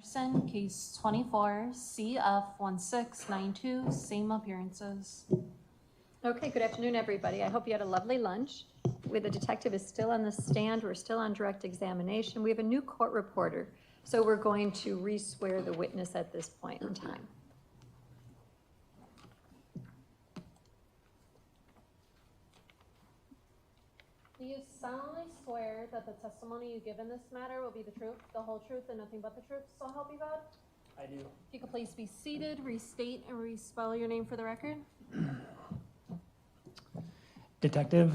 Anderson, case 24, CF1692, same appearances. Okay, good afternoon, everybody. I hope you had a lovely lunch. The detective is still on the stand. We're still on direct examination. We have a new court reporter, so we're going to re-swear the witness at this point in time. Do you solemnly swear that the testimony you give in this matter will be the truth, the whole truth, and nothing but the truth, so help you God? I do. If you could please be seated, restate and respell your name for the record. Detective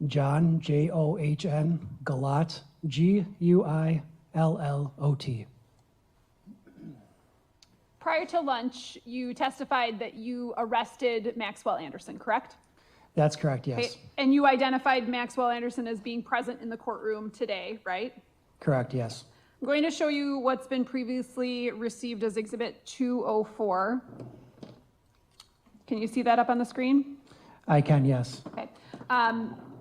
John, John, Guillot, Guillot. Prior to lunch, you testified that you arrested Maxwell Anderson, correct? That's correct, yes. Okay. And you identified Maxwell Anderson as being present in the courtroom today, right? Correct, yes. I'm going to show you what's been previously received as Exhibit 204. Can you see that up on the screen? I can, yes. Okay.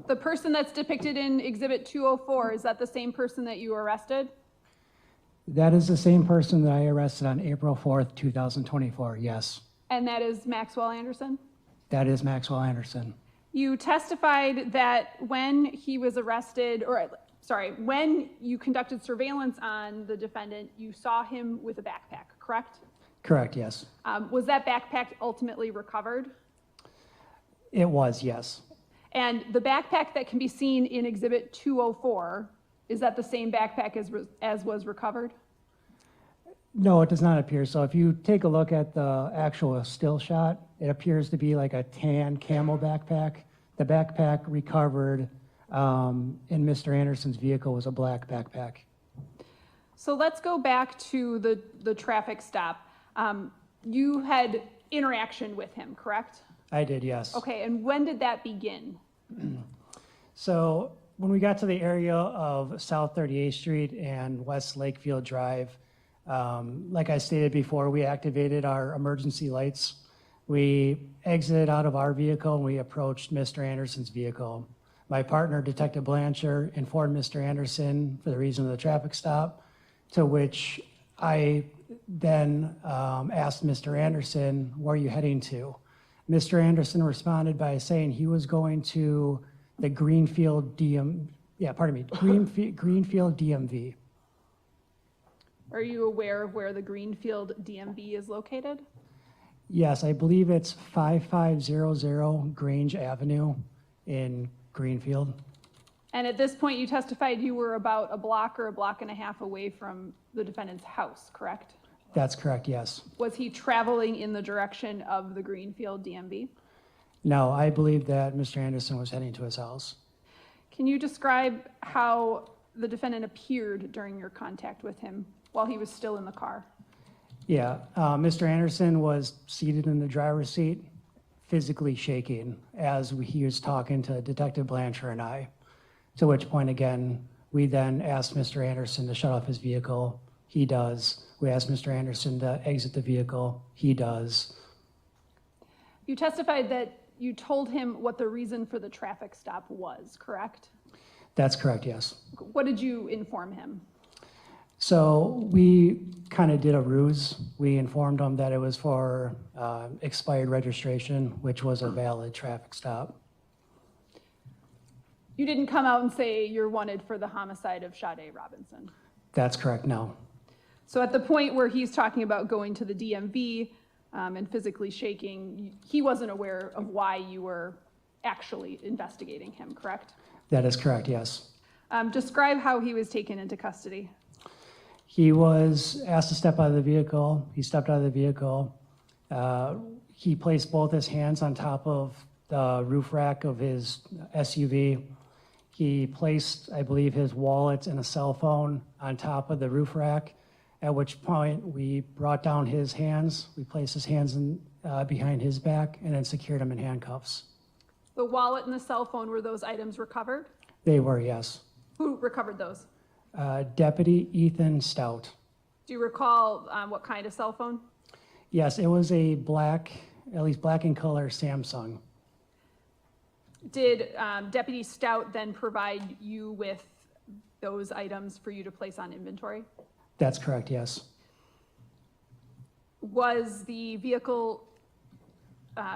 The person that's depicted in Exhibit 204, is that the same person that you arrested? That is the same person that I arrested on April 4th, 2024, yes. And that is Maxwell Anderson? That is Maxwell Anderson. You testified that when he was arrested, when you conducted surveillance on the defendant, you saw him with a backpack, correct? Correct, yes. Was that backpack ultimately recovered? It was, yes. And the backpack that can be seen in Exhibit 204, is that the same backpack as was recovered? No, it does not appear so. If you take a look at the actual still shot, it appears to be like a tan camel backpack. The backpack recovered in Mr. Anderson's vehicle was a black backpack. So let's go back to the traffic stop. You had interaction with him, correct? I did, yes. Okay, and when did that begin? So when we got to the area of South 38th Street and West Lakefield Drive, like I stated before, we activated our emergency lights. We exited out of our vehicle and we approached Mr. Anderson's vehicle. My partner, Detective Blanchard, informed Mr. Anderson for the reason of the traffic stop, to which I then asked Mr. Anderson, where are you heading to? Mr. Anderson responded by saying he was going to the Greenfield Greenfield DMV. Are you aware of where the Greenfield DMV is located? Yes, I believe it's 5500 Grange Avenue in Greenfield. And at this point, you testified you were about a block or a block and a half away from the defendant's house, correct? That's correct, yes. Was he traveling in the direction of the Greenfield DMV? No, I believe that Mr. Anderson was heading to his house. Can you describe how the defendant appeared during your contact with him while he was still in the car? Yeah, Mr. Anderson was seated in the driver's seat, physically shaking as he was talking to Detective Blanchard and I, to which point, again, we then asked Mr. Anderson to shut off his vehicle. He does. We asked Mr. Anderson to exit the vehicle. He does. You testified that you told him what the reason for the traffic stop was, correct? That's correct, yes. What did you inform him? So we kind of did a ruse. We informed him that it was for expired registration, which was a valid traffic stop. You didn't come out and say you're wanted for the homicide of Sade Robinson. That's correct, no. So at the point where he's talking about going to the DMV and physically shaking, he wasn't aware of why you were actually investigating him, correct? That is correct, yes. Describe how he was taken into custody. He was asked to step out of the vehicle. He stepped out of the vehicle. He placed both his hands on top of the roof rack of his SUV. He placed, I believe, his wallet and a cell phone on top of the roof rack, at which point we brought down his hands. We placed his hands behind his back and then secured him in handcuffs. The wallet and the cell phone, were those items recovered? They were, yes. Who recovered those? Deputy Ethan Stout. Do you recall what kind of cell phone? Yes, it was a black, at least black in color Samsung. Did Deputy Stout then provide you with those items for you to place on inventory? That's correct, yes. Was the vehicle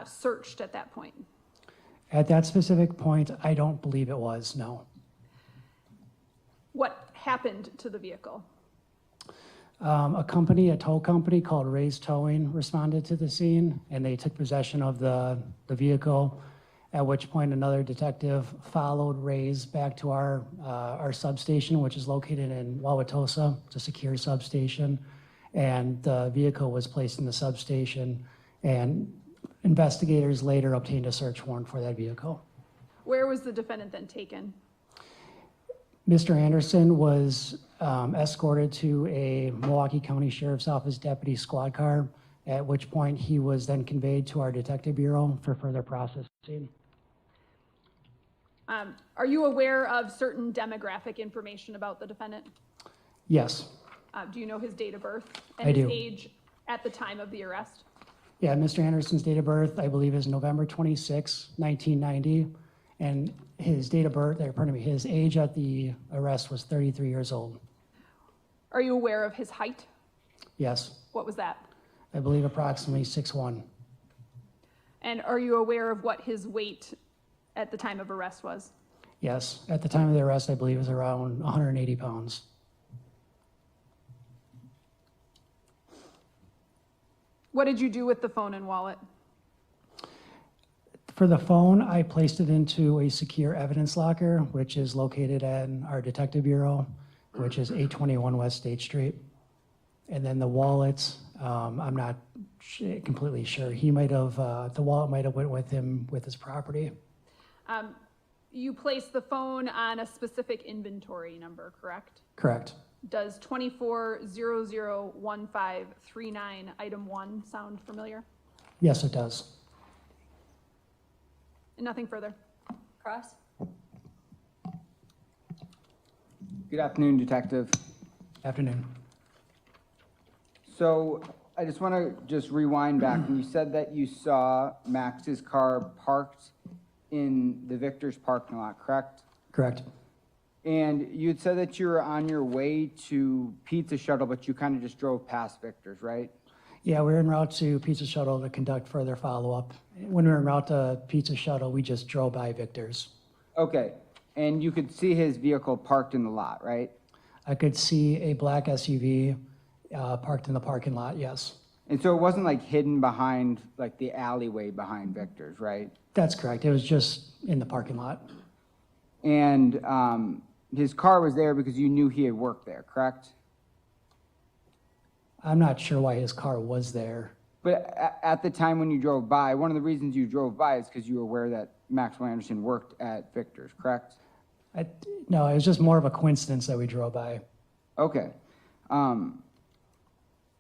searched at that point? At that specific point, I don't believe it was, no. What happened to the vehicle? A tow company called Ray's Towing responded to the scene, and they took possession of the vehicle, at which point another detective followed Ray's back to our substation, which is located in Wauwatosa. It's a secure substation, and the vehicle was placed in the substation, and investigators later obtained a search warrant for that vehicle. Where was the defendant then taken? Mr. Anderson was escorted to a Milwaukee County Sheriff's Office deputy squad car, at which point he was then conveyed to our detective bureau for further processing. Are you aware of certain demographic information about the defendant? Yes, Do you know his date of birth I and his do. age at the time of the arrest? yeah, Mr. Anderson's date of birth, I believe, is November 26, 1990, and his date of birth, or pardon me, his age at the arrest was 33 years old. Are you aware of his height? Yes, What was that? I believe approximately 6'1". And are you aware of what his weight at the time of arrest was? Yes, at the time of the arrest, I believe it was around 180 pounds. What did you do with the phone and wallet? For the phone, I placed it into a secure evidence locker, which is located in our detective bureau, which is 821 West State Street. And then the wallets, I'm not completely sure. He might have, the wallet might have went with him with his property. You placed the phone on a specific inventory number, correct? Correct. Does 24001539 item 1 sound familiar? Yes, it does. And nothing further. Cross? Good afternoon, Detective. Afternoon. So I just want to rewind back. And you said that you saw Max's car parked in the Victor's parking lot, correct? Correct. And you had said that you were on your way to Pizza Shuttle, but you kind of just drove past Victor's, right? Yeah, we were en route to Pizza Shuttle to conduct further follow-up. When we were en route to Pizza Shuttle, we just drove by Victor's. Okay. And you could see his vehicle parked in the lot, right? I could see a black SUV parked in the parking lot, yes. And so it wasn't like hidden behind like the alleyway behind Victor's, right? That's correct. It was just in the parking lot. And his car was there because you knew he had worked there, correct? I'm not sure why his car was there. But at the time when you drove by, one of the reasons you drove by is because you were aware that Maxwell Anderson worked at Victor's, correct? No, it was just more of a coincidence that we drove by. Okay. And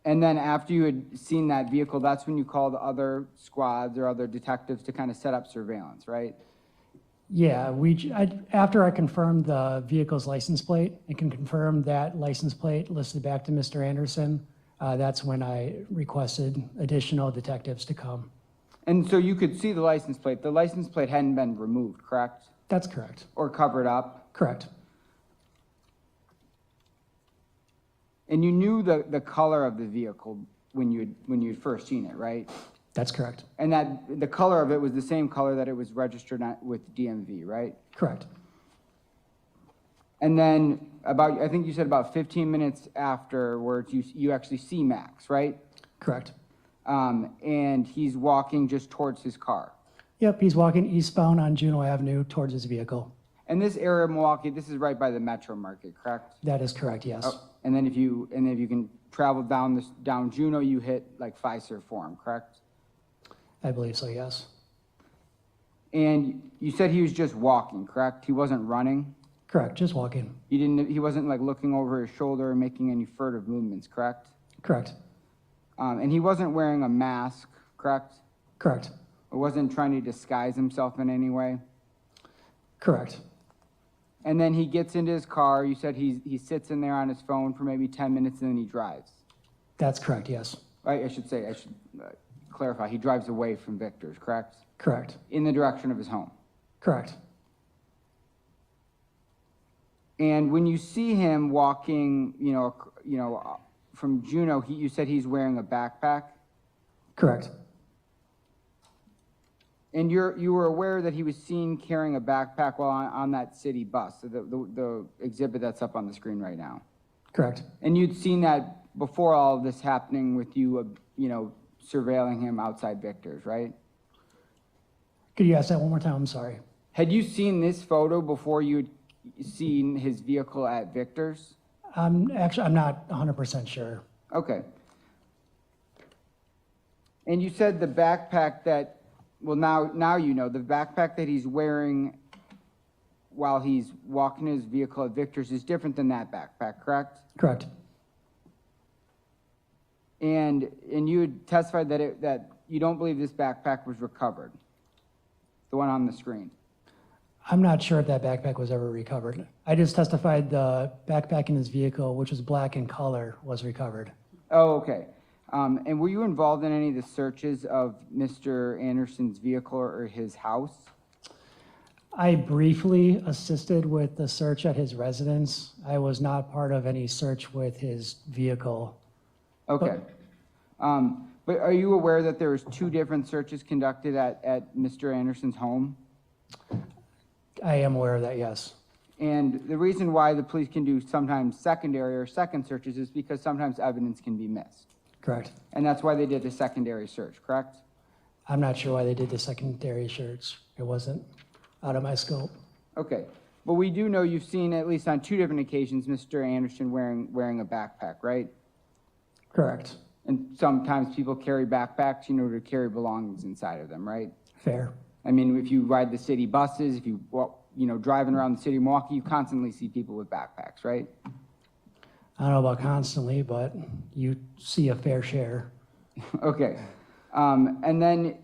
then after you had seen that vehicle, that's when you called other squads or other detectives to kind of set up surveillance, right? Yeah, after I confirmed the vehicle's license plate and can confirm that license plate listed back to Mr. Anderson, that's when I requested additional detectives to come. And so you could see the license plate. The license plate hadn't been removed, correct? That's correct. Or covered up? Correct. And you knew the color of the vehicle when you'd first seen it, right? That's correct. And that the color of it was the same color that it was registered with DMV, right? Correct. And then I think you said about 15 minutes afterwards, you actually see Max, right? Correct. And he's walking just towards his car. Yep, he's walking eastbound on Juneau Avenue towards his vehicle. And this area of Milwaukee, this is right by the Metro Market, correct? That is correct, yes. Oh, and then if you can travel down Juneau, you hit like Fiserv Forum, correct? I believe so, yes. And you said he was just walking, correct? He wasn't running? Correct, just walking. He wasn't like looking over his shoulder or making any furtive movements, correct? Correct. And he wasn't wearing a mask, correct? Correct. Or wasn't trying to disguise himself in any way? Correct. And then he gets into his car. You said he sits in there on his phone for maybe 10 minutes and then he drives. That's correct, yes. I should clarify. He drives away from Victor's, correct? Correct. In the direction of his home. Correct. And when you see him walking, from Juneau, you said he's wearing a backpack? Correct. And you were aware that he was seen carrying a backpack while on that city bus, the exhibit that's up on the screen right now? Correct. And you'd seen that before all of this happening with you, surveilling him outside Victor's, right? Could you ask that one more time? I'm sorry. Had you seen this photo before you'd seen his vehicle at Victor's? I'm not 100% sure. Okay. And you said the backpack that, well, now you know, the backpack that he's wearing while he's walking his vehicle at Victor's is different than that backpack, correct? Correct. And you had testified that you don't believe this backpack was recovered, the one on the screen. I'm not sure if that backpack was ever recovered. I just testified the backpack in his vehicle, which was black in color, was recovered. Oh, okay. And were you involved in any of the searches of Mr. Anderson's vehicle or his house? I briefly assisted with the search at his residence. I was not part of any search with his vehicle. Okay. But are you aware that there was 2 different searches conducted at Mr. Anderson's home? I am aware of that, yes. And the reason why the police can do sometimes secondary or second searches is because sometimes evidence can be missed. Correct. And that's why they did the secondary search, correct? I'm not sure why they did the secondary search. It wasn't out of my scope. Okay. But we do know you've seen at least on 2 different occasions Mr. Anderson wearing a backpack, right? Correct. And sometimes people carry backpacks, to carry belongings inside of them, right? Fair. I mean, if you ride the city buses, if you walk, driving around the city of Milwaukee, you constantly see people with backpacks, right? I don't know about constantly, but you see a fair share. Okay. And then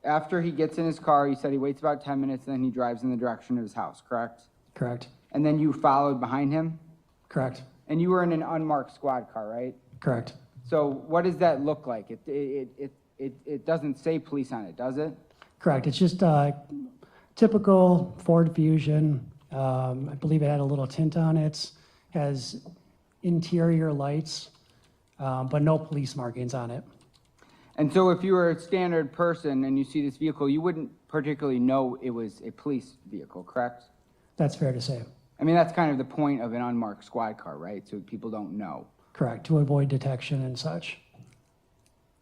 after he gets in his car, you said he waits about 10 minutes, and then he drives in the direction of his house, correct? Correct. And then you followed behind him? Correct. And you were in an unmarked squad car, right? Correct. So what does that look like? It doesn't say police on it, does it? Correct. It's just a typical Ford Fusion. I believe it had a little tint on it. Has interior lights, but no police markings on it. And so if you were a standard person and you see this vehicle, you wouldn't particularly know it was a police vehicle, correct? That's fair to say. I mean, that's kind of the point of an unmarked squad car, right? So people don't know. Correct, to avoid detection and such.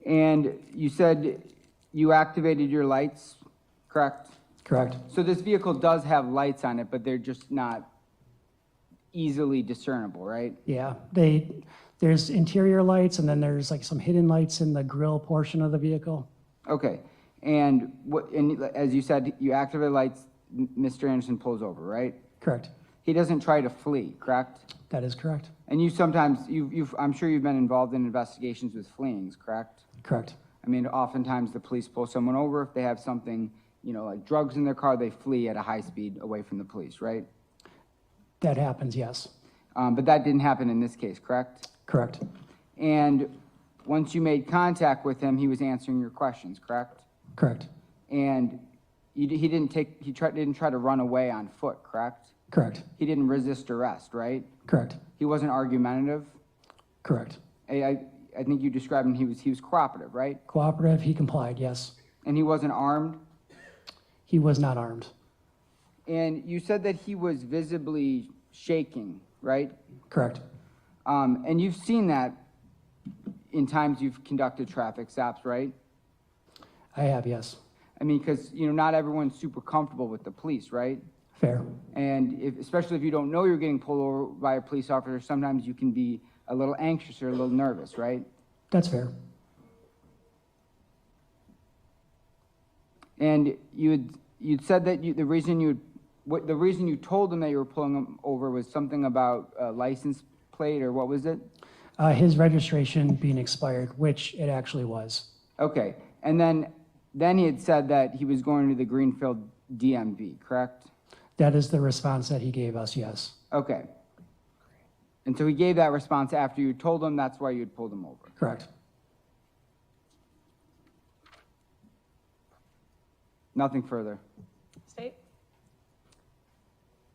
And you said you activated your lights, correct? Correct. So this vehicle does have lights on it, but they're just not easily discernible, right? Yeah, there's interior lights and then there's like some hidden lights in the grill portion of the vehicle. Okay. And as you said, you activate lights, Mr. Anderson pulls over, right? Correct. He doesn't try to flee, correct? That is correct. And you sometimes, I'm sure you've been involved in investigations with fleeings, correct? Correct. I mean, oftentimes the police pull someone over. If they have something, like drugs in their car, they flee at a high speed away from the police, right? That happens, yes. But that didn't happen in this case, correct? Correct. And once you made contact with him, he was answering your questions, correct? Correct. And he didn't try to run away on foot, correct? Correct. He didn't resist arrest, right? Correct. He wasn't argumentative. Correct. I think you described him, he was cooperative, right? Cooperative, he complied, yes. And he wasn't armed? He was not armed. And you said that he was visibly shaking, right? Correct. And you've seen that in times you've conducted traffic stops, right? I have, yes. I mean, because, not everyone's super comfortable with the police, right? Fair. And especially if you don't know you're getting pulled over by a police officer, sometimes you can be a little anxious or a little nervous, right? That's fair. And you'd said that the reason you told him that you were pulling him over was something about a license plate, or what was it? His registration being expired, which it actually was. Okay. And then he had said that he was going to the Greenfield DMV, correct? That is the response that he gave us, yes. Okay. And so he gave that response after you told him that's why you had pulled him over. Correct. Nothing further. State?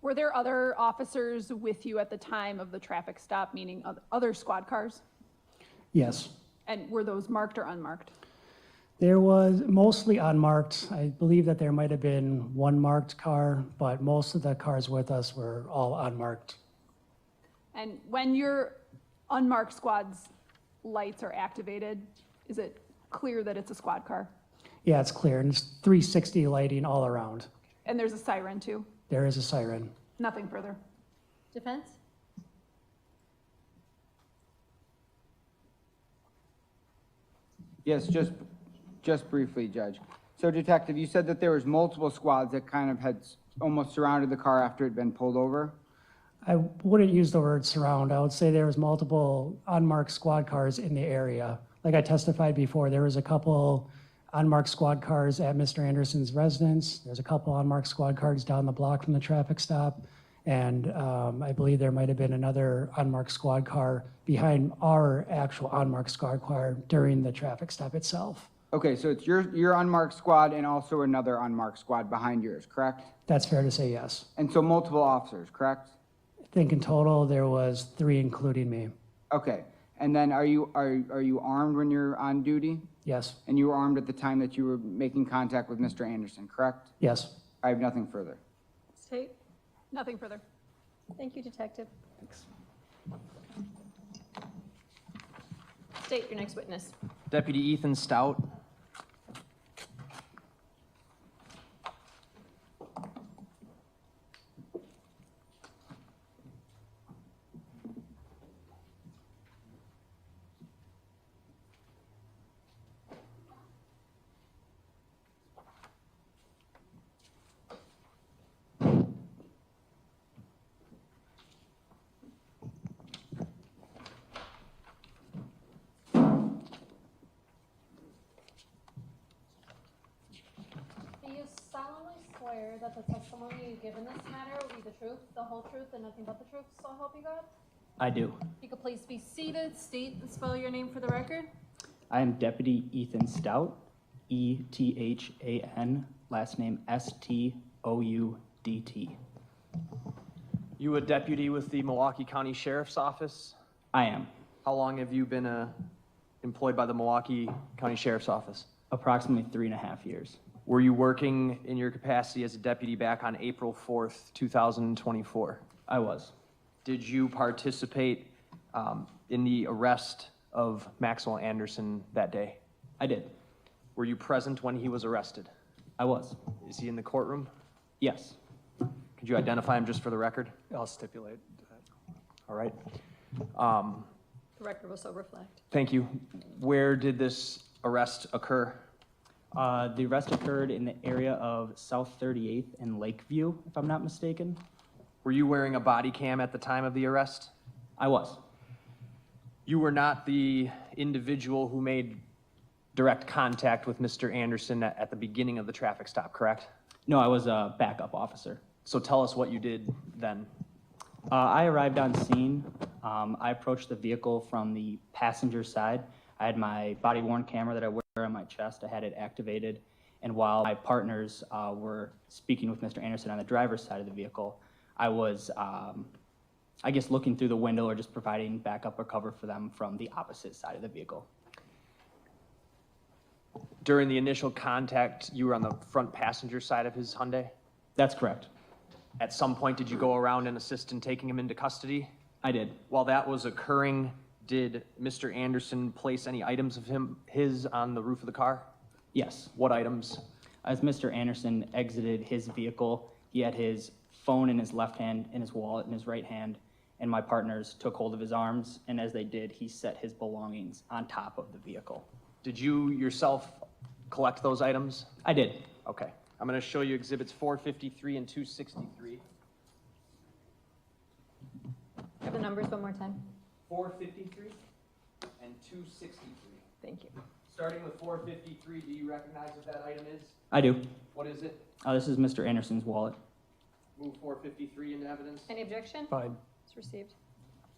Were there other officers with you at the time of the traffic stop, meaning other squad cars? Yes. And were those marked or unmarked? There was mostly unmarked. I believe that there might have been one marked car, but most of the cars with us were all unmarked. And when your unmarked squad's lights are activated, is it clear that it's a squad car? Yeah, it's clear, and it's 360 lighting all around. And there's a siren too? There is a siren. Nothing further. Defense? Yes, just briefly, Judge. So Detective, you said that there was multiple squads that kind of had almost surrounded the car after it had been pulled over? I wouldn't use the word surround. I would say there was multiple unmarked squad cars in the area. Like I testified before, there was a couple unmarked squad cars at Mr. Anderson's residence. There's a couple unmarked squad cars down the block from the traffic stop. And I believe there might have been another unmarked squad car behind our actual unmarked squad car during the traffic stop itself. Okay, so it's your unmarked squad and also another unmarked squad behind yours, correct? That's fair to say, yes. And so multiple officers, correct? I think in total there was 3, including me. Okay, and then are you armed when you're on duty? Yes, And you were armed at the time that you were making contact with Mr. Anderson, correct? yes. I have nothing further. State? Nothing further. Thank you, Detective. Thanks. State your next witness. Deputy Ethan Stout. Do you solemnly swear that the testimony you give in this matter will be the truth, the whole truth, and nothing but the truth, so help you God? I do. If you could please be seated, state and spell your name for the record. I am Deputy Ethan Stout, E-T-H-A-N, last name S-T-O-U-D-T. You a deputy with the Milwaukee County Sheriff's Office? I am. How long have you been employed by the Milwaukee County Sheriff's Office? Approximately 3.5 years. Were you working in your capacity as a deputy back on April 4th, 2024? I was. Did you participate in the arrest of Maxwell Anderson that day? I did. Were you present when he was arrested? I was. Is he in the courtroom? Yes. Could you identify him just for the record? I'll stipulate that. All right. The record will so reflect. Thank you. Where did this arrest occur? The arrest occurred in the area of South 38th and Lakeview, if I'm not mistaken. Were you wearing a body cam at the time of the arrest? I was. You were not the individual who made direct contact with Mr. Anderson at the beginning of the traffic stop, correct? No, I was a backup officer. So tell us what you did then. I arrived on scene. I approached the vehicle from the passenger side. I had my body-worn camera that I wear on my chest. I had it activated. And while my partners were speaking with Mr. Anderson on the driver's side of the vehicle, I was, I guess, looking through the window or just providing backup or cover for them from the opposite side of the vehicle. During the initial contact, you were on the front passenger side of his Hyundai? That's correct. At some point, did you go around and assist in taking him into custody? I did. While that was occurring, did Mr. Anderson place any items of his on the roof of the car? Yes. What items? As Mr. Anderson exited his vehicle, he had his phone in his left hand and his wallet in his right hand, and my partners took hold of his arms, and as they did, he set his belongings on top of the vehicle. Did you yourself collect those items? I did. Okay. I'm going to show you exhibits 453 and 263. Have the numbers one more time. 453 and 263. Thank you. Starting with 453, do you recognize what that item is? I do. What is it? This is Mr. Anderson's wallet. Move 453 into evidence. Any objection? Fine. It's received.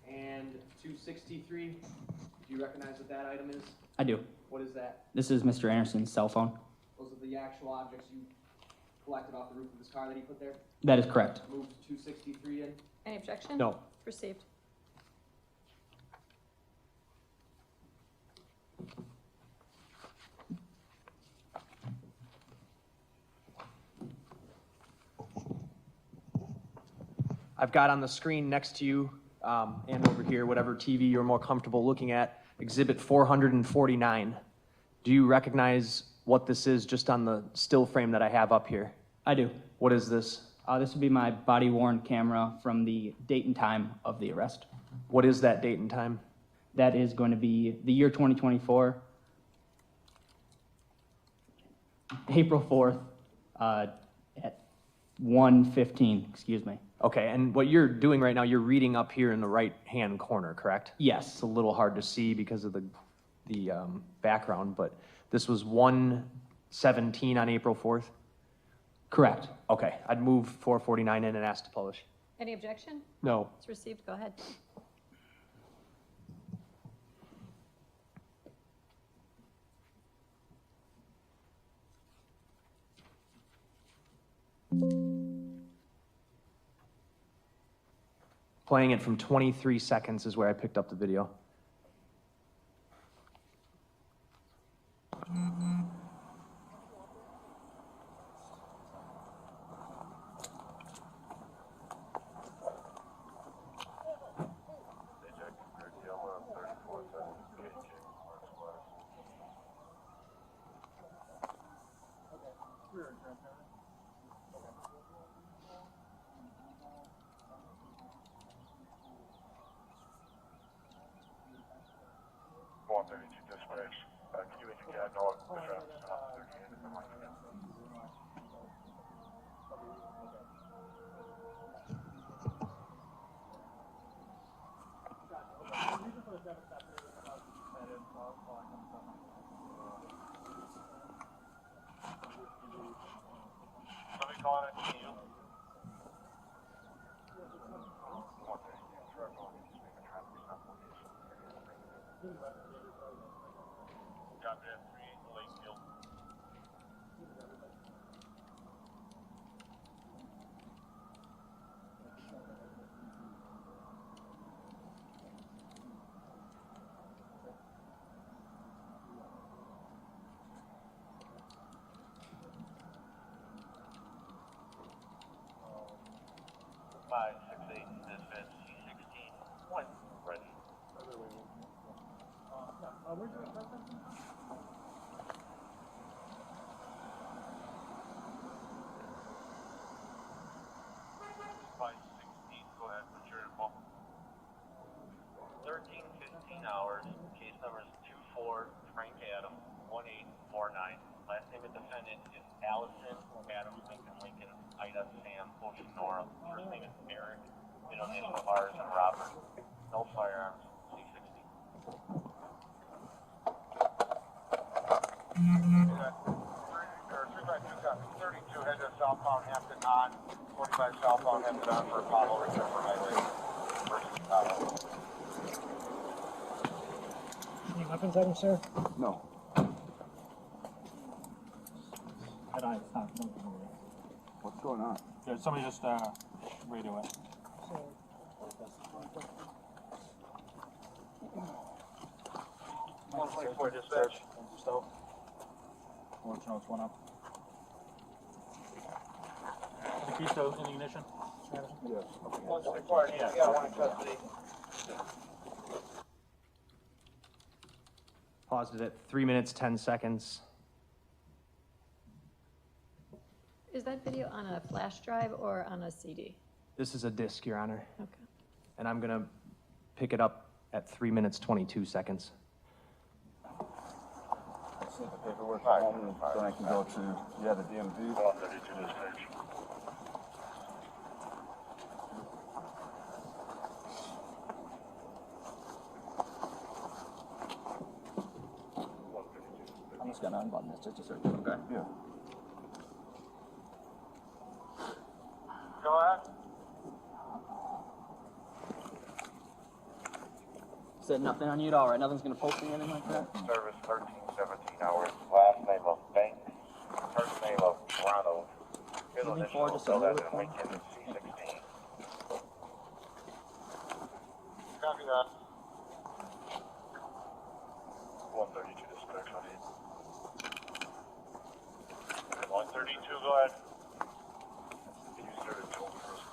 And 263, do you recognize what that item is? I do. What is that? This is Mr. Anderson's cell phone. Those are the actual objects you collected off the roof of his car that he put there? That is correct. Moved 263 in? Any objection? No. Received. I've got on the screen next to you, and over here, whatever TV you're more comfortable looking at, Exhibit 449. Do you recognize what this is just on the still frame that I have up here? I do. What is this? This would be my body-worn camera from the date and time of the arrest. What is that date and time? That is going to be the year 2024, April 4th, at 1:15, excuse me. Okay, and what you're doing right now, you're reading up here in the right-hand corner, correct? Yes. It's a little hard to see because of the background, but this was 1:17 on April 4th? Correct. Okay, I'd move 449 in and ask to publish. Any objection? No. It's received. Go ahead. Playing it from 23 seconds is where I picked up the video. Dispatch. Can you indicate no difference? Somebody calling it to you? Got that 3 Lakefield. Five, 6, 8, dispatch, C16, 1, ready. Five, 16, go ahead, what's your info? 13:15 hours, case number is 24, Frank Adam, 1849. Last name of defendant is Allison Adams, Lincoln, Ida, Sam, Ocean, Nora. First name is Eric, middle name is Lars and Robert. No firearms, C60. 32 head to southbound Hampton on, 45 southbound Hampton on for Apollo, return for highway versus Apollo. Any weapons items, sir? No. What's going on? Yeah, somebody just, radio it. 124 dispatch. Stow. I'll let you know what's going on. The key to in the ignition? Yes. 124, yeah, one in custody. Paused it at 3 minutes, 10 seconds. Is that video on a flash drive or on a CD? This is a disc, Your Honor, Okay. and I'm gonna pick it up at 3 minutes, 22 seconds. See the paperwork home, then I can go to, the DMV. 132 dispatch. I'm just gonna unbutton this just to search it, okay? Yeah. Go ahead. Said nothing on you at all, right? Nothing's gonna post me or anything like that? Service 13, 17 hours. Last name of Banks. First name of Ronald. Moving forward to Sell some that in Lincoln C16. Copy that. 132 discretion. 132, go ahead. You started told first.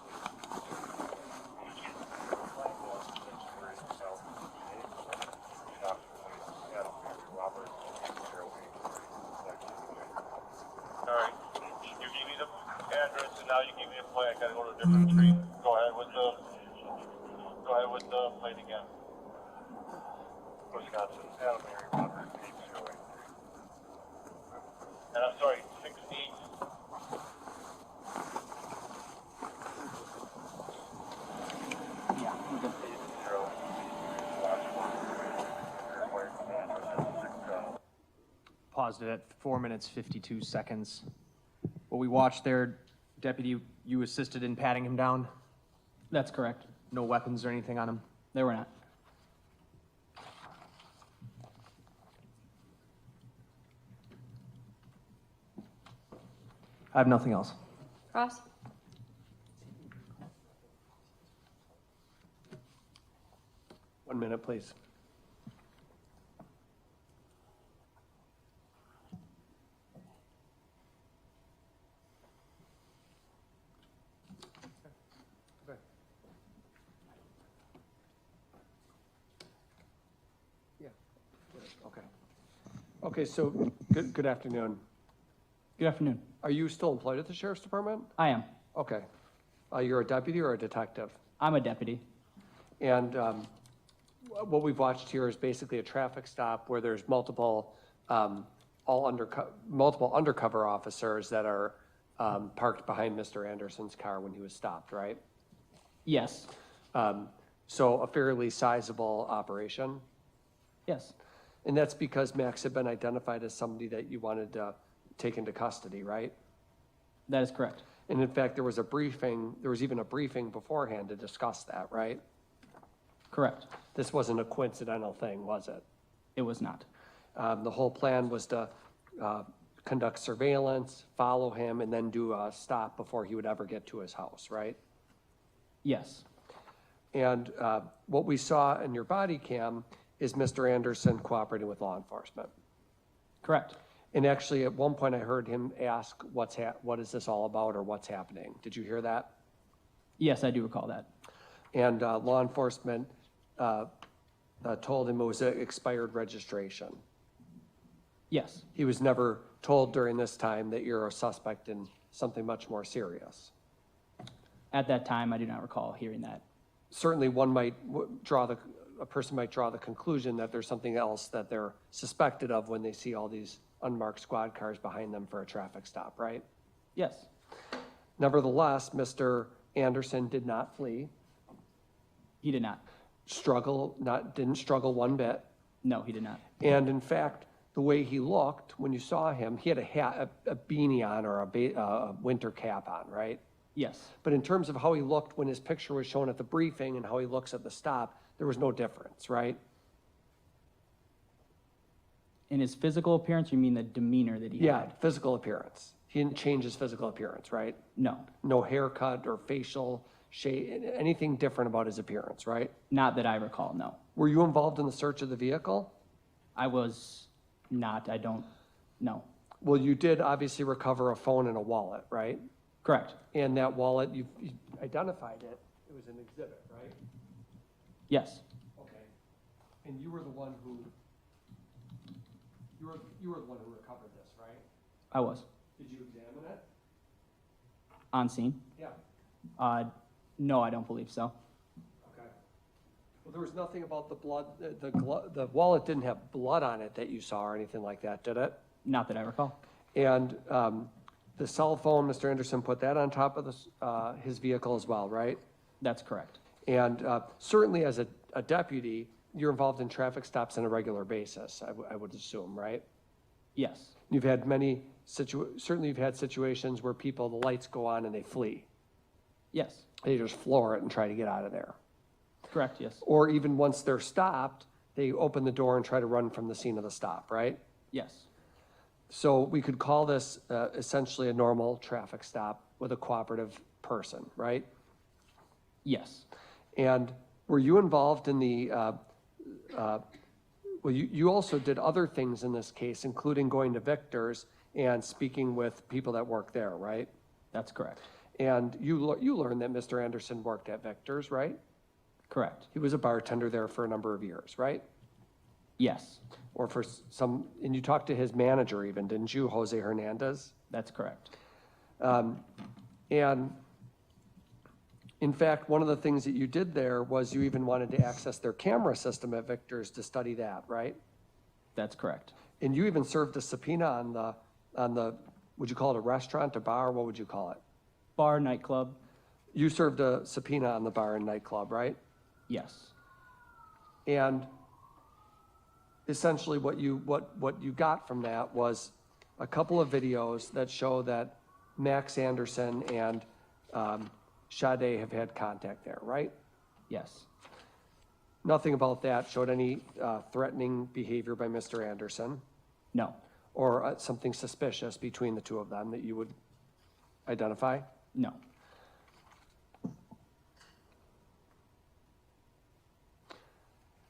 Alright, you give me the address and now you give me a plate. I gotta go to a different street. Go ahead with the plate again. Wisconsin, Adam Mary Robert, 8083. And I'm sorry, 16. Yeah, we're good. 0, last one. Paused it at 4 minutes, 52 seconds. What we watched there, Deputy, you assisted in patting him down? That's correct. No weapons or anything on him? There were not. I have nothing else. Ross? One minute, please. Yeah. Okay. Okay, so good afternoon. Good afternoon. Are you still employed at the Sheriff's Department? I am. Okay. You're a deputy or a detective? I'm a deputy. And what we've watched here is basically a traffic stop where there's multiple undercover officers that are parked behind Mr. Anderson's car when he was stopped, right? Yes. So a fairly sizable operation. Yes. And that's because Max had been identified as somebody that you wanted to take into custody, right? That is correct. And in fact, there was even a briefing beforehand to discuss that, right? Correct. This wasn't a coincidental thing, was it? It was not. The whole plan was to conduct surveillance, follow him, and then do a stop before he would ever get to his house, right? Yes. And what we saw in your body cam is Mr. Anderson cooperating with law enforcement. Correct. And actually, at one point, I heard him ask, what is this all about, or what's happening? Did you hear that? Yes, I do recall that. And law enforcement told him it was an expired registration. Yes. He was never told during this time that you're a suspect in something much more serious. At that time, I do not recall hearing that. Certainly, a person might draw the conclusion that there's something else that they're suspected of when they see all these unmarked squad cars behind them for a traffic stop, right? Yes. Nevertheless, Mr. Anderson did not flee, He did not. didn't struggle one bit. No, he did not. And in fact, the way he looked when you saw him, he had a hat, a beanie on, or a winter cap on, right? Yes. But in terms of how he looked when his picture was shown at the briefing and how he looks at the stop, there was no difference, right? In his physical appearance, you mean the demeanor that he Yeah, had? physical appearance. He didn't change his physical appearance, right? No, No haircut or facial shape, anything different about his appearance, right? not that I recall, no. Were you involved in the search of the vehicle? I was not, I don't, no. Well, you did obviously recover a phone and a wallet, right? Correct. And that wallet, you identified it. It was an exhibit, right? Yes, Okay. And you were the one who, you were the one who recovered this, right? I was. Did you examine it? On scene? Yeah. No, I don't believe so. Okay. Well, there was nothing about the blood, the wallet didn't have blood on it that you saw or anything like that, did it? Not that I recall. And the cell phone, Mr. Anderson put that on top of his vehicle as well, right? That's correct. And certainly as a deputy, you're involved in traffic stops on a regular basis, I would assume, right? Yes, You've had certainly you've had situations where the lights go on and they flee. yes, They just floor it and try to get out of there. correct, yes, Or even once they're stopped, they open the door and try to run from the scene of the stop, right? yes, So we could call this essentially a normal traffic stop with a cooperative person, right? Yes, And were you involved in the, well, you also did other things in this case, including going to Victor's and speaking with people that work there, right? that's correct. And you learned that Mr. Anderson worked at Victor's, right? Correct. He was a bartender there for a number of years, right? Yes, Or for some, and you talked to his manager even, didn't you, Jose Hernandez? that's correct. And in fact, one of the things that you did there was you even wanted to access their camera system at Victor's to study that, right? That's correct. And you even served a subpoena on the, would you call it a restaurant, a bar, what would you call it? Bar, nightclub? You served a subpoena on the bar and nightclub, right? Yes, And essentially what you got from that was a couple of videos that show that Max Anderson and Sade have had contact there, right? yes, Nothing about that showed any threatening behavior by Mr. Anderson no, or something suspicious between the two of them that you would identify? no,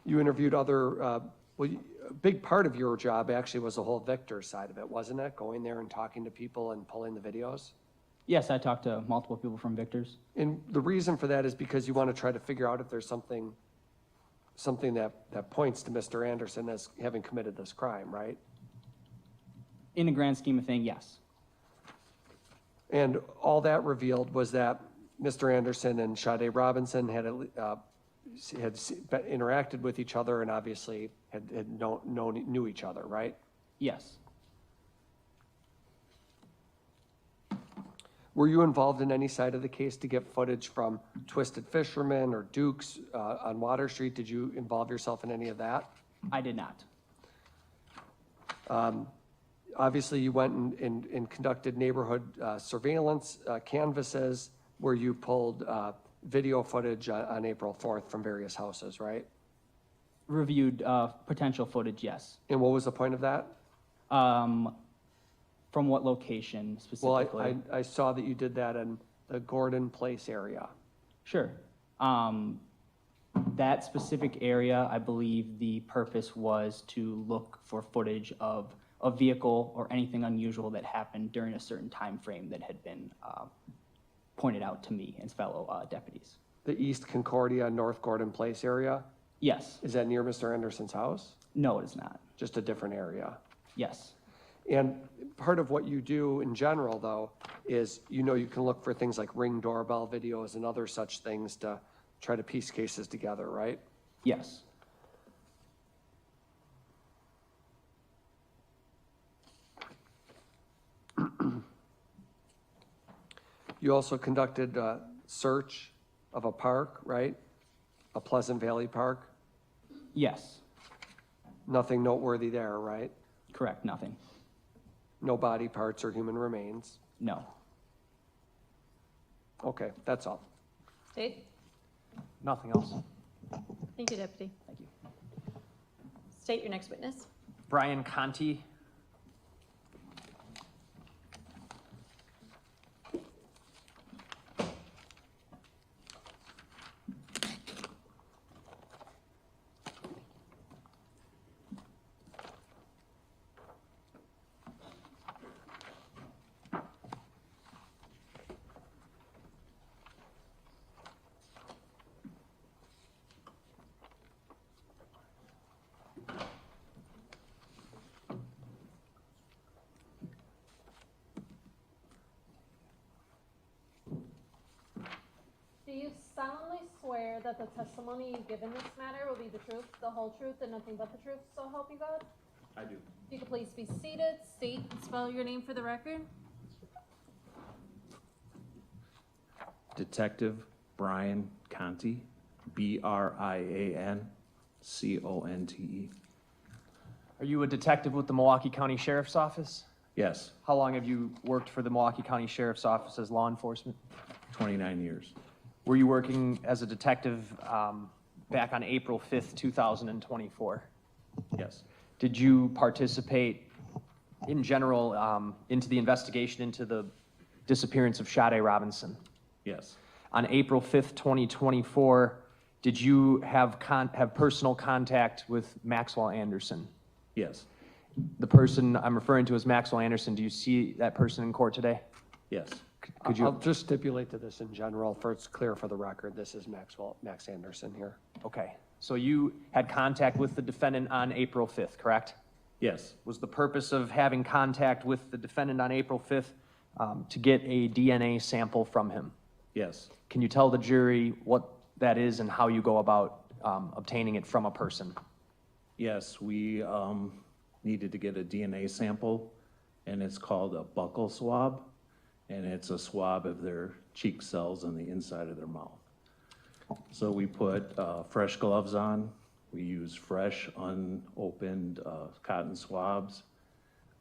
You interviewed other, well, a big part of your job actually was the whole Victor side of it, wasn't it? Going there and talking to people and pulling the videos? yes, I talked to multiple people from Victor's. And the reason for that is because you want to try to figure out if there's something that points to Mr. Anderson as having committed this crime, right? In the grand scheme of things, yes, And all that revealed was that Mr. Anderson and Sade Robinson had interacted with each other and obviously knew each other, right? yes, Were you involved in any side of the case to get footage from Twisted Fisherman or Duke's on Water Street? Did you involve yourself in any of that? I did not. Obviously, you went and conducted neighborhood surveillance canvases where you pulled video footage on April 4th from various houses, right? Reviewed potential footage, yes. And what was the point of that? From what location Well, specifically? I saw that you did that in the Gordon Place area. Sure. That specific area, I believe the purpose was to look for footage of a vehicle or anything unusual that happened during a certain time frame that had been pointed out to me and fellow deputies. The East Concordia, North Gordon Place area? Yes. Is that near Mr. Anderson's house? No, it is not. Just a different area? Yes. And part of what you do in general, though, is you can look for things like Ring doorbell videos and other such things to try to piece cases together, right? Yes. You also conducted a search of a park, right? A Pleasant Valley Park? Yes. Nothing noteworthy there, right? Correct. Nothing. No body parts or human remains? No. Okay, that's all. State? Nothing else. Thank you, Deputy. Thank you. State your next witness. Brian Conti. Do you solemnly swear that the testimony you give in this matter will be the truth, the whole truth, and nothing but the truth, so help you God? I do. If you could please be seated, state and spell your name for the record. Detective Brian Conti, BrianConte. Are you a detective with the Milwaukee County Sheriff's Office? Yes, How long have you worked for the Milwaukee County Sheriff's Office as law enforcement? 29 years. Were you working as a detective back on April 5th, 2024? Yes, Did you participate in general, into the investigation into the disappearance of Sade Robinson. Yes. On April 5th, 2024, did you have personal contact with Maxwell Anderson? Yes. The person I'm referring to as Maxwell Anderson, do you see that person in court today? Yes. Could you? I'll just stipulate to this in general, for it's clear for the record, this is Max Anderson here. Okay, so you had contact with the defendant on April 5th, correct? Yes. Was the purpose of having contact with the defendant on April 5th to get a DNA sample from him? Yes. Can you tell the jury what that is and how you go about obtaining it from a person? Yes, we needed to get a DNA sample, and it's called a buccal swab, and it's a swab of their cheek cells on the inside of their mouth. So we put fresh gloves on. We use fresh, unopened cotton swabs,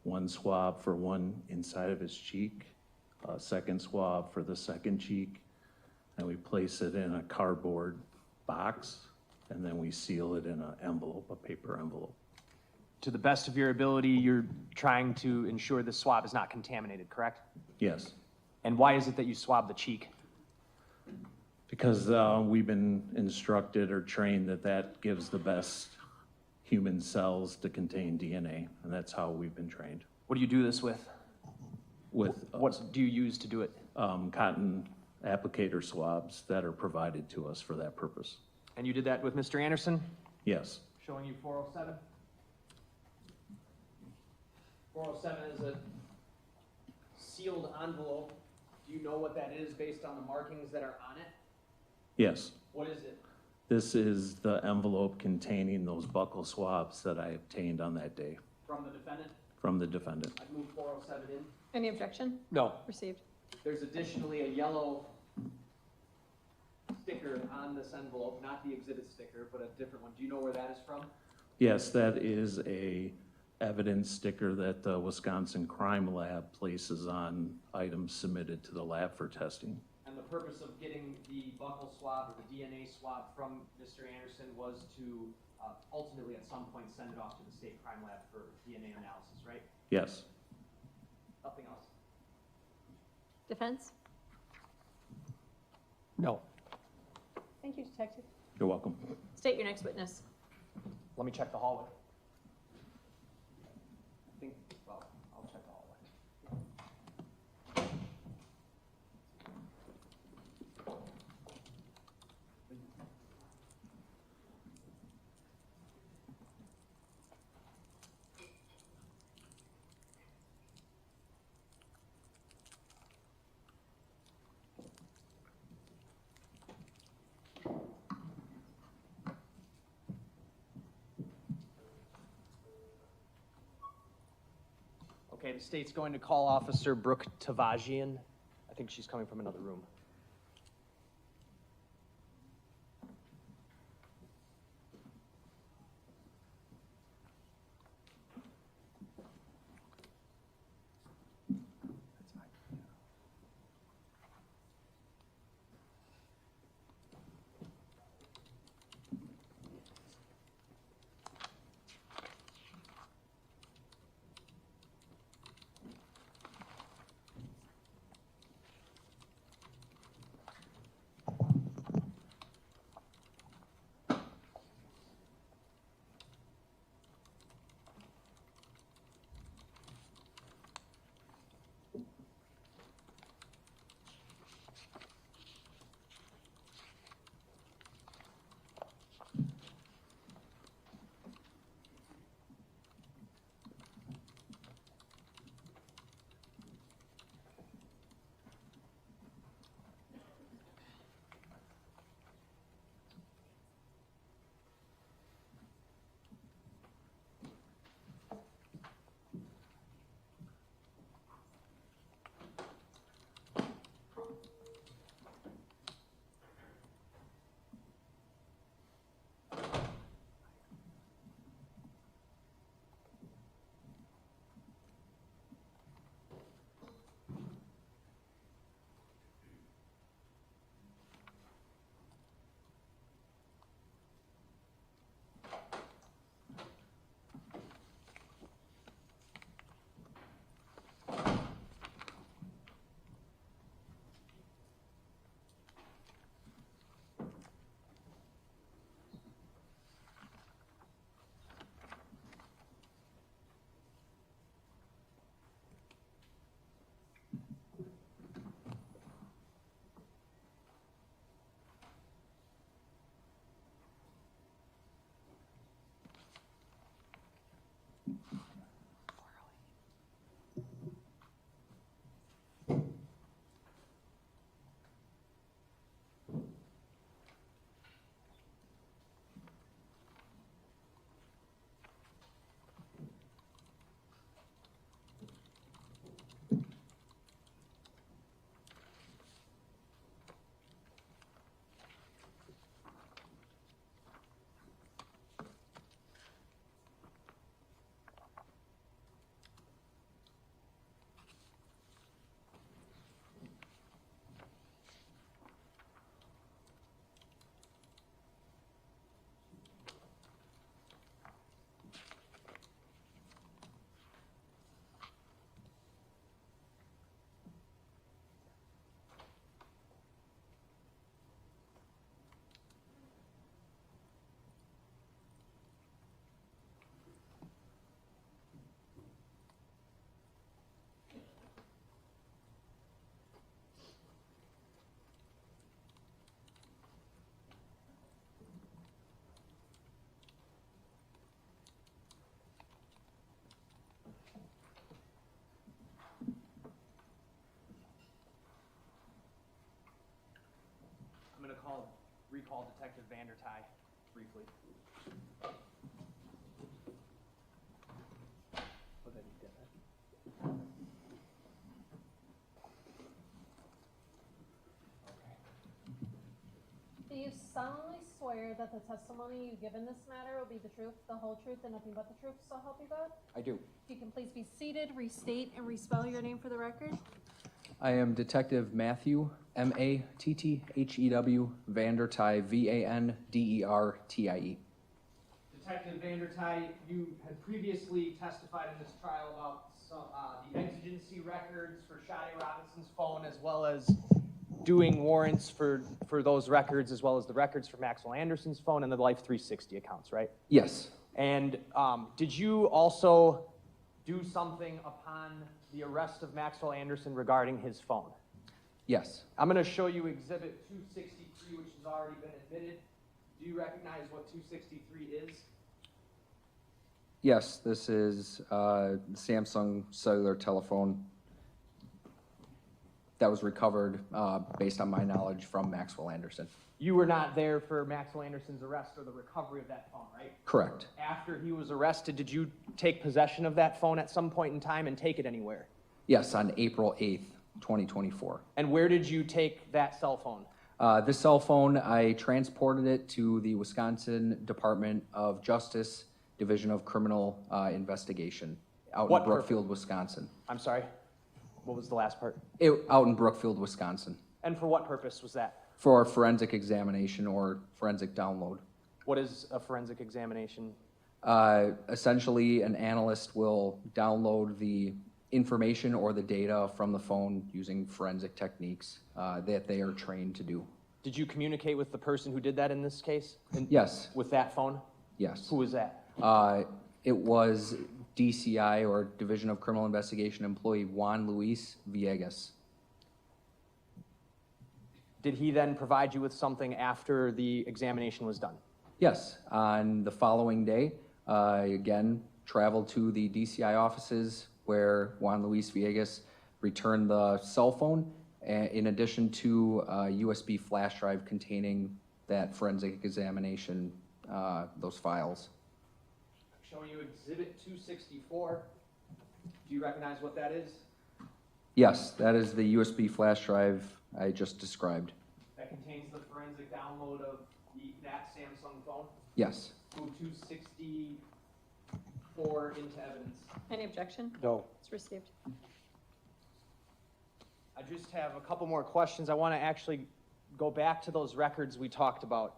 one swab for one inside of his cheek, a second swab for the second cheek, and we place it in a cardboard box, and then we seal it in an envelope, a paper envelope. To the best of your ability, you're trying to ensure the swab is not contaminated, correct? Yes, And why is it that you swab the cheek? because we've been instructed or trained that that gives the best human cells to contain DNA, and that's how we've been trained. What do you do this with? With What do you use to do it? cotton applicator swabs that are provided to us for that purpose. And you did that with Mr. Anderson? Yes, Showing you 407. 407 is a sealed envelope. Do you know what that is based on the markings that are on it? yes. What is it? This is the envelope containing those buccal swabs that I obtained on that day From the defendant? from the defendant. I'd move 407 in. Any objection No. received? There's additionally a yellow sticker on this envelope, not the exhibit sticker, but a different one. Do you know where that is from? Yes, that is a evidence sticker that the Wisconsin Crime Lab places on items submitted to the lab for testing. And the purpose of getting the buccal swab or the DNA swab from Mr. Anderson was to ultimately at some point send it off to the state crime lab for DNA analysis, right? Yes. Nothing else? Defense? No. Thank you, Detective. You're welcome. State your next witness. Let me check the hallway. I think, well, I'll check the hallway. Okay, the state's going to call Officer Brooke Tavagian. I think she's coming from another room. recall Detective Vandertye briefly. Do you solemnly swear that the testimony you give in this matter will be the truth, the whole truth, and nothing but the truth, so help you God? I do. If you can please be seated, restate and respell your name for the record. I am Detective Matthew, Matthew Vandertye, Vandertie. Detective Vandertye, you had previously testified in this trial about the exigency records for Sade Robinson's phone, as well as doing warrants for those records, as well as the records for Maxwell Anderson's phone and the Life 360 accounts, right? Yes, And did you also do something upon the arrest of Maxwell Anderson regarding his phone? yes, I'm going to show you Exhibit 263, which has already been admitted. Do you recognize what 263 is? yes, this is Samsung cellular telephone that was recovered based on my knowledge from Maxwell Anderson. You were not there for Maxwell Anderson's arrest or the recovery of that phone, right? Correct. After he was arrested, did you take possession of that phone at some point in time and take it anywhere? Yes, on April 8th, 2024. And where did you take that cell phone? This cell phone, I transported it to the Wisconsin Department of Justice, Division of Criminal Investigation, out What in Brookfield, Wisconsin. I'm sorry, what was the last part? Out in Brookfield, Wisconsin, And for what purpose was that? for forensic examination or forensic download. What is a forensic examination? Essentially, an analyst will download the information or the data from the phone using forensic techniques that they are trained to do. Did you communicate with the person who did that in this case? Yes, With that phone? yes. Who was that? It was DCI, or Division of Criminal Investigation employee Juan Luis Villegas. Did he then provide you with something after the examination was done? Yes, on the following day, again, traveled to the DCI offices where Juan Luis Villegas returned the cell phone, in addition to a USB flash drive containing that forensic examination, those files. Showing you Exhibit 264. Do you recognize what that is? Yes, that is the USB flash drive I just described. That contains the forensic download of that Samsung phone. Yes. Move 264 into evidence. Any objection? No. It's received. I just have a couple more questions. I want to actually go back to those records we talked about.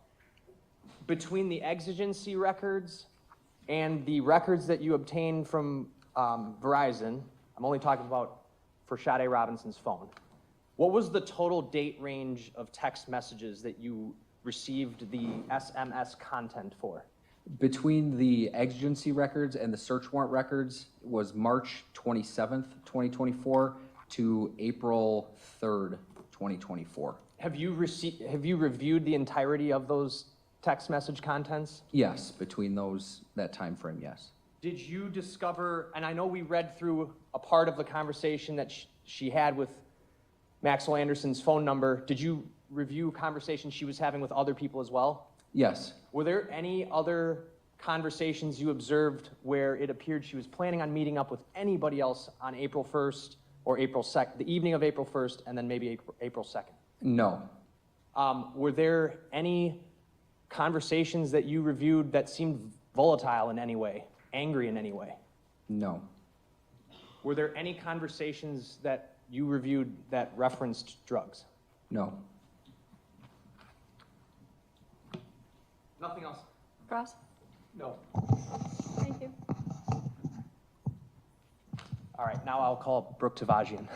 Between the exigency records and the records that you obtained from Verizon, I'm only talking about for Sade Robinson's phone, what was the total date range of text messages that you received the SMS content for? Between the exigency records and the search warrant records was March 27th, 2024 to April 3rd, 2024. Have you reviewed the entirety of those text message contents? Yes, between that time frame, yes. Did you discover, and I know we read through a part of the conversation that she had with Maxwell Anderson's phone number, did you review conversations she was having with other people as well? Yes. Were there any other conversations you observed where it appeared she was planning on meeting up with anybody else on April 1st or April 2nd, the evening of April 1st and then maybe April 2nd? No. Were there any conversations that you reviewed that seemed volatile in any way, angry in any way? No. Were there any conversations that you reviewed that referenced drugs? No. Nothing else? Cross? No. Thank you. All right, now I'll call Brooke Tavagian.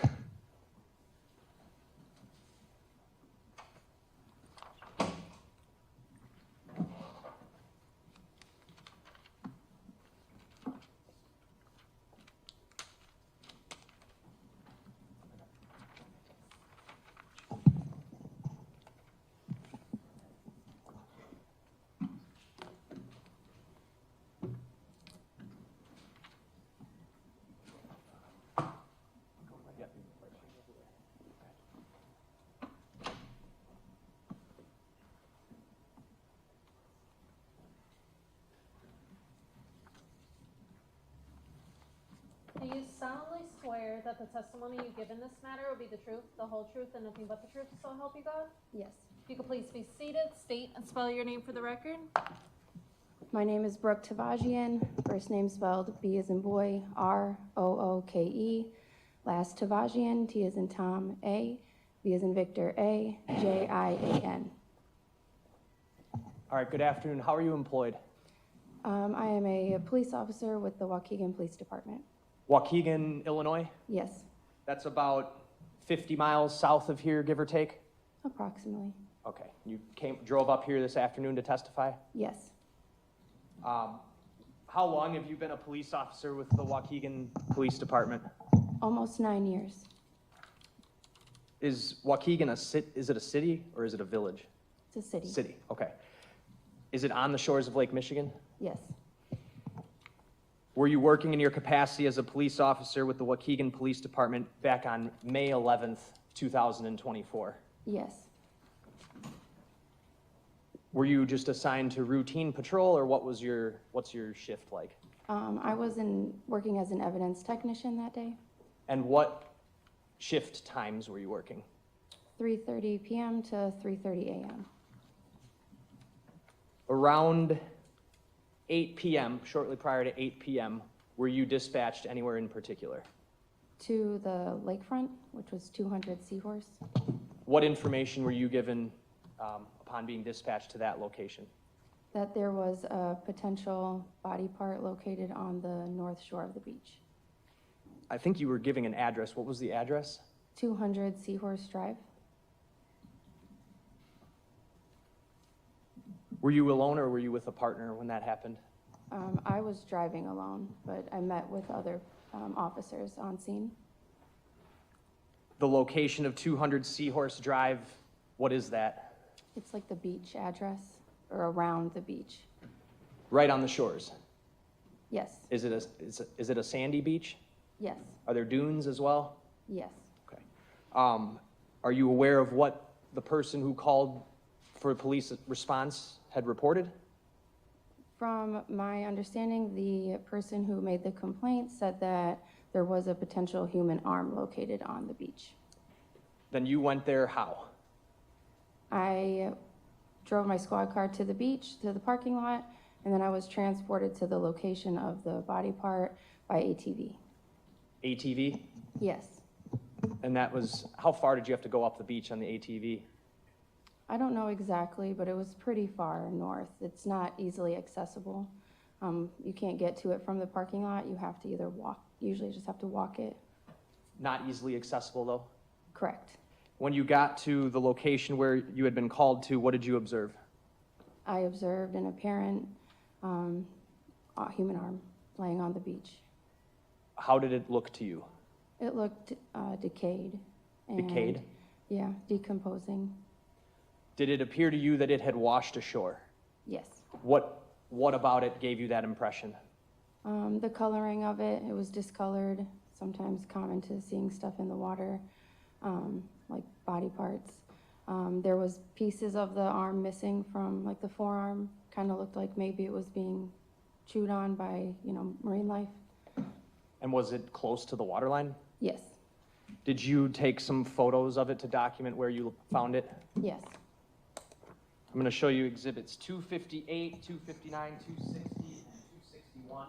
solemnly swear that the testimony you give in this matter will be the truth, the whole truth, and nothing but the truth, so help you God? Yes. If you could please be seated, state and spell your name for the record. My name is Brooke Tavagian. First name spelled B as in boy, R-O-O-K-E. Last Tavagian, T as in Tom, A. V as in Victor, A. J-I-A-N. All right, good afternoon. How are you employed? I am a police officer with the Waukegan Police Department. Waukegan, Illinois? Yes, That's about 50 miles south of here, give or take? approximately. Okay, you drove up here this afternoon to testify? Yes. How long have you been a police officer with the Waukegan Police Department? Almost 9 years. Is Waukegan is it a city or is it a village? It's a city. City, okay. Is it on the shores of Lake Michigan? Yes. Were you working in your capacity as a police officer with the Waukegan Police Department back on May 11th, 2024? Yes. Were you just assigned to routine patrol, or what's your shift like? I was working as an evidence technician that day. And what shift times were you working? 3:30 p.m. to 3:30 a.m. Around 8 p.m., shortly prior to 8 p.m., were you dispatched anywhere in particular? To the lakefront, which was 200 Seahorse. What information were you given upon being dispatched to that location? That there was a potential body part located on the north shore of the beach. I think you were giving an address. What was the address? 200 Seahorse Drive. Were you alone or were you with a partner when that happened? I was driving alone, but I met with other officers on scene. The location of 200 Seahorse Drive, what is that? It's like the beach address, or around the beach. Right on the shores. Yes, Is it a sandy beach? yes, Are there dunes as well? yes. Okay. Are you aware of what the person who called for a police response had reported? From my understanding, the person who made the complaint said that there was a potential human arm located on the beach. Then you went there how? I drove my squad car to the beach, to the parking lot, and then I was transported to the location of the body part by ATV. ATV? Yes. And that was, how far did you have to go up the beach on the ATV? I don't know exactly, but it was pretty far north. It's not easily accessible. You can't get to it from the parking lot. You have to either walk, usually just have to walk it. Not easily accessible though? Correct. When you got to the location where you had been called to, what did you observe? I observed an apparent human arm laying on the beach. How did it look to you? It looked decayed. And, Decayed? Yeah, decomposing. Did it appear to you that it had washed ashore? Yes. What about it gave you that impression? The coloring of it, it was discolored, sometimes common to seeing stuff in the water, like body parts. There was pieces of the arm missing from like the forearm, kind of looked like maybe it was being chewed on by, marine life. And was it close to the waterline? Yes, Did you take some photos of it to document where you found it? yes. I'm going to show you exhibits 258, 259, 260, and 261.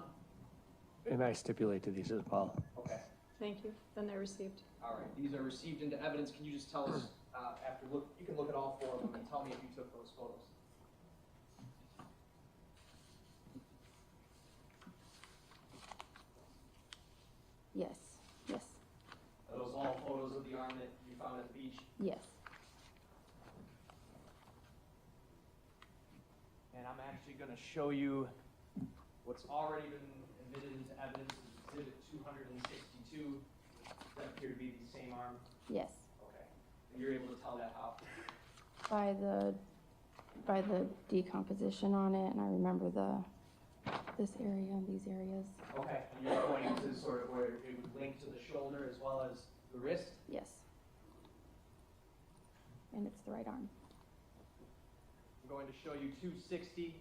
And I stipulate to these as well. Okay. Thank you. Then they're received. All right. These are received into evidence. Can you just tell us you can look at all four of them and tell me if you took those photos. Yes, yes, Are those all photos of the arm that you found at the beach? yes. And I'm actually going to show you what's already been admitted into evidence, exhibit 262. Does that appear to be the same arm? Yes. Okay. And you're able to tell that how? By the decomposition on it, and I remember this area and these areas. Okay. And you're pointing to sort of where it would link to the shoulder as well as the wrist? Yes. And it's the right arm. I'm going to show you 260.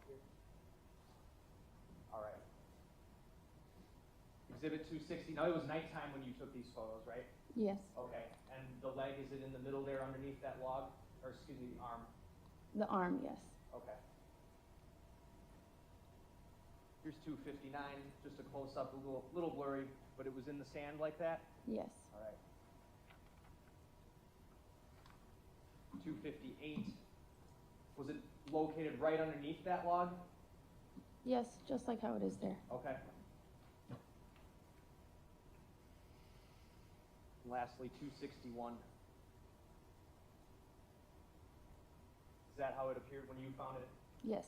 here? All right. Exhibit 260, now it was nighttime when you took these photos, right? Yes, Okay, and the leg, is it in the middle there underneath that log? Or excuse me, the arm? the arm, yes. Okay. Here's 259, just a close-up, a little blurry, but it was in the sand like that? Yes, All right. 258, was it located right underneath that log? yes, just like how it is there. Okay. Lastly, 261. Is that how it appeared when you found it? Yes,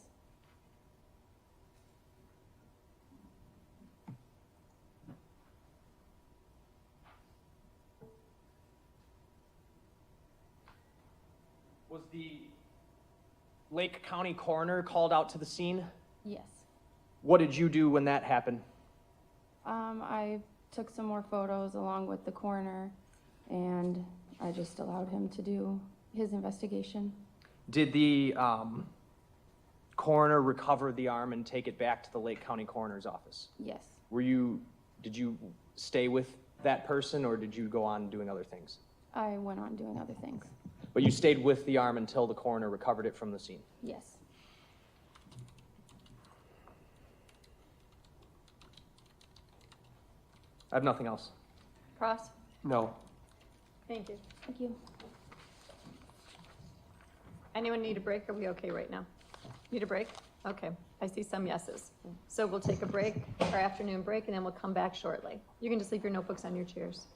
Was the Lake County coroner called out to the scene? yes. What did you do when that happened? I took some more photos along with the coroner, and I just allowed him to do his investigation. Did the coroner recover the arm and take it back to the Lake County coroner's office? Yes, Did you stay with that person, or did you go on doing other things? I went on doing other things. But you stayed with the arm until the coroner recovered it from the scene? Yes. I have nothing else. Cross? No. Thank you. Thank you. Anyone need a break? Are we okay right now? Need a break? Okay, I see some yeses. So we'll take a break, our afternoon break, and then we'll come back shortly. You can just leave your notebooks on your chairs.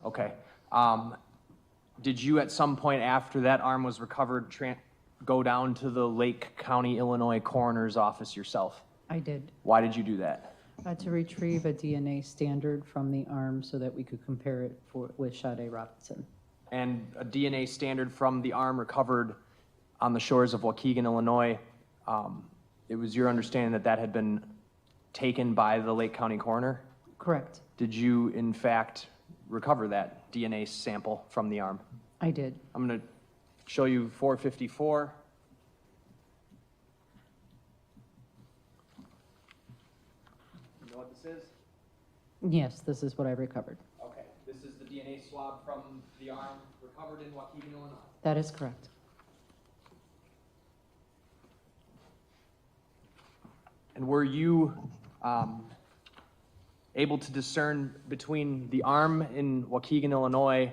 Okay. Did you at some point after that arm was recovered go down to the Lake County, Illinois coroner's office yourself? I did, Why did you do that? to retrieve a DNA standard from the arm so that we could compare it with Sade Robinson. And a DNA standard from the arm recovered on the shores of Waukegan, Illinois, it was your understanding that that had been taken by the Lake County coroner? Correct, Did you in fact recover that DNA sample from the arm? I did. I'm going to show you 454. You know what this is? Yes, this is what I recovered. Okay, this is the DNA swab from the arm recovered in Waukegan, Illinois. That is correct. And were you able to discern between the arm in Waukegan, Illinois,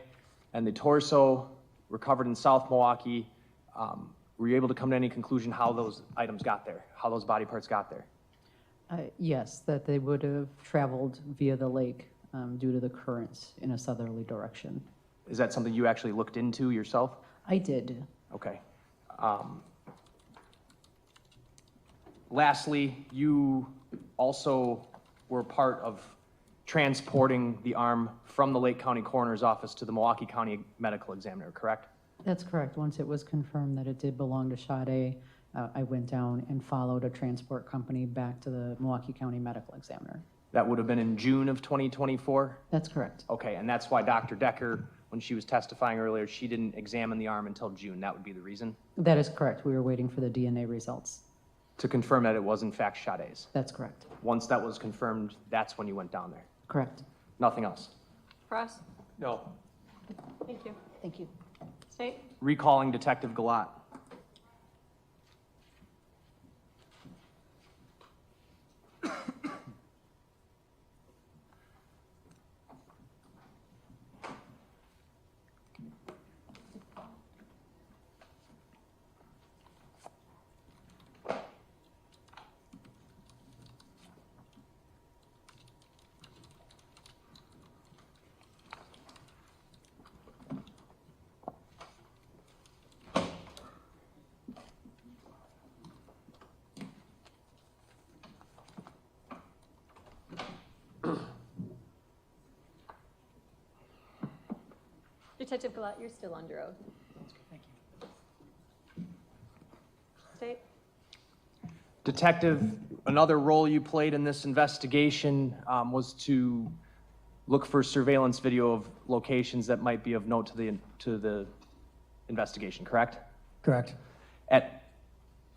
and the torso recovered in South Milwaukee? Were you able to come to any conclusion how those items got there, how those body parts got there? Yes, that they would have traveled via the lake due to the currents in a southerly direction. Is that something you actually looked into yourself? I did. Okay. Lastly, you also were part of transporting the arm from the Lake County Coroner's Office to the Milwaukee County Medical Examiner, correct? That's correct. Once it was confirmed that it did belong to Sade, I went down and followed a transport company back to the Milwaukee County Medical Examiner. That would have been in June of 2024? That's correct. Okay, and that's why Dr. Decker, when she was testifying earlier, she didn't examine the arm until June. That would be the reason? That is correct. We were waiting for the DNA results. To confirm that it was in fact Sade's? That's correct. Once that was confirmed, that's when you went down there? Correct. Nothing else? Frost? No. Thank you. Thank you. State? Recalling Detective Galat. Detective Galat, you're still under oath. Thank you. State? Detective, another role you played in this investigation was to look for surveillance video of locations that might be of note to the investigation, correct? Correct.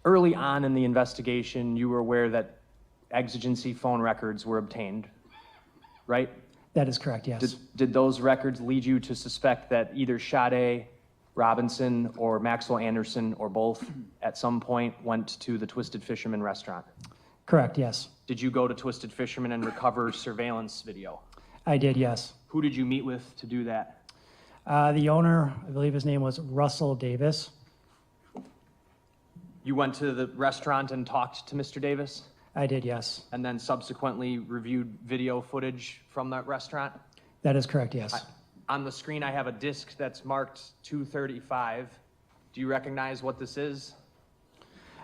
Early on in the investigation, you were aware that exigency phone records were obtained, right? That is correct, yes. Did those records lead you to suspect that either Sade Robinson or Maxwell Anderson or both at some point went to the Twisted Fisherman restaurant? Correct, yes. Did you go to Twisted Fisherman and recover surveillance video? I did, yes. Who did you meet with to do that? The owner, I believe his name was Russell Davis. You went to the restaurant and talked to Mr. Davis? I did, yes. And then subsequently reviewed video footage from that restaurant? That is correct, yes. On the screen, I have a disc that's marked 235. Do you recognize what this is?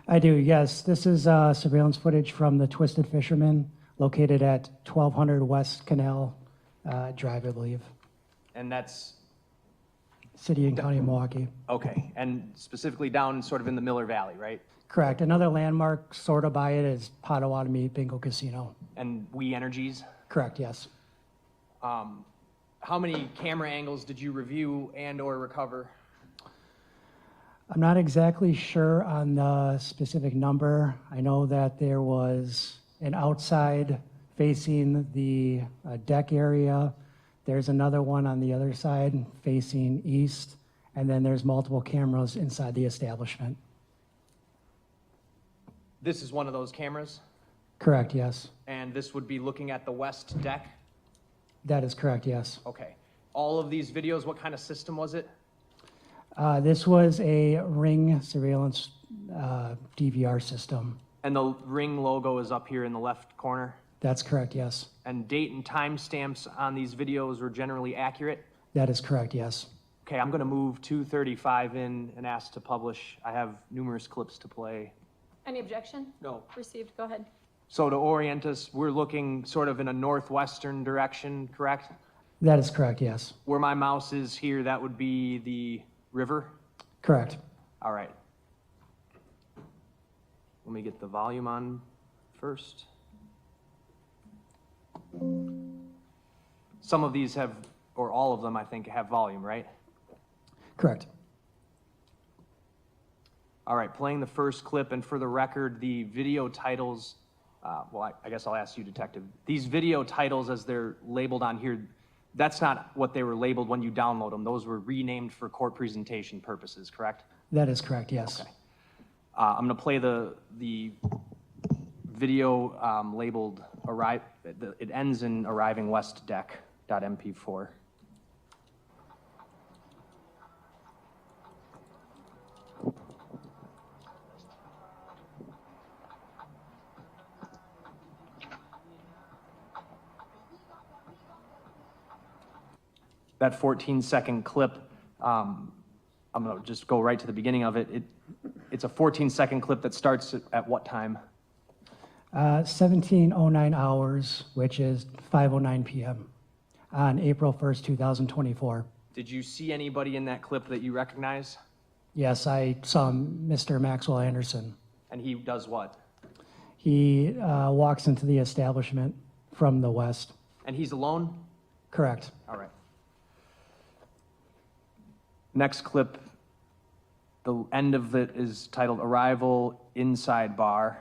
I do, yes. This is surveillance footage from the Twisted Fisherman located at 1200 West Canal Drive, I believe. And that's, City and County of Milwaukee. okay, and specifically down sort of in the Miller Valley, right? Correct. Another landmark sort of by it is Potawatomi Bingo Casino. And We Energies? Correct, yes. How many camera angles did you review and or recover? I'm not exactly sure on the specific number. I know that there was an outside facing the deck area. There's another one on the other side facing east, and then there's multiple cameras inside the establishment. This is one of those cameras, Correct, yes. and this would be looking at the west deck? That is correct, yes. Okay. All of these videos, what kind of system was it? This was a Ring surveillance DVR system. And the Ring logo is up here in the left corner? That's correct, yes. And date and time stamps on these videos were generally accurate? That is correct, yes. Okay, I'm going to move 235 in and ask to publish. I have numerous clips to play. Any objection? No. Received, go ahead. So to orient us, we're looking sort of in a northwestern direction, correct? That is correct, yes. Where my mouse is here, that would be the river? Correct. All right. Let me get the volume on first. Some of these have, or all of them, I think, have volume, right? Correct. All right, playing the first clip, and for the record, the video titles, well, I guess I'll ask you, Detective. These video titles, as they're labeled on here, that's not what they were labeled when you download them. Those were renamed for court presentation purposes, correct? That is correct, yes. Okay. I'm going to play the video labeled arrive. It ends in arriving west deck.mp4. That 14-second clip, I'm going to just go right to the beginning of it. It's a 14-second clip that starts at what time? 17:09 hours, which is 5:09 p.m. on April 1st, 2024. Did you see anybody in that clip that you recognize? Yes, I saw Mr. Maxwell Anderson. And he does what? He walks into the establishment from the west. And he's alone? Correct. All right. Next clip, the end of it is titled Arrival Inside Bar.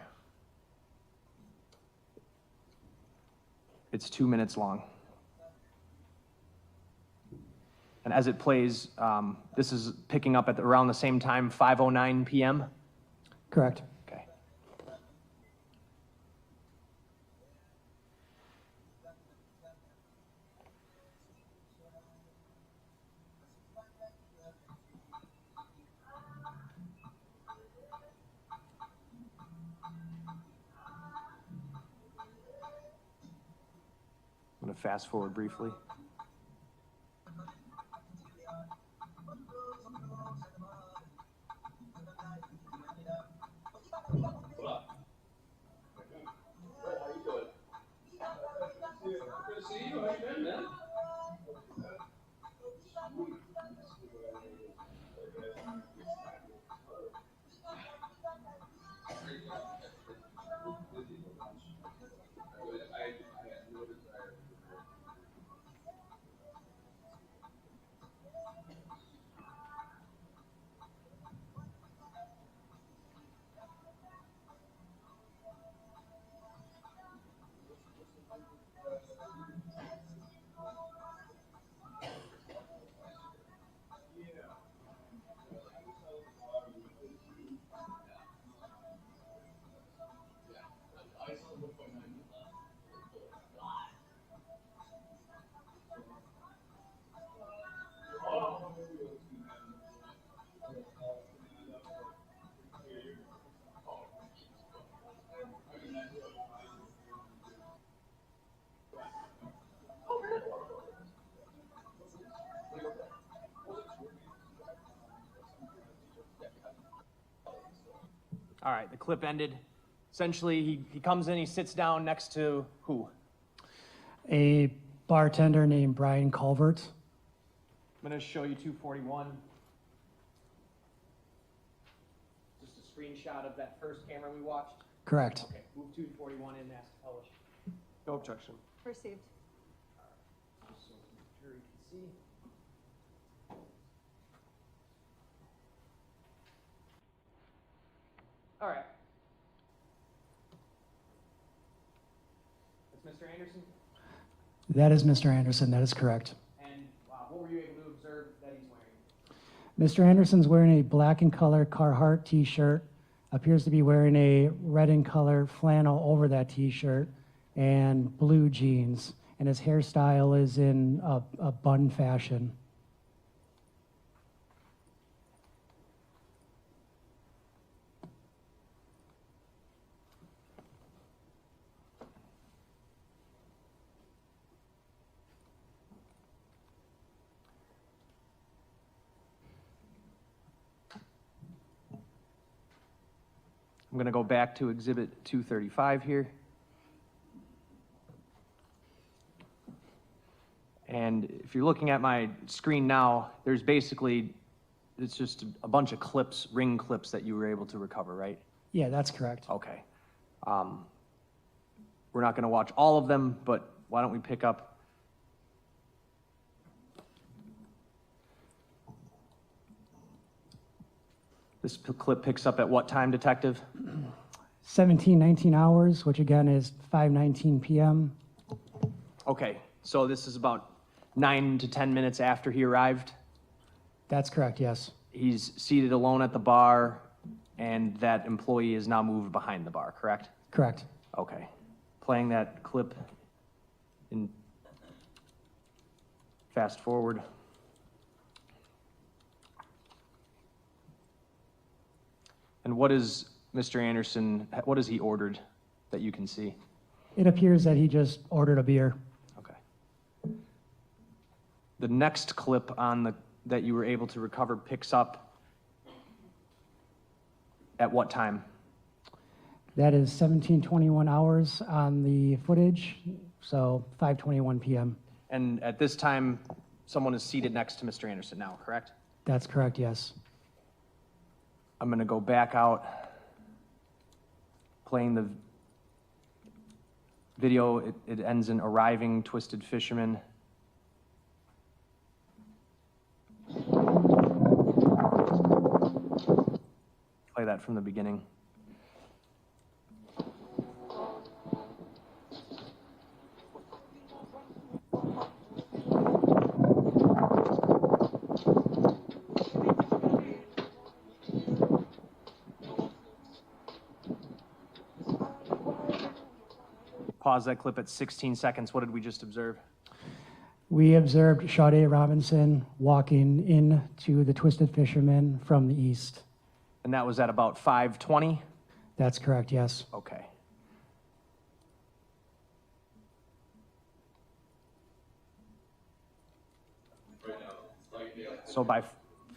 It's 2 minutes long. And as it plays, this is picking up at around the same time, 5:09 p.m.? Correct. Okay. I'm going to fast forward briefly. All right, the clip ended. Essentially, he comes in, he sits down next to who? A bartender named Brian Culvert. I'm going to show you 241. Just a screenshot of that first camera we watched. Correct. Okay, move 241 in, ask to publish. No objection. Received. Just so the jury can see. All right. That's Mr. Anderson? That is Mr. Anderson, that is correct. And what were you able to observe that he's wearing? Mr. Anderson's wearing a black in color Carhartt t-shirt, appears to be wearing a red in color flannel over that t-shirt, and blue jeans. And his hairstyle is in a bun fashion. I'm gonna go back to Exhibit 235 here. And if you're looking at my screen now, there's basically, it's just a bunch of clips, ring clips that you were able to recover, right? Yeah, that's correct. Okay. We're not gonna watch all of them, but why don't we pick up this clip picks up at what time, Detective? 1719 hours, which again is 5:19 p.m. Okay, so this is about 9 to 10 minutes after he arrived. That's correct, yes. He's seated alone at the bar, and that employee is now moved behind the bar, correct? Correct. Okay. Playing that clip in fast forward. And what is Mr. Anderson, what has he ordered that you can see? It appears that he just ordered a beer. Okay. The next clip on the, that you were able to recover picks up at what time? That is 1721 hours on the footage, so 5:21 p.m. And at this time, someone is seated next to Mr. Anderson now, correct? That's correct, yes. I'm gonna go back out, playing the video. It ends in arriving twisted fisherman. Play that from the beginning. Pause that clip at 16 seconds. What did we just observe? We observed Sade Robinson walking into the Twisted Fisherman from the east. And that was at about 5:20? That's correct, yes. Okay. So by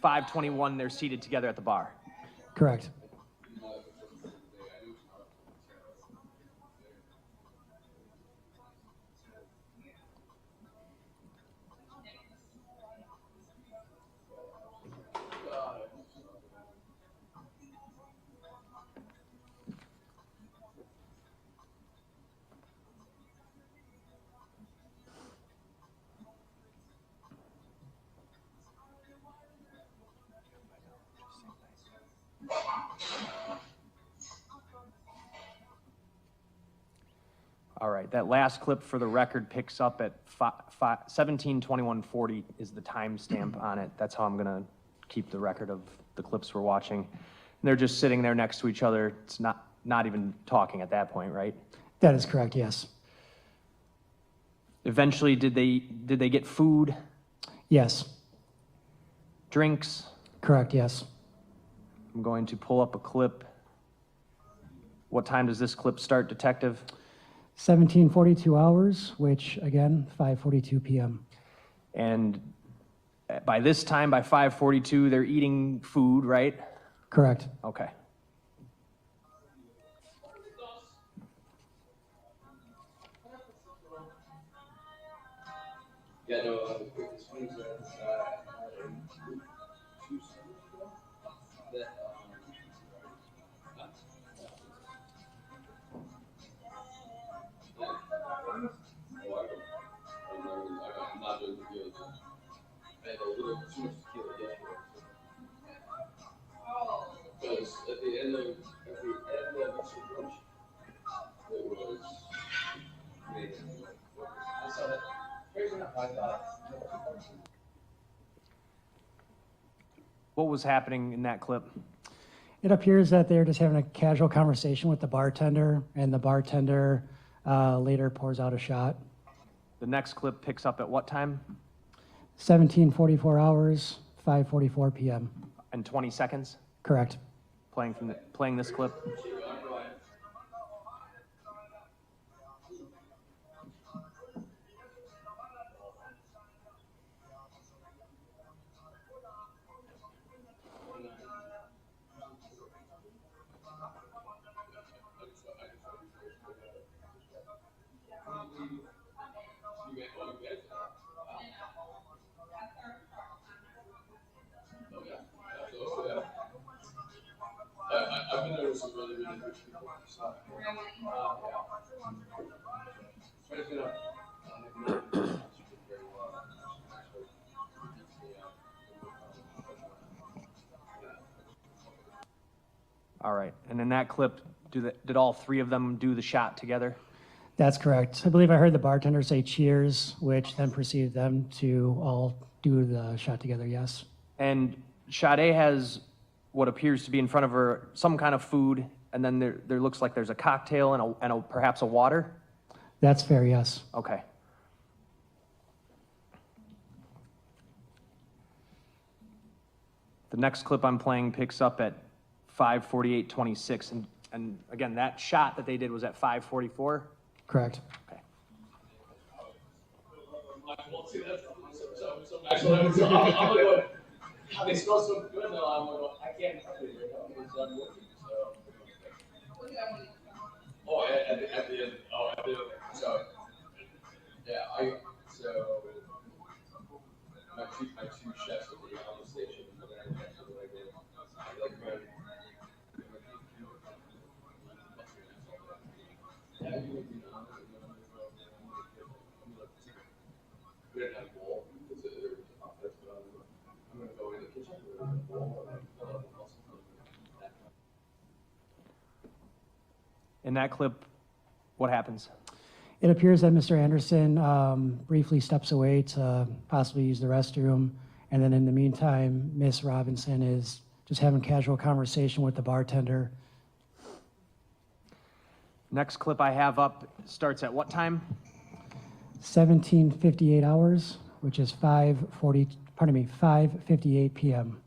5:21, they're seated together at the bar. Correct. All right, that last clip for the record picks up at 17:21:40 is the timestamp on it. That's how I'm gonna keep the record of the clips we're watching. And they're just sitting there next to each other. It's not even talking at that point, right? That is correct, yes. Eventually, did they get food, Yes. drinks? Correct, yes. I'm going to pull up a clip. What time does this clip start, Detective? 1742 hours, which again, 5:42 p.m. And by this time, by 5:42, they're eating food, right? Correct. Okay. Yeah, no, quick swings I'm not doing good. I had a little too much tequila yesterday. Because at the end of each lunch, it was amazing. I saw that. Crazy enough, I thought. What was happening in that clip? It appears that they're just having a casual conversation with the bartender, and the bartender later pours out a shot. The next clip picks up at what time? 1744 hours, 5:44 p.m. And 20 seconds? Correct. Playing this clip. All right, and in that clip, did all three of them do the shot together? That's correct. I believe I heard the bartender say cheers, which then proceeded them to all do the shot together, yes. And Sade has what appears to be in front of her some kind of food, and then there looks like there's a cocktail and perhaps a water? That's fair, yes. Okay. The next clip I'm playing picks up at 5:48:26, and again, that shot that they did was at 5:44? Correct. Okay. Well, see, that's, so Maxwell Anderson, I'm gonna go, how they smell so good though, I'm gonna go, I can't cut it, you know, it's not working, so. Oh, at the end, so, yeah, so, my two chefs at the station, yeah, we didn't have a bowl, because there was an office, but I'm gonna go in the kitchen, with a bowl, and fill up the muscle. In that clip, what happens? It appears that Mr. Anderson briefly steps away to possibly use the restroom, and then in the meantime, Miss Robinson is just having casual conversation with the bartender. Next clip I have up starts at what time? 17:58 hours, which is 5:58 p.m.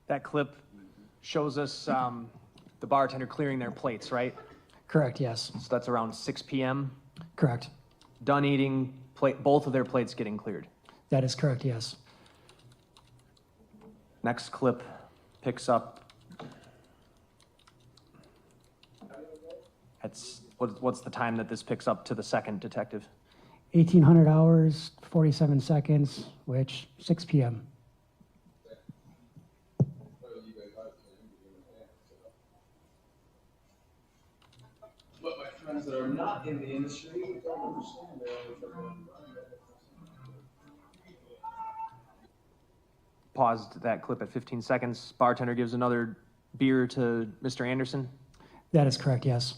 That clip shows us the bartender clearing their plates, right? Correct, yes. So that's around 6 p.m. Correct. Done eating, both of their plates getting cleared. That is correct, yes. Next clip picks up. What's the time that this picks up to the second detective? 1800 hours, 47 seconds, which 6 p.m. But my friends that are not in the industry don't understand that. Paused that clip at 15 seconds. Bartender gives another beer to Mr. Anderson. That is correct, yes.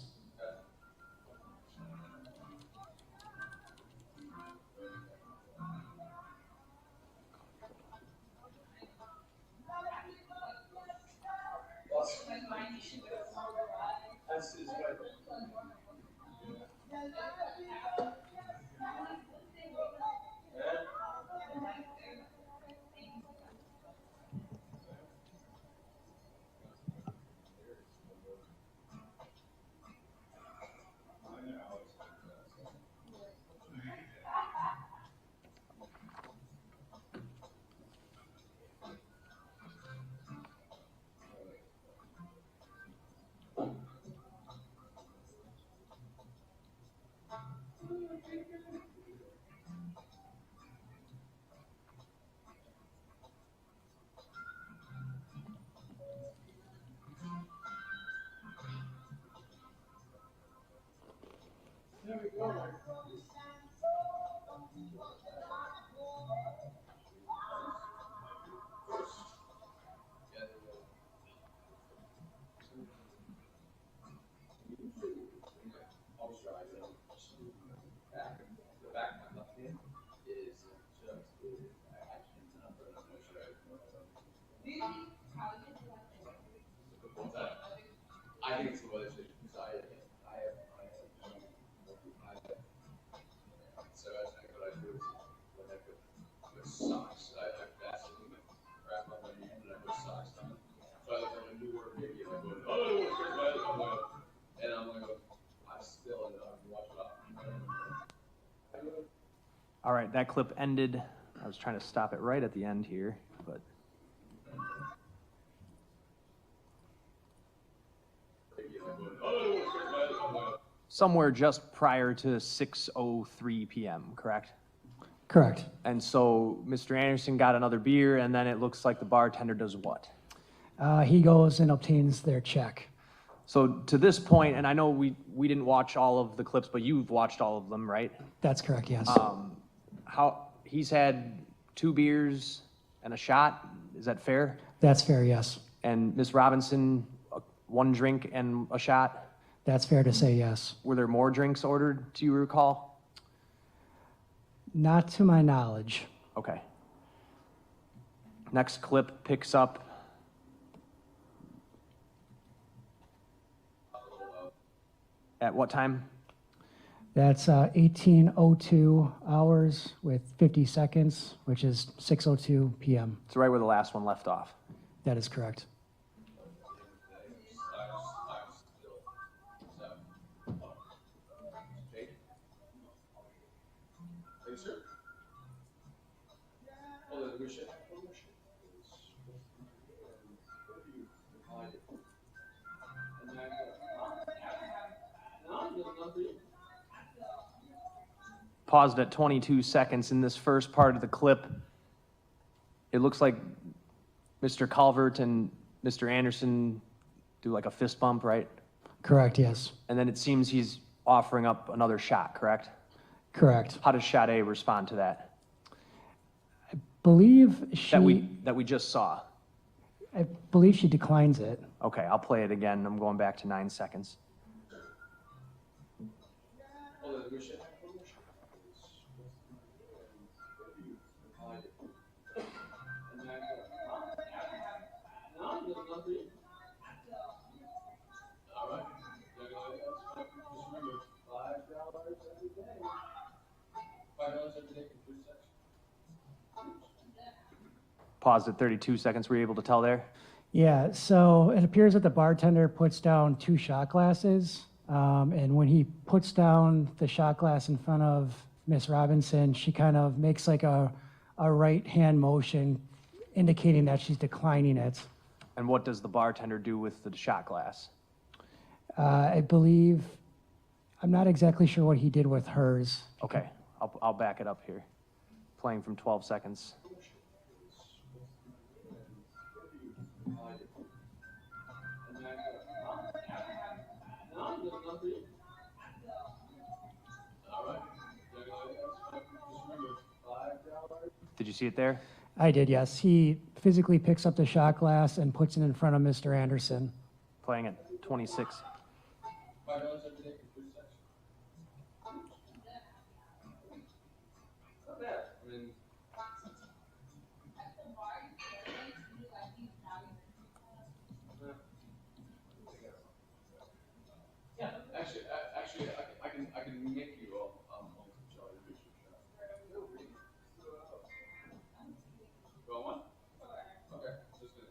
I think it's the weather station, so I have, so I think what I do is, when I put socks, I vaseline wrap on my hand and I put socks on. So I look on a newer video, I'm going, oh, it's bad, and I'm like, I still, and I'm watching up. All right, that clip ended. I was trying to stop it right at the end here, but. Somewhere just prior to 6:03 p.m., correct? Correct. And so Mr. Anderson got another beer, and then it looks like the bartender does what? He goes and obtains their check. So to this point, and I know we didn't watch all of the clips, but you've watched all of them, right? That's correct, yes. How he's had 2 beers and a shot, is that fair? That's fair, yes. And Ms. Robinson, 1 drink and a shot? That's fair to say, yes. Were there more drinks ordered, do you recall? Not to my knowledge. Okay. Next clip picks up at what time? That's 18:02 hours with 50 seconds, which is 6:02 p.m. It's right where the last one left off. That is correct. Paused at 22 seconds in this first part of the clip. It looks like Mr. Calvert and Mr. Anderson do like a fist bump, right? Correct, yes. And then it seems he's offering up another shot, correct? Correct. How does Sade respond to that? Believe she, That we just saw. I believe she declines it. Okay, I'll play it again. I'm going back to 9 seconds. Paused at 32 seconds. Were you able to tell there? Yeah, so it appears that the bartender puts down 2 shot glasses, and when he puts down the shot glass in front of Miss Robinson, she kind of makes like a right hand motion indicating that she's declining it. And what does the bartender do with the shot glass? I believe, I'm not exactly sure what he did with hers. Okay, I'll back it up here. Playing from 12 seconds. Did you see it there? I did, yes. He physically picks up the shot glass and puts it in front of Mr. Anderson. Playing at 26. Yeah, actually, I can make you all, Go on? Okay. Just gonna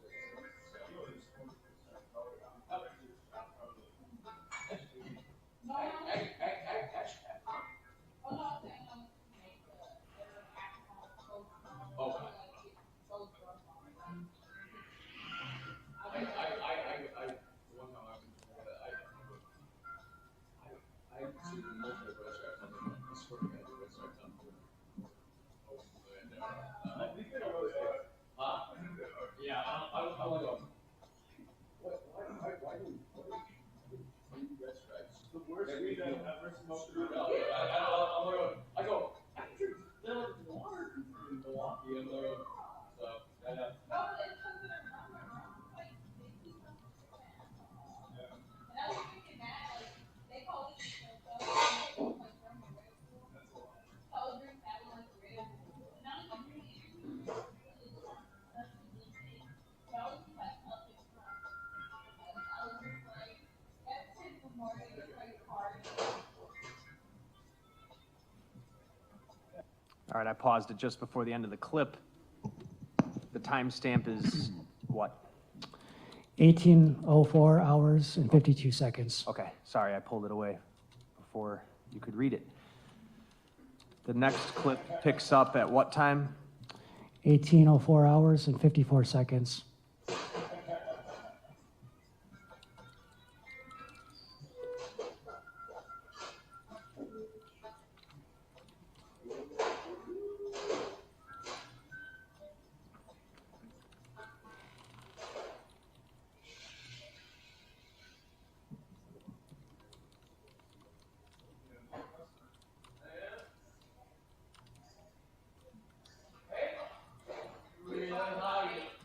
All right, I paused it just before the end of the clip. The timestamp is what? 18:04 hours and 52 seconds. Okay, sorry, I pulled it away before you could read it. The next clip picks up at what time? 18:04 hours and 54 seconds.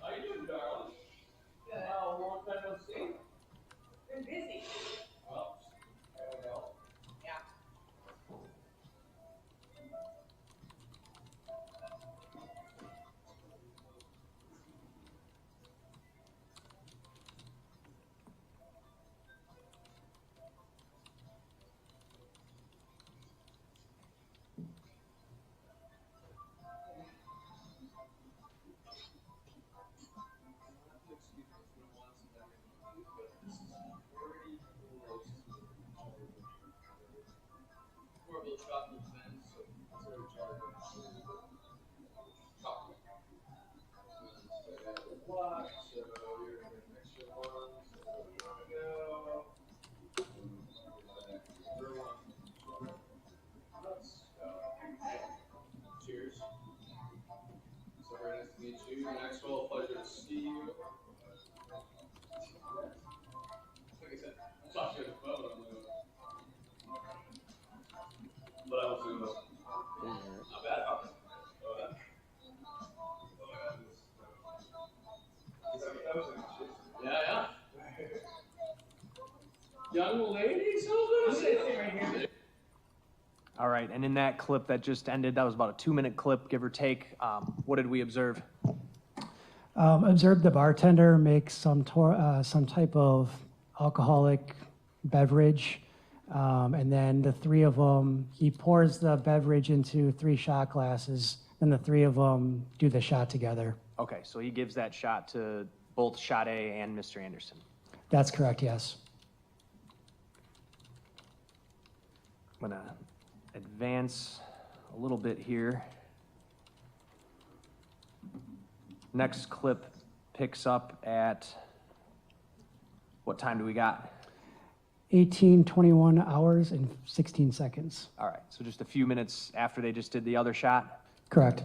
How you doing, darling? Yeah, long time no see. Been busy. Well, there we go. Yeah. More of those chocolate fans, so sort of chocolate. Chocolate. Watch, so you're gonna mix your ones, so there we go. Let's go. Cheers. So very nice to meet you. Maxwell, pleasure to see you. Like I said, I talked to you on the phone, but I was doing not bad. Yeah. Young lady, so All right, and in that clip that just ended, that was about a 2-minute clip, give or take. What did we observe? Observed the bartender make some type of alcoholic beverage, and then the three of them, he pours the beverage into 3 shot glasses, and the 3 of them do the shot together. Okay, so he gives that shot to both Sade and Mr. Anderson. That's correct, yes. I'm gonna advance a little bit here. Next clip picks up at, what time do we got? 18:21 hours and 16 seconds. All right, so just a few minutes after they just did the other shot? Correct. Okay.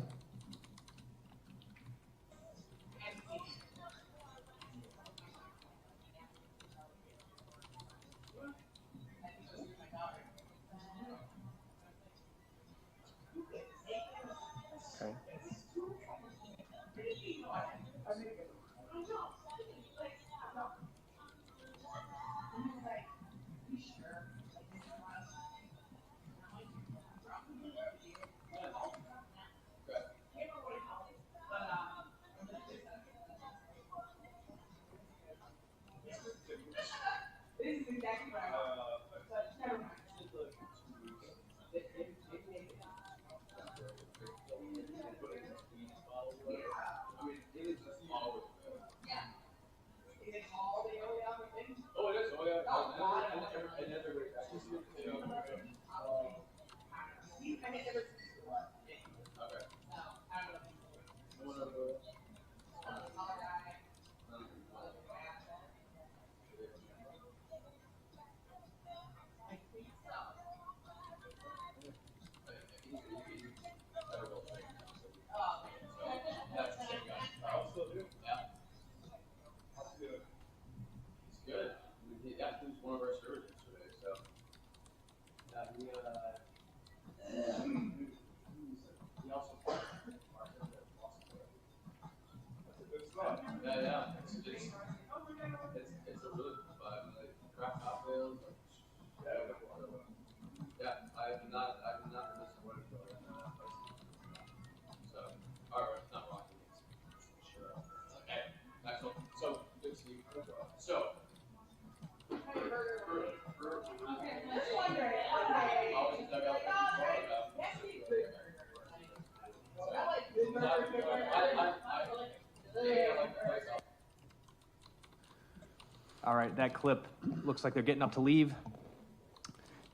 right, that clip looks like they're getting up to leave.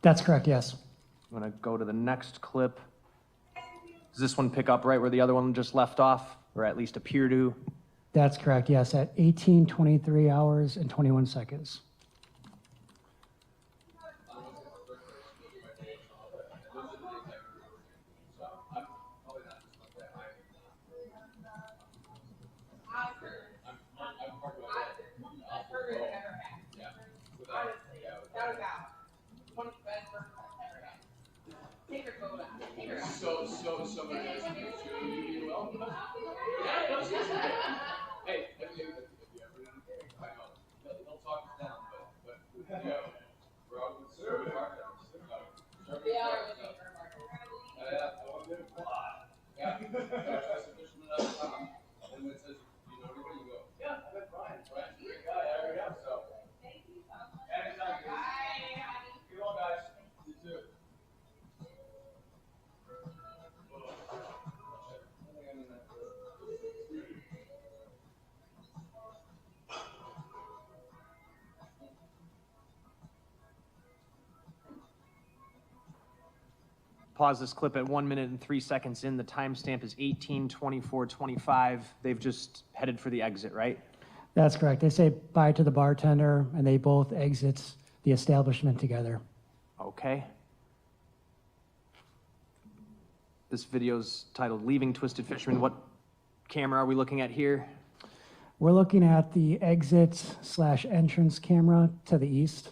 That's correct, yes. I'm gonna go to the next clip. Does this one pick up right where the other one just left off, or at least appear to? That's correct, yes, at 18:23 hours and 21 seconds. So somebody asked me, should you do well? Yeah, no, seriously. Hey, if you ever, I know, they'll talk us down, but, yeah, we're all conservative, aren't we? Yeah, trust the fisherman at the top, and when it says, you know, everybody, you go, yeah, I've been Brian, Brian's a great guy, I already have, so. Thank you so much. Anytime, guys. You all guys, you too. Pause this clip at 1 minute and 3 seconds in. The timestamp is 18:24:25. They've just headed for the exit, right? That's correct. They say bye to the bartender, and they both exit the establishment together. Okay. This video's titled Leaving Twisted Fisherman. What camera are we looking at here? We're looking at the exit/entrance camera to the east,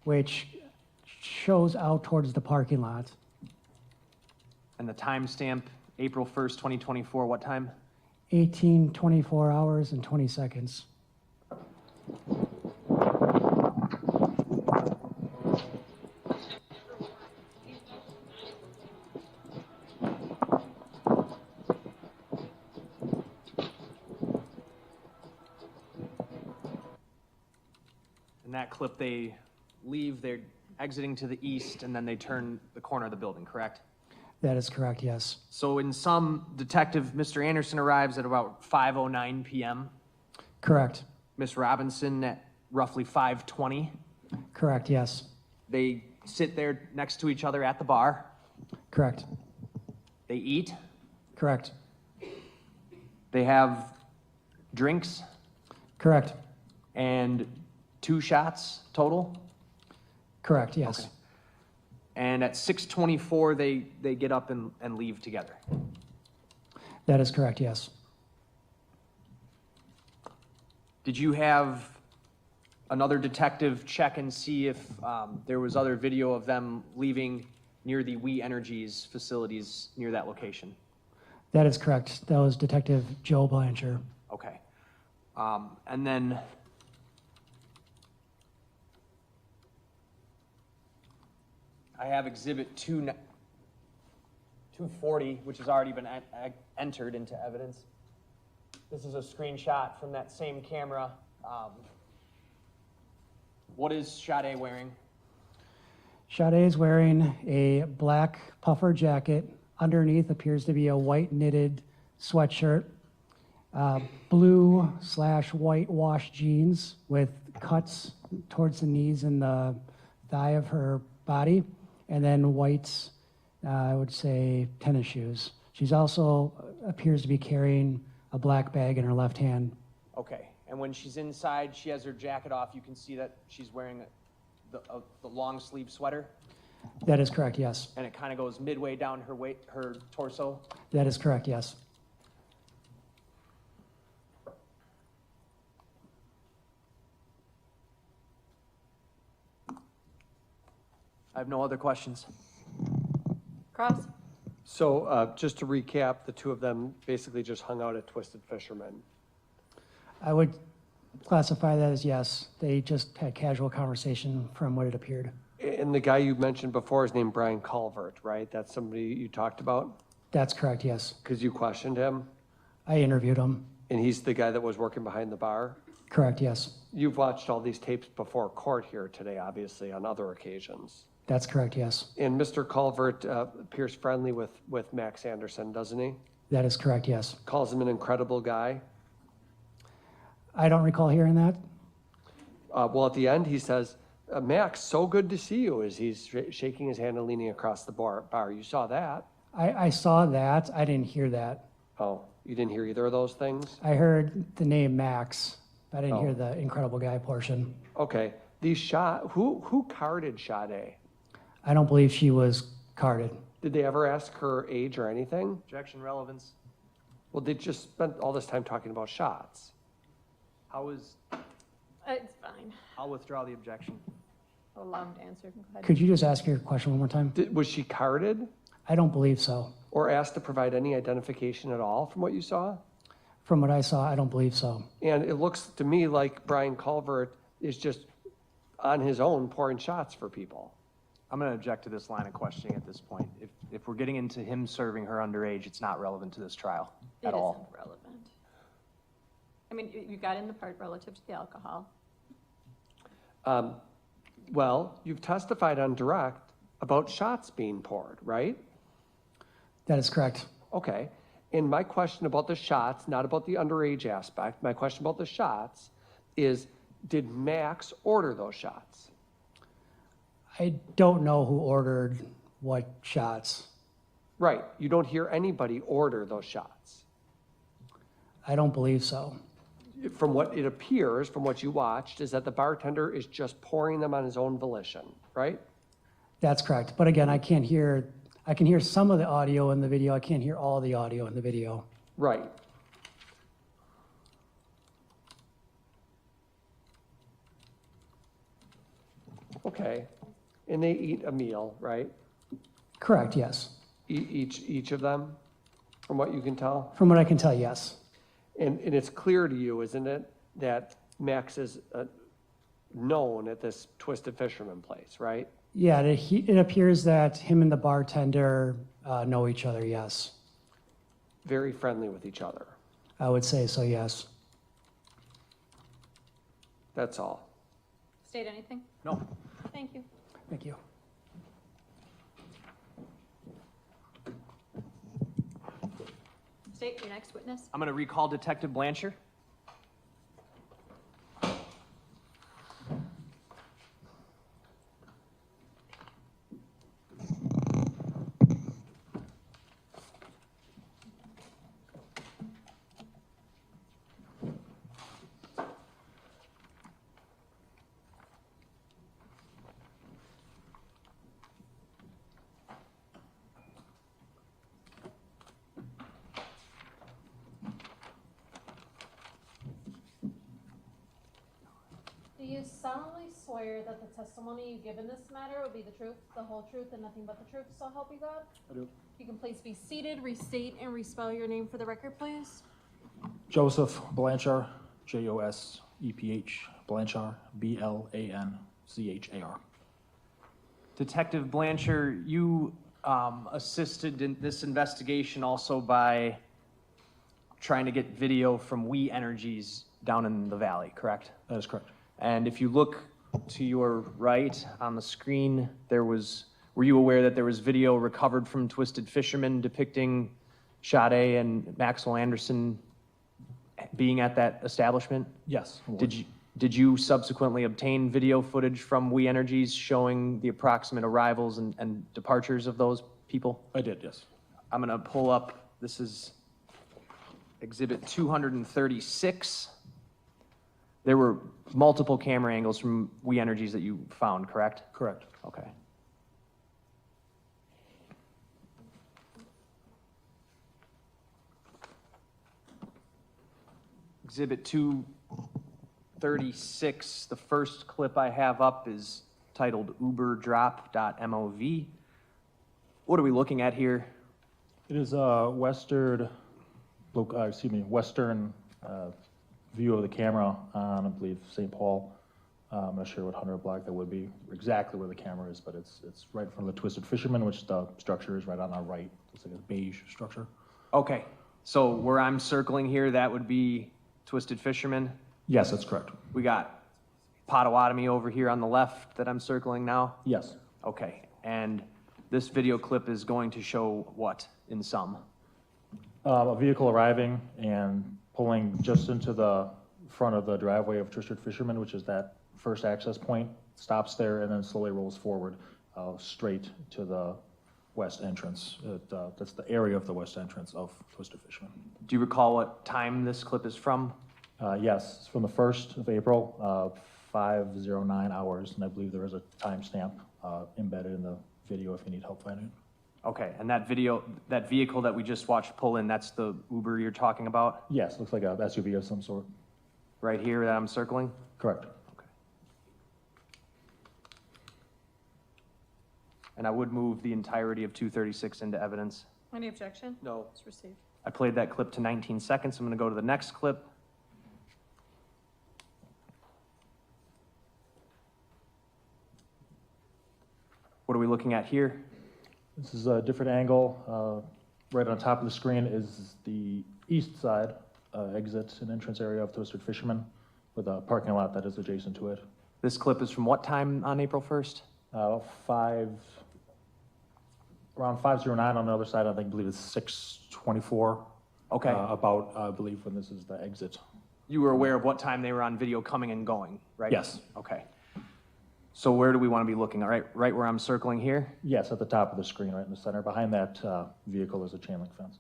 which shows out towards the parking lot. And the timestamp, April 1st, 2024, what time? 18:24 hours and 20 seconds. In that clip, they leave, they're exiting to the east, and then they turn the corner of the building, correct? That is correct, yes. So in some, Detective Mr. Anderson arrives at about 5:09 p.m. Correct. Miss Robinson at roughly 5:20. Correct, yes. They sit there next to each other at the bar. Correct. They eat. Correct. They have drinks Correct. and 2 shots total. Correct, yes. Okay. And at 6:24, they get up and leave together. That is correct, yes. Did you have another detective check and see if there was other video of them leaving near the We Energies facilities near that location? That is correct. That was Detective Joe Blanchard. Okay. And then I have Exhibit 240, which has already been entered into evidence. This is a screenshot from that same camera. What is Sade wearing? Sade is wearing a black puffer jacket. Underneath appears to be a white knitted sweatshirt, blue/white wash jeans with cuts towards the knees and the thigh of her body, and then white, I would say, tennis shoes. She's also appears to be carrying a black bag in her left hand. Okay, and when she's inside, she has her jacket off. You can see that she's wearing the long sleeve sweater. That is correct, yes. And it kind of goes midway down her torso. That is correct, yes. I have no other questions. Cross? So just to recap, the two of them basically just hung out at Twisted Fisherman. I would classify that as yes. They just had casual conversation from what it appeared. And the guy you mentioned before is named Brian Culvert, right? That's somebody you talked about? That's correct, yes. Because you questioned him? I interviewed him. And he's the guy that was working behind the bar? Correct, yes. You've watched all these tapes before court here today, obviously, on other occasions. That's correct, yes. And Mr. Culvert appears friendly with Max Anderson, doesn't he? That is correct, yes. Calls him an incredible guy. I don't recall hearing that. Well, at the end, he says, Max, so good to see you, as he's shaking his hand and leaning across the bar. You saw that? I saw that. I didn't hear that. Oh, you didn't hear either of those things? I heard the name Max. I didn't hear Oh. the incredible guy portion. Okay. Who carded Sade? I don't believe she was carded. Did they ever ask her age or anything? Objection, relevance. Well, they just spent all this time talking about shots. It's fine. I'll withdraw the objection. I'll allow him to answer. Go ahead. Could you just ask your question one more time? Was she carded I don't believe so. or asked to provide any identification at all from what you saw? From what I saw, I don't believe so. And it looks to me like Brian Culvert is just on his own pouring shots for people. I'm going to object to this line of questioning at this point. If we're getting into him serving her underage, it's not relevant to this trial at all. It isn't relevant. I mean, you got in the part relative to the alcohol. Well, you've testified on direct about shots being poured, right? That is correct. Okay. And my question about the shots, not about the underage aspect, my question about the shots is, did Max order those shots? I don't know who ordered what shots. Right. You don't hear anybody order those shots. I don't believe so. From what it appears, from what you watched, is that the bartender is just pouring them on his own volition, right? That's correct. But again, I can hear some of the audio in the video. I can't hear all the audio in the video. Right. Okay. And they eat a meal, right? Correct, yes. Each of them, from what you can tell? From what I can tell, yes. And it's clear to you, isn't it, that Max is known at this Twisted Fisherman place, right? Yeah, it appears that him and the bartender know each other, yes. Very friendly with each other. I would say so, yes. That's all. State anything? No. Thank you. Thank you. State your next witness. I'm going to recall Detective Blanchard. Do you solemnly swear that the testimony you give in this matter will be the truth, the whole truth, and nothing but the truth, so help you God? I do. You can please be seated, restate and respell your name for the record, please. Joseph Blanchard, Joseph, Blanchard, Blanchar. Detective Blanchard, you assisted in this investigation also by trying to get video from We Energies down in the valley, correct? That is correct. And if you look to your right on the screen, were you aware that there was video recovered from Twisted Fisherman depicting Sade and Maxwell Anderson being at that establishment? Yes. Did you subsequently obtain video footage from We Energies showing the approximate arrivals and departures of those people? I did, yes. I'm going to pull up, this is Exhibit 236. There were multiple camera angles from We Energies that you found, correct? Correct. Okay. Exhibit 236, the first clip I have up is titled uberdrop.mov. What are we looking at here? It is a western view of the camera on, I believe, St. Paul. I'm not sure what 100 block that would be, exactly where the camera is, but it's right in front of the Twisted Fisherman, which the structure is right on our right. It's like a beige structure. Okay, so where I'm circling here, that would be Twisted Fisherman? Yes, that's correct. We got Potawatomi over here on the left that I'm circling now? Yes. Okay, and this video clip is going to show what in sum? A vehicle arriving and pulling just into the front of the driveway of Twisted Fisherman, which is that first access point, stops there, and then slowly rolls forward straight to the west entrance. That's the area of the west entrance of Twisted Fisherman. Do you recall what time this clip is from? Yes, it's from the 1st of April, 5:09 hours, and I believe there is a timestamp embedded in the video if you need help finding it. Okay, and that vehicle that we just watched pull in, that's the Uber you're talking about? Yes, looks like a SUV of some sort. Right here that I'm circling? Correct. Okay. And I would move the entirety of 236 into evidence. Any objection? No. It's received. I played that clip to 19 seconds. I'm going to go to the next clip. What are we looking at here? This is a different angle. Right on top of the screen is the east side exit and entrance area of Twisted Fisherman with a parking lot that is adjacent to it. This clip is from what time on April 1st? Around 5:09 on the other side. I believe it's 6:24. Okay. About, I believe, when this is the exit. You were aware of what time they were on video coming and going, right? Yes. Okay. So where do we want to be looking? All right, right where I'm circling here? Yes, at the top of the screen, right in the center. Behind that vehicle is a chain link fence.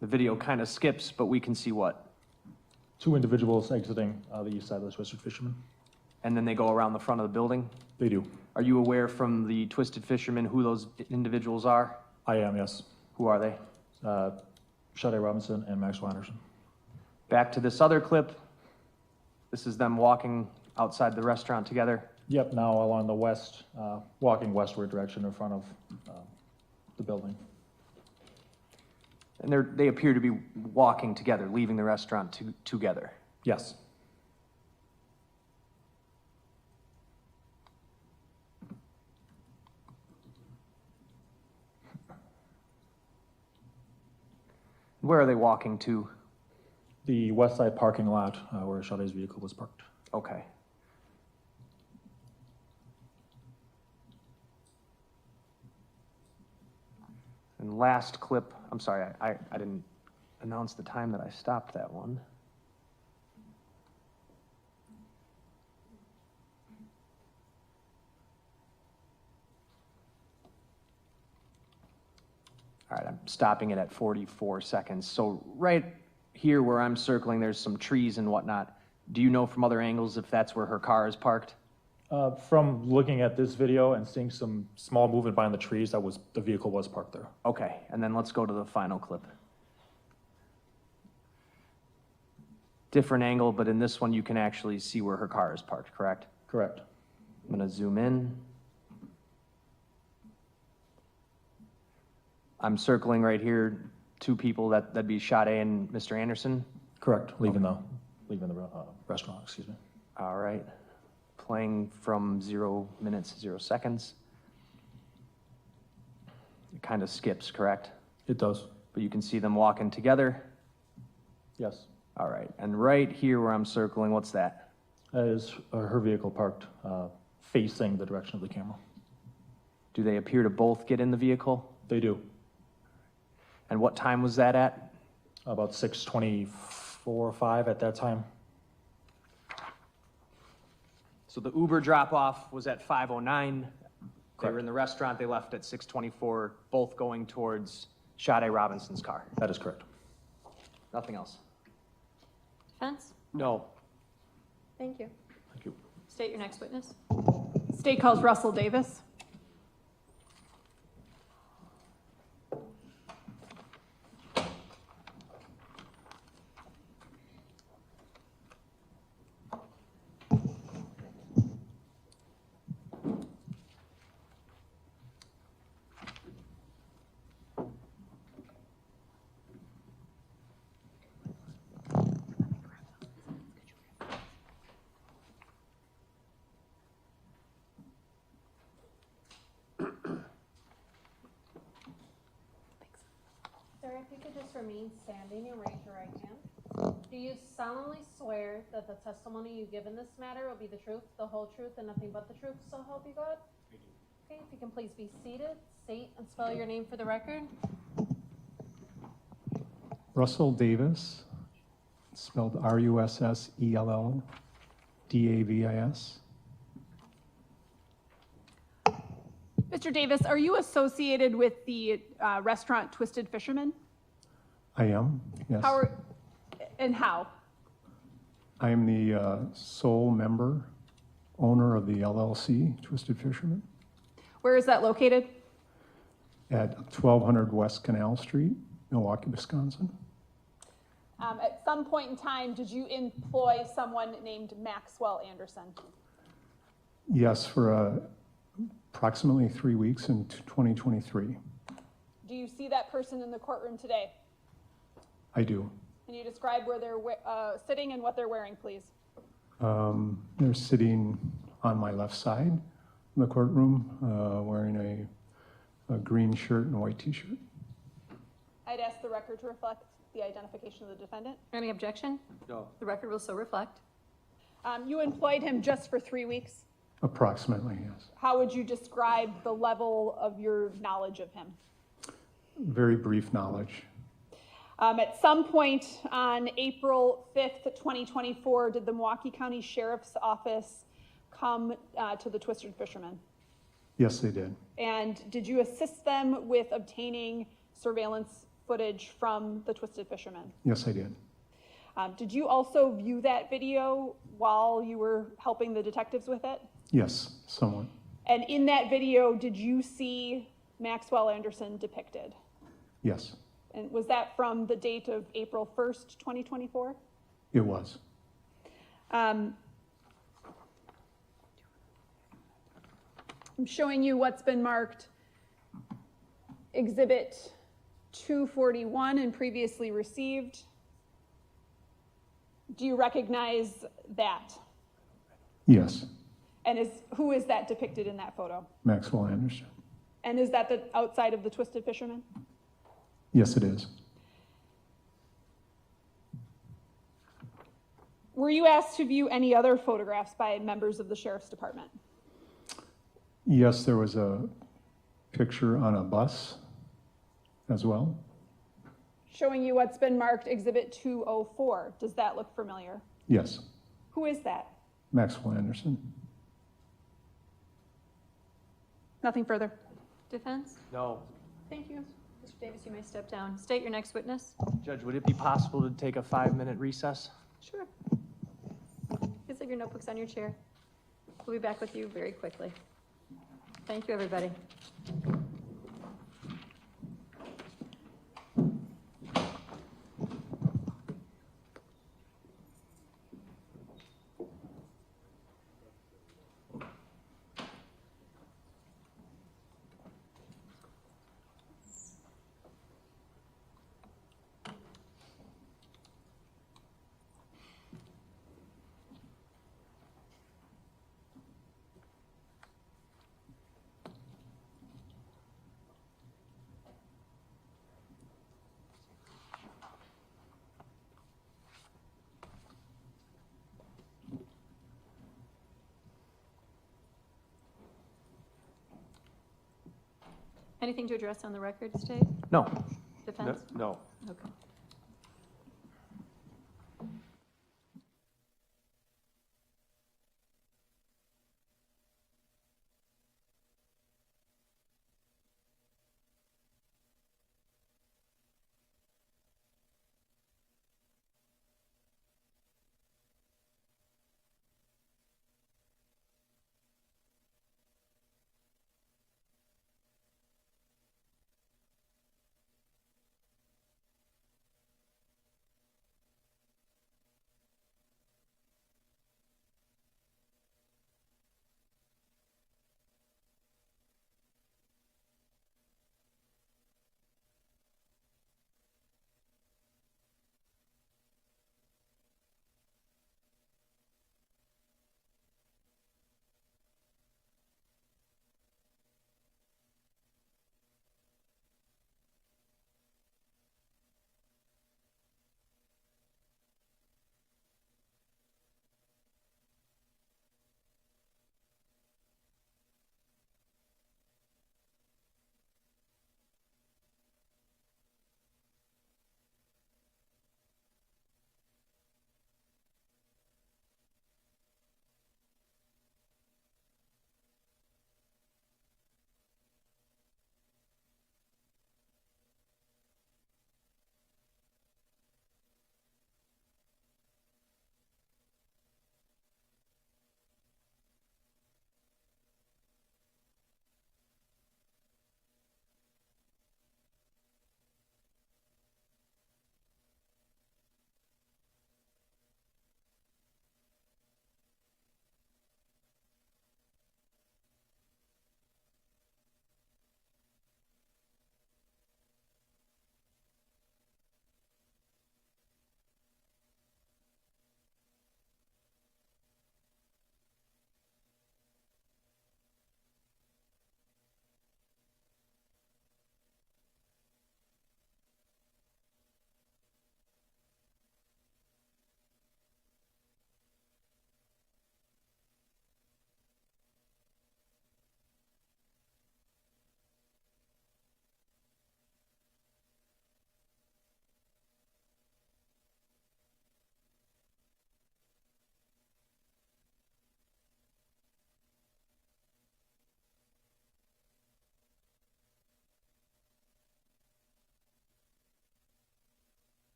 The video kind of skips, but we can see what? Two individuals exiting the east side of the Twisted Fisherman. And then they go around the front of the building? They do. Are you aware from the Twisted Fisherman who those individuals are? I am, yes. Who are they? Sade Robinson and Maxwell Anderson. Back to this other clip. This is them walking outside the restaurant together. Yep, now along the west, walking westward direction in front of the building. And they appear to be walking together, leaving the restaurant together. Yes. Where are they walking to? The west side parking lot where Sade's vehicle was parked. Okay. And last clip, I'm sorry, I didn't announce the time that I stopped that one. All right, I'm stopping it at 44 seconds. So right here where I'm circling, there's some trees and whatnot. Do you know from other angles if that's where her car is parked? From looking at this video and seeing some small movement behind the trees, the vehicle was parked there. Okay, and then let's go to the final clip. Different angle, but in this one you can actually see where her car is parked, correct? Correct. I'm gonna zoom in. I'm circling right here, two people, that'd be Sade and Mr. Anderson. Correct, leaving the restaurant, excuse me. All right, playing from 0 minutes, 0 seconds. It kind of skips, correct? It does. But you can see them walking together. Yes. All right, and right here where I'm circling, what's that? That is her vehicle parked facing the direction of the camera. Do they appear to both get in the vehicle? They do. And what time was that at? About 6:24 or 5 at that time. So the Uber drop-off was at 5:09. They Correct. were in the restaurant, they left at 6:24, both going towards Sade Robinson's car. That is correct. Nothing else. Defense? No. Thank you. Thank you. State your next witness. State calls Russell Davis. Sir, if you could just remain standing and raise your right hand. Do you solemnly swear that the testimony you give in this matter will be the truth, the whole truth, and nothing but the truth, so help you God? Okay, if you can please be seated, state and spell your name for the record. Russell Davis, spelled Russelldavis. Mr. Davis, are you associated with the restaurant Twisted Fisherman? I am, yes. How? I am the sole member, owner of the LLC, Twisted Fisherman, Where is that located? at 1200 West Canal Street, Milwaukee, Wisconsin. At some point in time, did you employ someone named Maxwell Anderson? Yes, for approximately 3 weeks in 2023. Do you see that person in the courtroom today? I do. Can you describe where they're sitting and what they're wearing, please? They're sitting on my left side in the courtroom, wearing a green shirt and a white t-shirt. I'd ask the record to reflect the identification of the defendant. Any objection? No. The record will so reflect. You employed him just for 3 weeks. Approximately, yes. How would you describe the level of your knowledge of him? Very brief knowledge. At some point on April 5th, 2024, did the Milwaukee County Sheriff's Office come to the Twisted Fisherman? Yes, they did. And did you assist them with obtaining surveillance footage from the Twisted Fisherman? Yes, I did. Did you also view that video while you were helping the detectives with it? Yes, somewhat. And in that video, did you see Maxwell Anderson depicted? Yes, And was that from the date of April 1st, 2024? it was. I'm showing you what's been marked Exhibit 241 and previously received. Do you recognize that? Yes, And who is that depicted in that photo? Maxwell Anderson. And is that the outside of the Twisted Fisherman? Yes, it is. Were you asked to view any other photographs by members of the Sheriff's Department? Yes, there was a picture on a bus as well. Showing you what's been marked Exhibit 204. Does that look familiar? Yes, Who is that? Maxwell Anderson. Nothing further. Defense? No. Thank you. Mr. Davis, you may step down. State your next witness. Judge, would it be possible to take a 5-minute recess? Sure. Please leave your notebooks on your chair. We'll be back with you very quickly. Thank you, everybody. Anything to address on the record, State? No. Defense? No. Okay.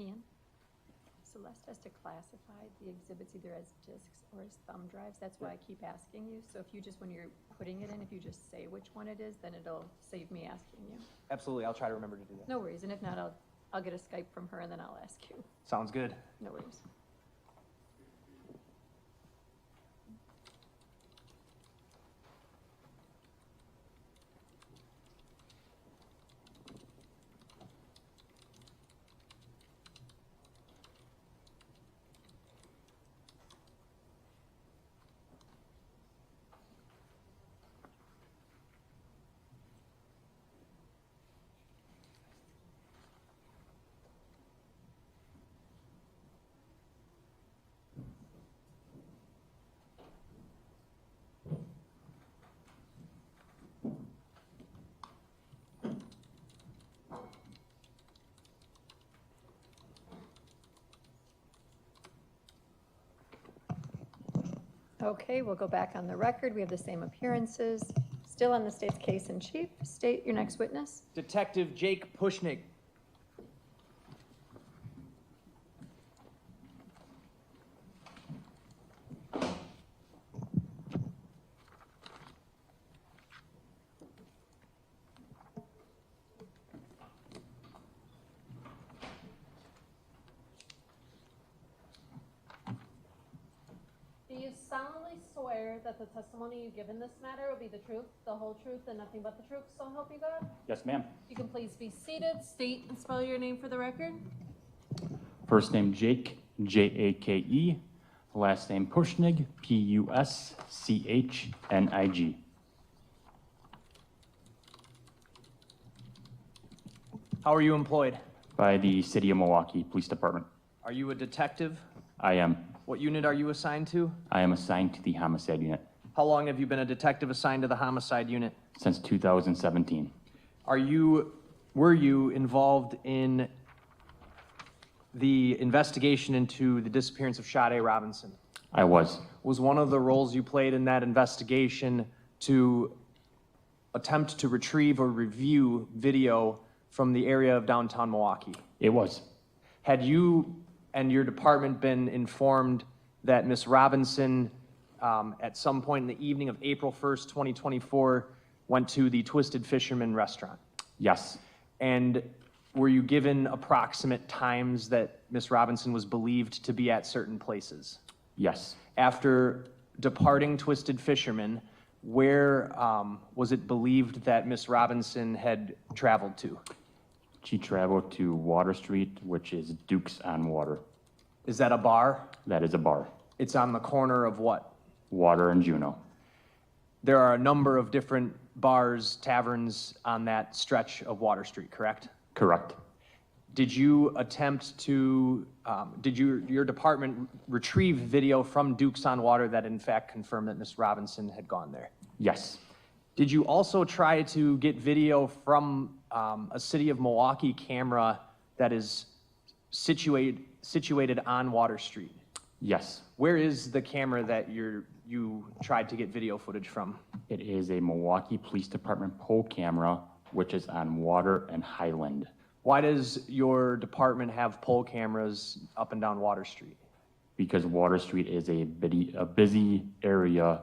can. Celeste has to classify the exhibits either as discs or as thumb drives. That's why I keep asking you. So if you just, when you're putting it in, if you just say which one it is, then it'll save me asking you. Absolutely, I'll try to remember to do that. No worries, and if not, I'll get a Skype from her and then I'll ask you. Sounds good. No worries. Okay, we'll go back on the record. We have the same appearances. Still on the state's case in chief. State your next witness. Detective Jake Pushnig. Do you solemnly swear that the testimony you give in this matter will be the truth, the whole truth, and nothing but the truth, so help you God? Yes, ma'am. You can please be seated, state and spell your name for the record. First name Jake, Jake. Last name Pushnig, Puschnig. How are you employed? By the City of Milwaukee Police Department. Are you a detective? I am. What unit are you assigned to? I am assigned to the homicide unit How long have you been a detective assigned to the homicide unit? since 2017. Were you involved in the investigation into the disappearance of Sade Robinson? I was. Was one of the roles you played in that investigation to attempt to retrieve or review video from the area of downtown Milwaukee? It was. Had you and your department been informed that Miss Robinson, at some point in the evening of April 1st, 2024, went to the Twisted Fisherman restaurant? Yes. And were you given approximate times that Miss Robinson was believed to be at certain places? Yes. After departing Twisted Fisherman, where was it believed that Miss Robinson had traveled to? She traveled to Water Street, which is Duke's on Water. Is that a bar? That is a bar. It's on the corner of what? Water and Juno. There are a number of different bars, taverns on that stretch of Water Street, correct? Correct. Did you attempt to, did your department retrieve video from Duke's on Water that in fact confirmed that Miss Robinson had gone there? Yes. Did you also try to get video from a City of Milwaukee camera that is situated on Water Street? Yes. Where is the camera that you tried to get video footage from? It is a Milwaukee Police Department pole camera, which is on Water and Highland. Why does your department have pole cameras up and down Water Street? Because Water Street is a busy area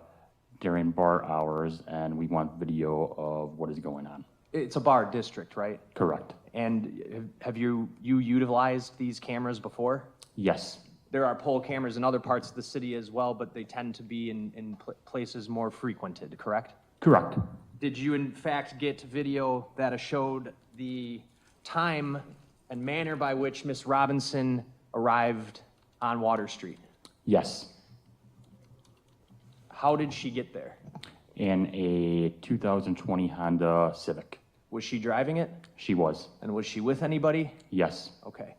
during bar hours, and we want video of what is going on. It's a bar district, right? Correct. And have you utilized these cameras before? Yes. There are pole cameras in other parts of the city as well, but they tend to be in places more frequented, correct? Correct. Did you in fact get video that showed the time and manner by which Miss Robinson arrived on Water Street? Yes. How did she get there? In a 2020 Honda Civic. Was she driving it? She was. And was she with anybody? Yes. Okay.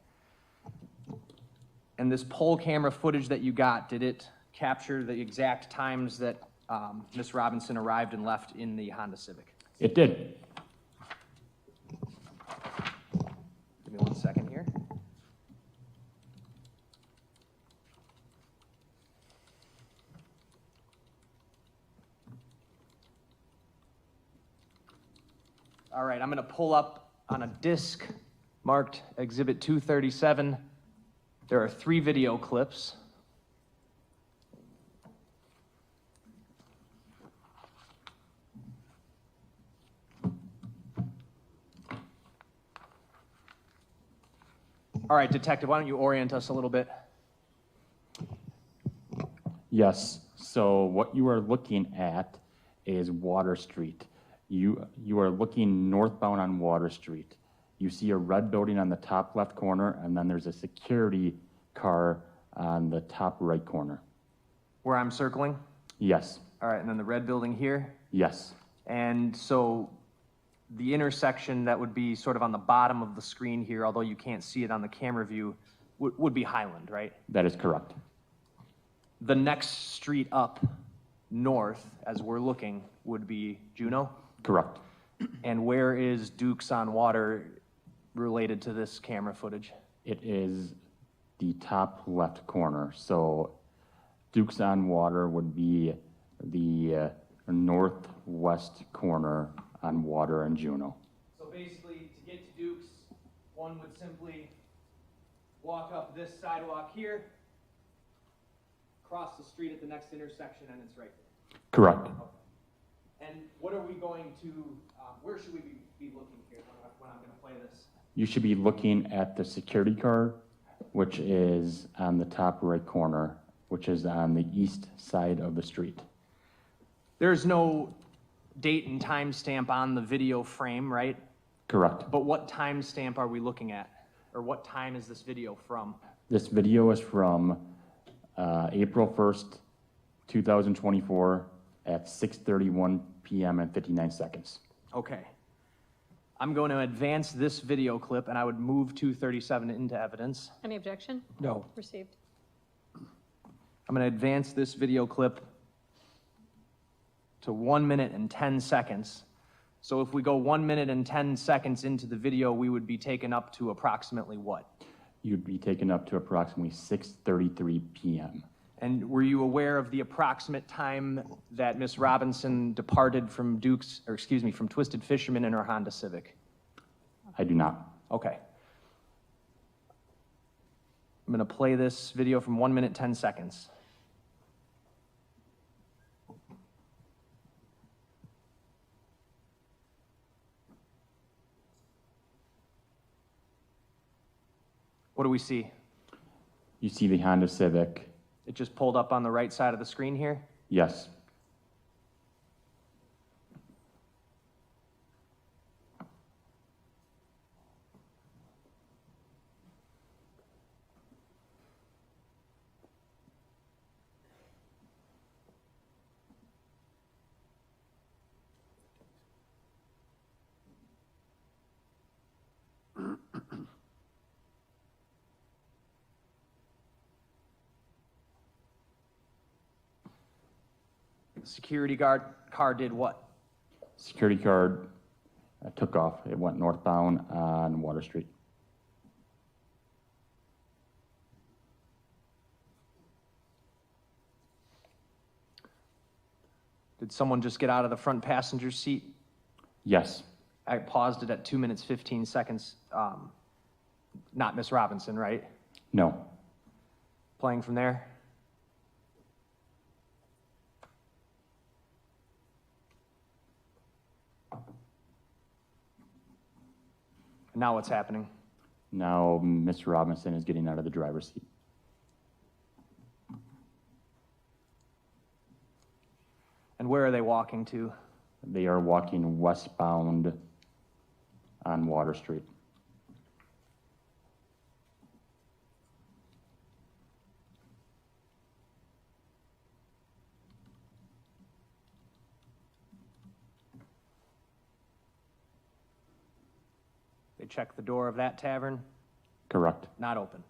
And this pole camera footage that you got, did it capture the exact times that Miss Robinson arrived and left in the Honda Civic? It did. Give me 1 second here. All right, I'm going to pull up on a disc marked Exhibit 237 There are 3 video clips. All right, Detective, why don't you orient us a little bit? Yes, so what you are looking at is Water Street. You are looking northbound on Water Street. You see a red building on the top left corner, and then there's a security car on the top right corner. Where I'm circling? Yes, All right, and then the red building here? yes, And so the intersection that would be sort of on the bottom of the screen here, although you can't see it on the camera view, would be Highland, right? that is correct. The next street up north, as we're looking, would be Juneau? Correct. And where is Dukes on Water related to this camera footage? It is the top left corner. So Dukes on Water would be the northwest corner on Water and Juneau. So basically, to get to Dukes, one would simply walk up this sidewalk here, cross the street at the next intersection, and it's right there. Correct. And what are we going to, where should we be looking here when I'm gonna play this? You should be looking at the security car, which is on the top right corner, which is on the east side of the street. There's no date and time stamp on the video frame, right? Correct. But what time stamp are we looking at? Or what time is this video from? This video is from April 1st, 2024 at 6:31 p.m. and 59 seconds. Okay. I'm going to advance this video clip, and I would move 237 into evidence. Any objection? No. Received. I'm going to advance this video clip to 1 minute and 10 seconds. So if we go 1 minute and 10 seconds into the video, we would be taken up to approximately what? You'd be taken up to approximately 6:33 p.m. And were you aware of the approximate time that Miss Robinson departed from from Twisted Fisherman in her Honda Civic? I do not. Okay. I'm going to play this video from 1 minute, 10 seconds. What do we see? You see the Honda Civic. It just pulled up on the right side of the screen here. Yes. The security guard car did what? Security guard took off. It went northbound on Water Street. Did someone just get out of the front passenger seat? Yes. I paused it at 2 minutes, 15 seconds. Not Miss Robinson, right? No. Playing from there? Now what's happening? Now Miss Robinson is getting out of the driver's seat. And where are they walking to? They are walking westbound on Water Street. They check the door of that tavern? Correct. Not open,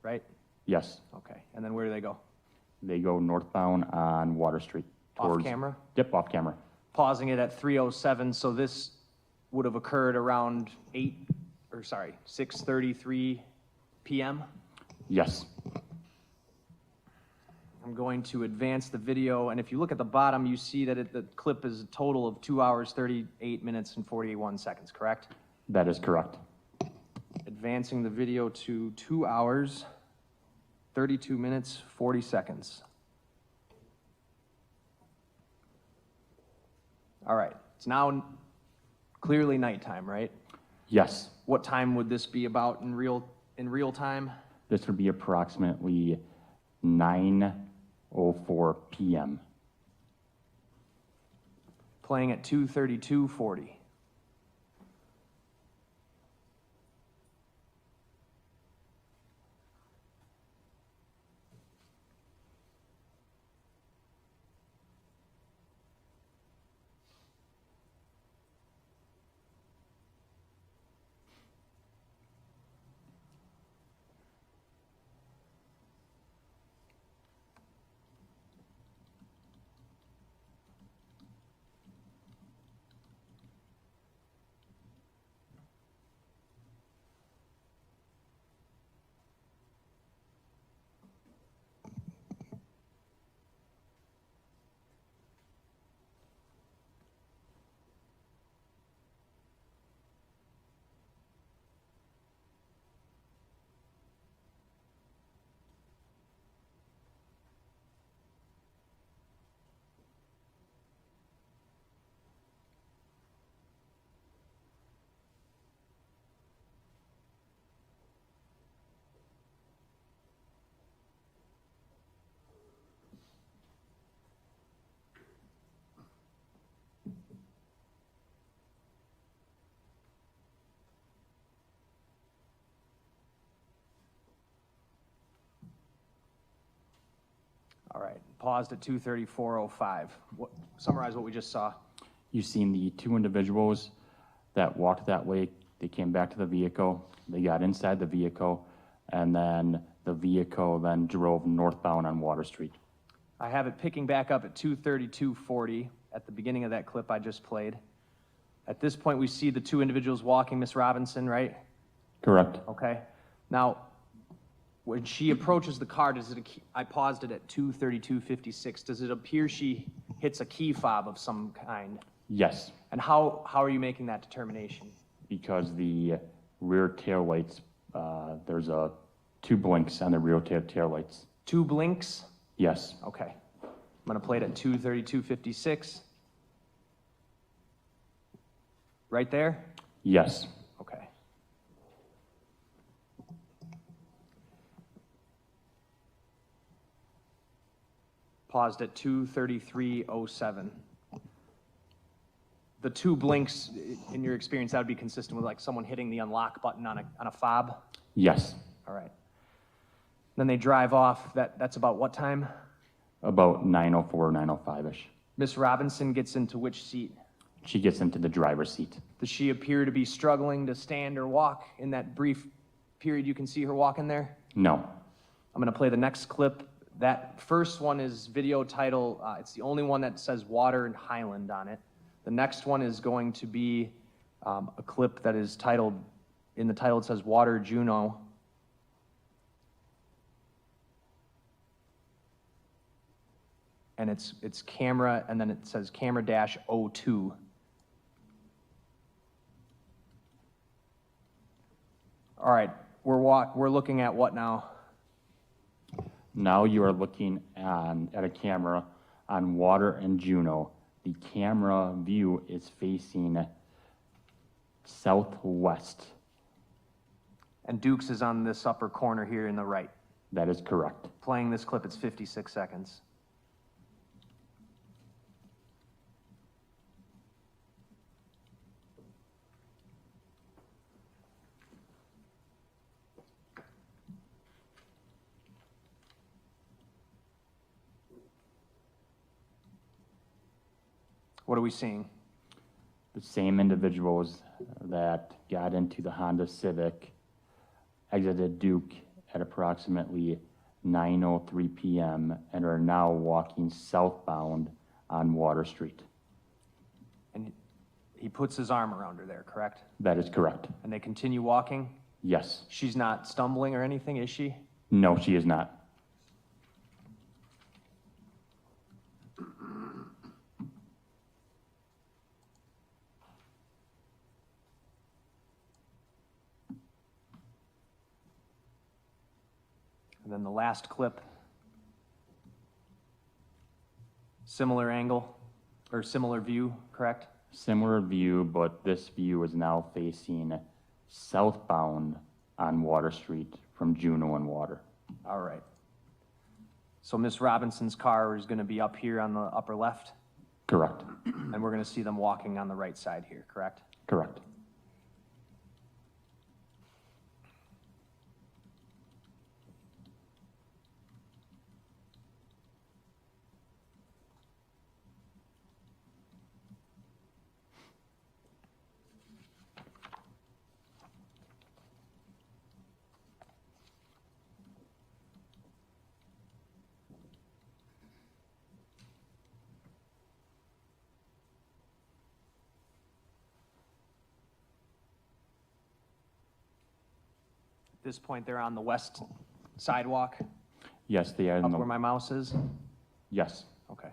right? Yes. Okay, and then where do they go? They go northbound on Water Street. Off camera? Yep, off camera. Pausing it at 3:07, so this would have occurred around 6:33 p.m.? Yes. I'm going to advance the video, and if you look at the bottom, you see that the clip is a total of 2 hours, 38 minutes, and 41 seconds, correct? That is correct. Advancing the video to 2 hours, 32 minutes, 40 seconds. All right, it's now clearly nighttime, right? Yes, What time would this be about in real time? this would be approximately 9:04 PM. Playing at 2:32:40. All right, paused at 2:34:05. Summarize what we just saw. You've seen the two individuals that walked that way. They came back to the vehicle. They got inside the vehicle, and then the vehicle then drove northbound on Water Street. I have it picking back up at 2:32:40 at the beginning of that clip I just played. At this point, we see the two individuals walking, Miss Robinson, right? Correct. Okay. Now, when she approaches the car, I paused it at 2:32:56. Does it appear she hits a key fob of some kind? Yes, And how are you making that determination? because the rear tail lights, there's two blinks on the rear tail lights. Two blinks? Yes, Okay. I'm gonna play it at 2:32:56. Right there? yes, Okay. Paused at 2:33:07. The two blinks, in your experience, that would be consistent with like someone hitting the unlock button on a fob? yes. All right. Then they drive off. That's about what time? About 9:04, 9:05-ish. Miss Robinson gets into which seat? She gets into the driver's seat. Does she appear to be struggling to stand or walk in that brief period you can see her walking there? No, I'm going to play the next clip. That first one is video title. It's the only one that says Water and Highland on it. The next one is going to be a clip that is titled, in the title it says Water Juno. And it's camera, and then it says camera dash 02. All right, we're looking at what now? now you are looking at a camera on Water and Juno. The camera view is facing southwest. And Dukes is on this upper corner here in the right. That is correct. Playing this clip, it's 56 seconds. What are we seeing? The same individuals that got into the Honda Civic exited Duke at approximately 9:03 p.m. and are now walking southbound on Water Street. And he puts his arm around her there, correct? That is correct. And they continue walking? Yes. She's not stumbling or anything, is she? No, she is not. And then the last clip. Similar angle, or similar view, correct? Similar view, but this view is now facing southbound on Water Street from Juneau and Water. All right. So Miss Robinson's car is gonna be up here on the upper left, Correct, and we're gonna see them walking on the right side here, correct? correct. At this point, they're on the west sidewalk, Yes, they are in up the, where my mouse is? yes. Okay.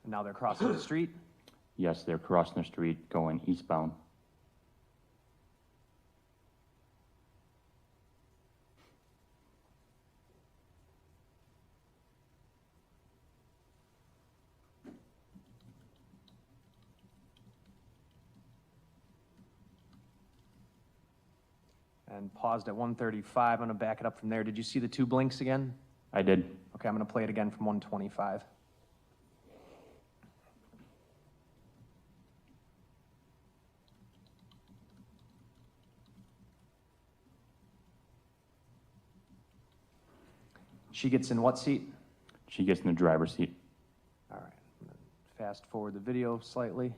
And now they're crossing the street? Yes, they're crossing the street going eastbound. And paused at 135. I'm gonna back it up from there. Did you see the two blinks again? I did. Okay, I'm gonna play it again from 125. She gets in what seat? She gets in the driver's seat. All right, I'm gonna fast forward the video slightly.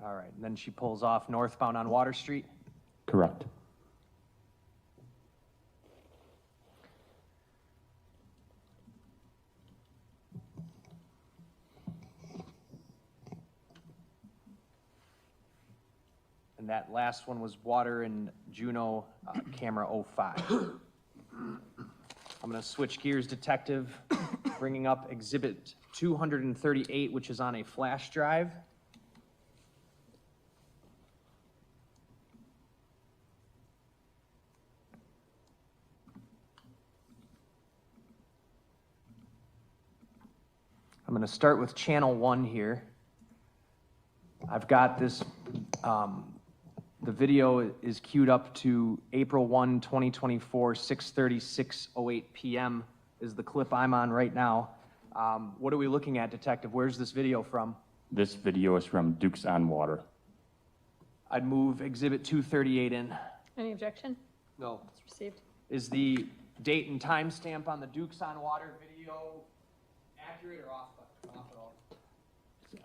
All right, and then she pulls off northbound on Water Street. Correct. And that last one was Water and Juneau, camera 05. I'm gonna switch gears, detective, bringing up exhibit 238, which is on a flash drive. I'm gonna start with channel 1 here. I've got this, the video is queued up to April 1, 2024, 6:36:08 PM is the clip I'm on right now. What are we looking at, detective? Where's this video from? This video is from Dukes on Water. I'd move exhibit 238 in. Any objection? No. It's received. Is the date and timestamp on the Dukes on Water video accurate or off at all?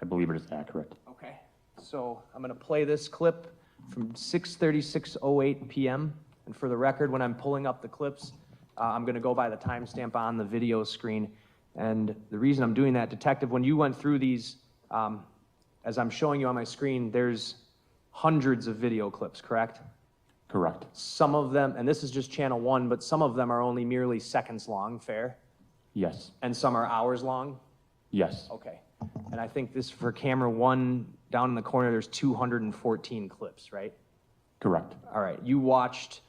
I believe it is accurate. Okay, so I'm gonna play this clip from 6:36:08 PM. And for the record, when I'm pulling up the clips, I'm gonna go by the timestamp on the video screen. And the reason I'm doing that, detective, when you went through these, as I'm showing you on my screen, there's hundreds of video clips, correct? Correct. Some of them, and this is just channel 1, but some of them are only merely seconds long, fair? Yes. And some are hours long? Yes. Okay. And I think this, for camera 1, down in the corner, there's 214 clips, right? Correct. All right, you watched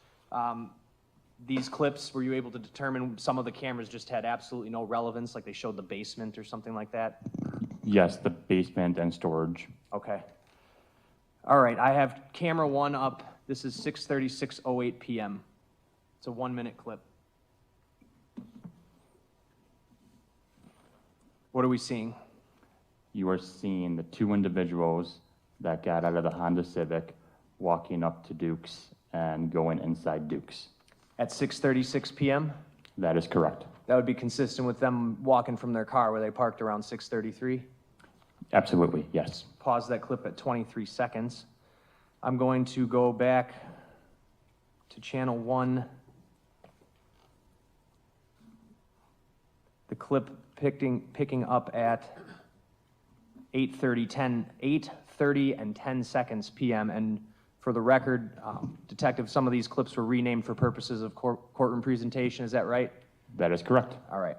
these clips. Were you able to determine some of the cameras just had absolutely no relevance, like they showed the basement or something like that? Yes, the basement and storage. Okay. All right, I have camera 1 up. This is 6:36:08 PM. It's a 1-minute clip. What are we seeing? You are seeing the two individuals that got out of the Honda Civic walking up to Dukes and going inside Dukes. At 6:36 PM? That is correct. That would be consistent with them walking from their car where they parked around 6:33? Absolutely, yes. Pause that clip at 23 seconds. I'm going to go back to channel 1. The clip picking up at 8:30 and 10 seconds PM. And for the record, Detective, some of these clips were renamed for purposes of courtroom presentation, is that right? That is correct. All right.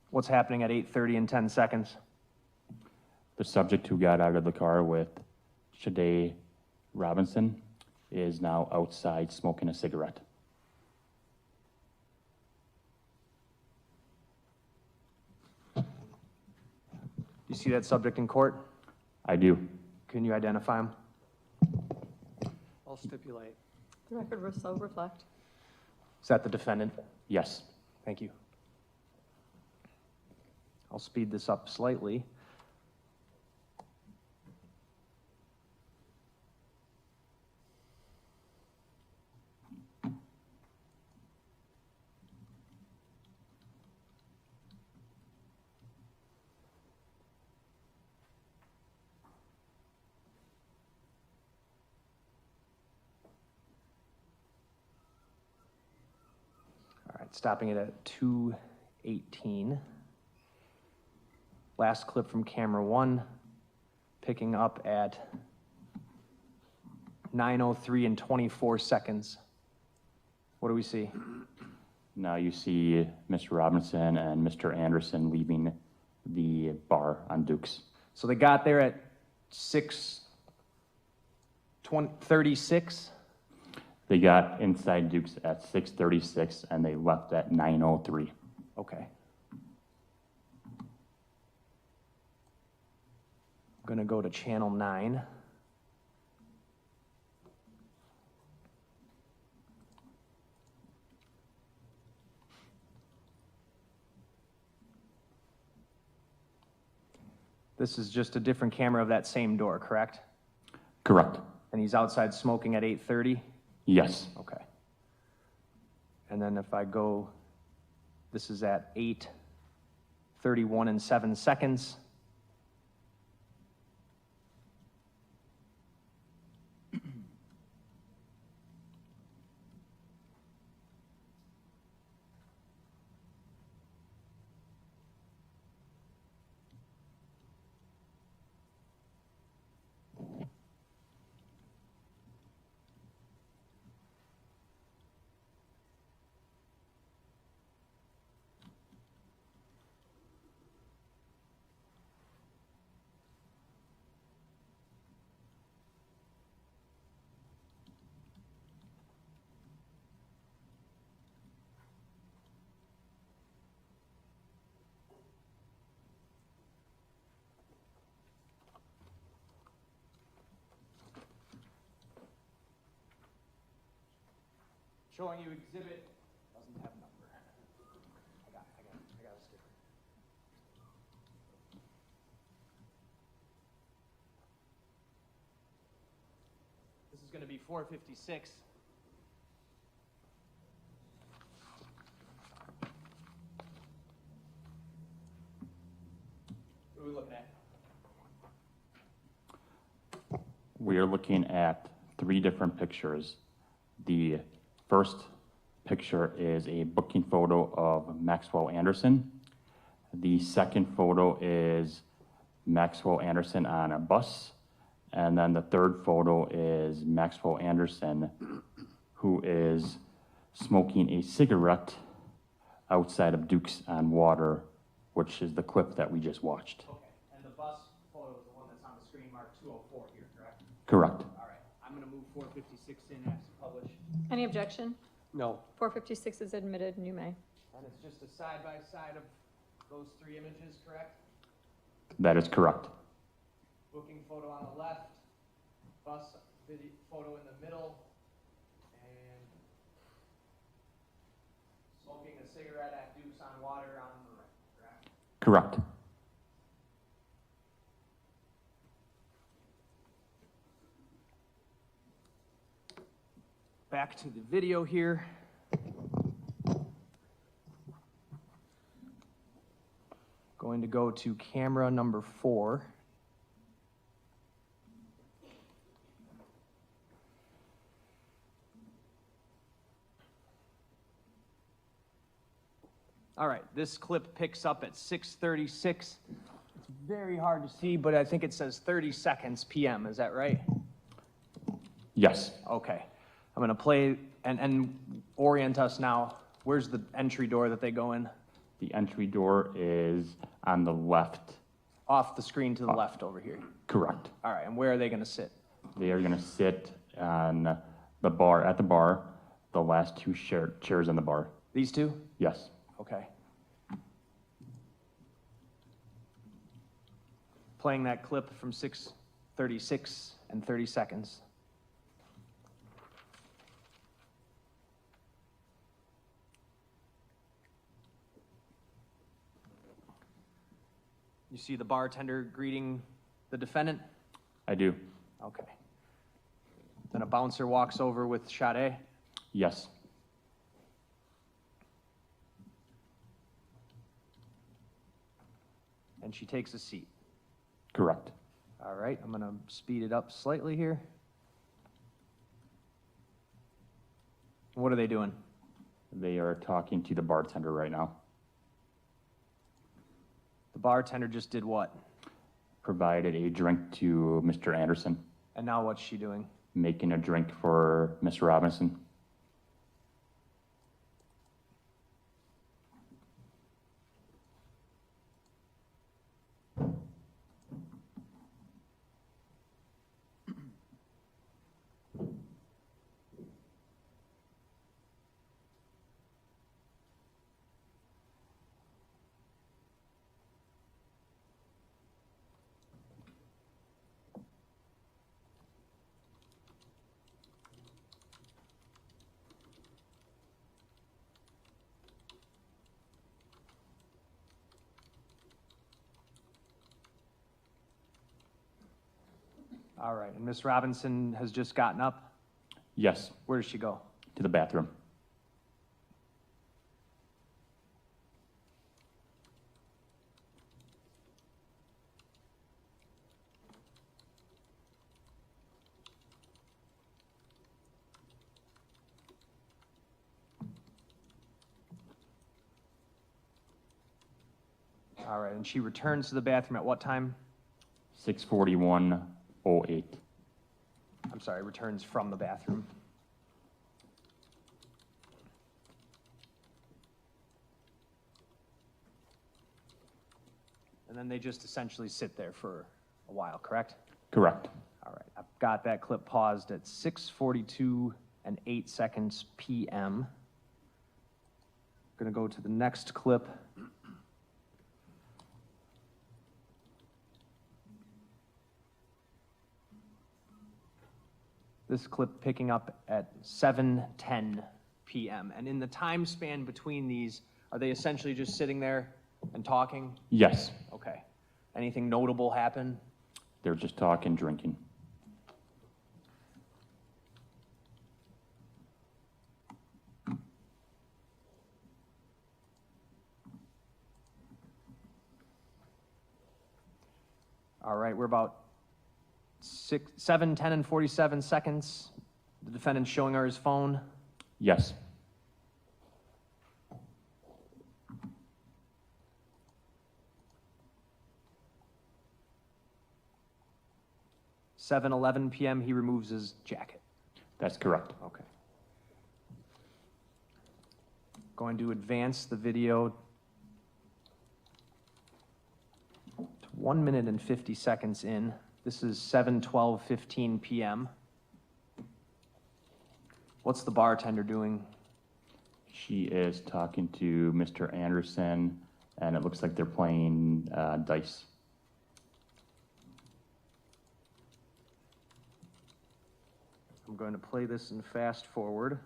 What's happening at 8:30 and 10 seconds? The subject who got out of the car with Sade Robinson is now outside smoking a cigarette. You see that subject in court? I do. Can you identify him? I'll stipulate. The record will so reflect. Is that the defendant? Yes. Thank you. I'll speed this up slightly. All right, stopping it at 2:18. Last clip from camera 1, picking up at 9:03 and 24 seconds. What do we see? Now you see Mr. Robinson and Mr. Anderson leaving the bar on Dukes. So they got there at 6:36. They got inside Dukes at 6:36 and they left at 9:03. Okay. I'm gonna go to channel 9. This is just a different camera of that same door, correct? Correct. And he's outside smoking at 8:30? Yes. Okay. And then if I go, this is at 8:31 and 7 seconds. Showing you exhibit, doesn't have a number. I got a sticker. This is gonna be 456. What are we looking at? We are looking at 3 different pictures. The first picture is a booking photo of Maxwell Anderson. The second photo is Maxwell Anderson on a bus. And then the third photo is Maxwell Anderson, who is smoking a cigarette outside of Dukes on Water, which is the clip that we just watched. Okay, and the bus photo is the one that's on the screen marked 204 here, correct? Correct. All right, I'm gonna move 456 in as published. Any objection? No. 456 is admitted, and you may. And it's just a side-by-side of those 3 images, correct? That is correct. Booking photo on the left, bus video photo in the middle, and smoking a cigarette at Dukes on Water on the right, correct? Correct. Back to the video here. Going to go to camera number 4. All right, this clip picks up at 6:36. It's very hard to see, but I think it says 30 seconds PM. Is that right? Yes. Okay. I'm going to play and orient us now. Where's the entry door that they go in? The entry door is on the left. Off the screen to the left over here. Correct. All right, and where are they going to sit? They are going to sit on the bar, at the bar, the last 2 chairs in the bar. These two? Yes. Okay. Playing that clip from 6:36 and 30 seconds. You see the bartender greeting the defendant? I do. Okay. Then a bouncer walks over with Sade? Yes. And she takes a seat. Correct. All right, I'm gonna speed it up slightly here. What are they doing? They are talking to the bartender right now. The bartender just did what? Provided a drink to Mr. Anderson, And now what's she doing? making a drink for Miss Robinson. All right, and Miss Robinson has just gotten up? Yes, Where does she go? to the bathroom. All right, and she returns to the bathroom at what time? 6:41:08. I'm sorry, returns from the bathroom. And then they just essentially sit there for a while, correct? Correct. All right, I've got that clip paused at 6:42 and 8 seconds PM. Gonna go to the next clip. This clip picking up at 7:10 PM. And in the time span between these, are they essentially just sitting there and talking? Yes, Okay. Anything notable happen? they're just talking, drinking. All right, we're about 7, 10, and 47 seconds. The defendant's showing her his phone. Yes. Seven 11 PM, he removes his jacket. That's correct. Okay. Going to advance the video to 1 minute and 50 seconds in. This is 7:12:15 PM. What's the bartender doing? She is talking to Mr. Anderson, and it looks like they're playing dice. I'm going to play this in fast forward.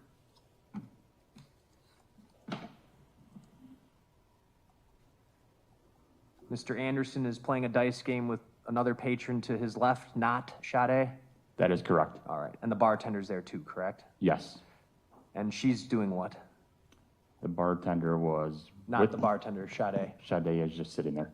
Mr. Anderson is playing a dice game with another patron to his left, not Sade? That is correct. All right, and the bartender's there too, correct? Yes. And she's doing what? The bartender was Not with the bartender, Sade. Sade is just sitting there.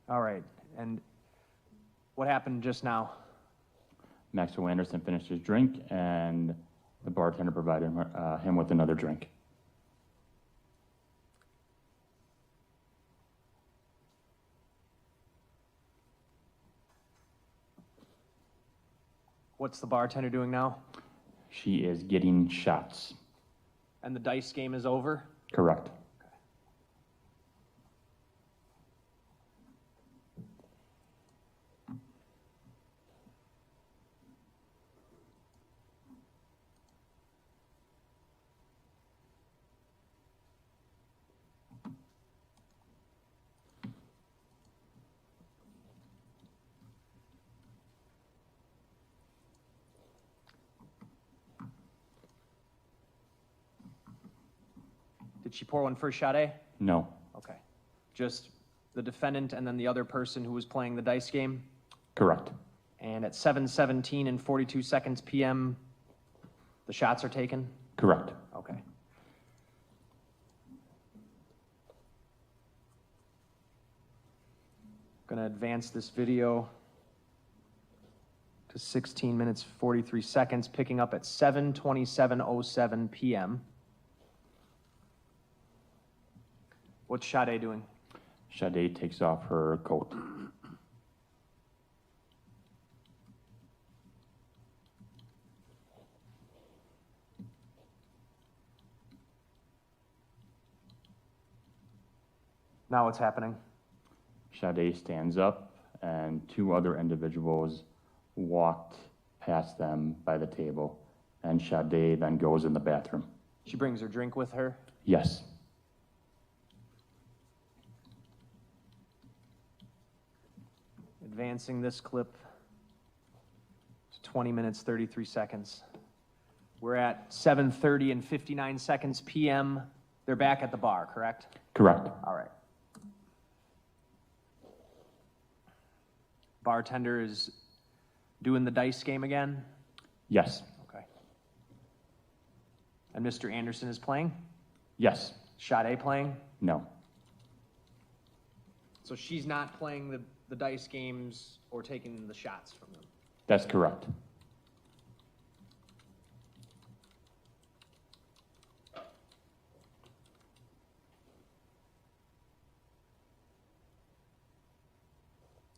All right, and what happened just now? Maxwell Anderson finished his drink, and the bartender provided him with another drink. What's the bartender doing now? She is getting shots. And the dice game is over? Correct. Did she pour one first, Sade? No. Okay. Just the defendant and then the other person who was playing the dice game? Correct. And at 7:17 and 42 seconds PM, the shots are taken? Correct. Okay. Gonna advance this video to 16 minutes, 43 seconds, picking up at 7:27:07 PM. What's Sade doing? Sade takes off her coat. Now what's happening? Sade stands up, and two other individuals walked past them by the table, and Sade then goes in the bathroom. She brings her drink with her? Yes. Advancing this clip to 20 minutes, 33 seconds. We're at 7:30 and 59 seconds PM. They're back at the bar, correct? Correct. All right. Bartender is doing the dice game again? Yes. Okay. And Mr. Anderson is playing? Yes. Sade playing? No. So she's not playing the dice games or taking the shots from them? That's correct.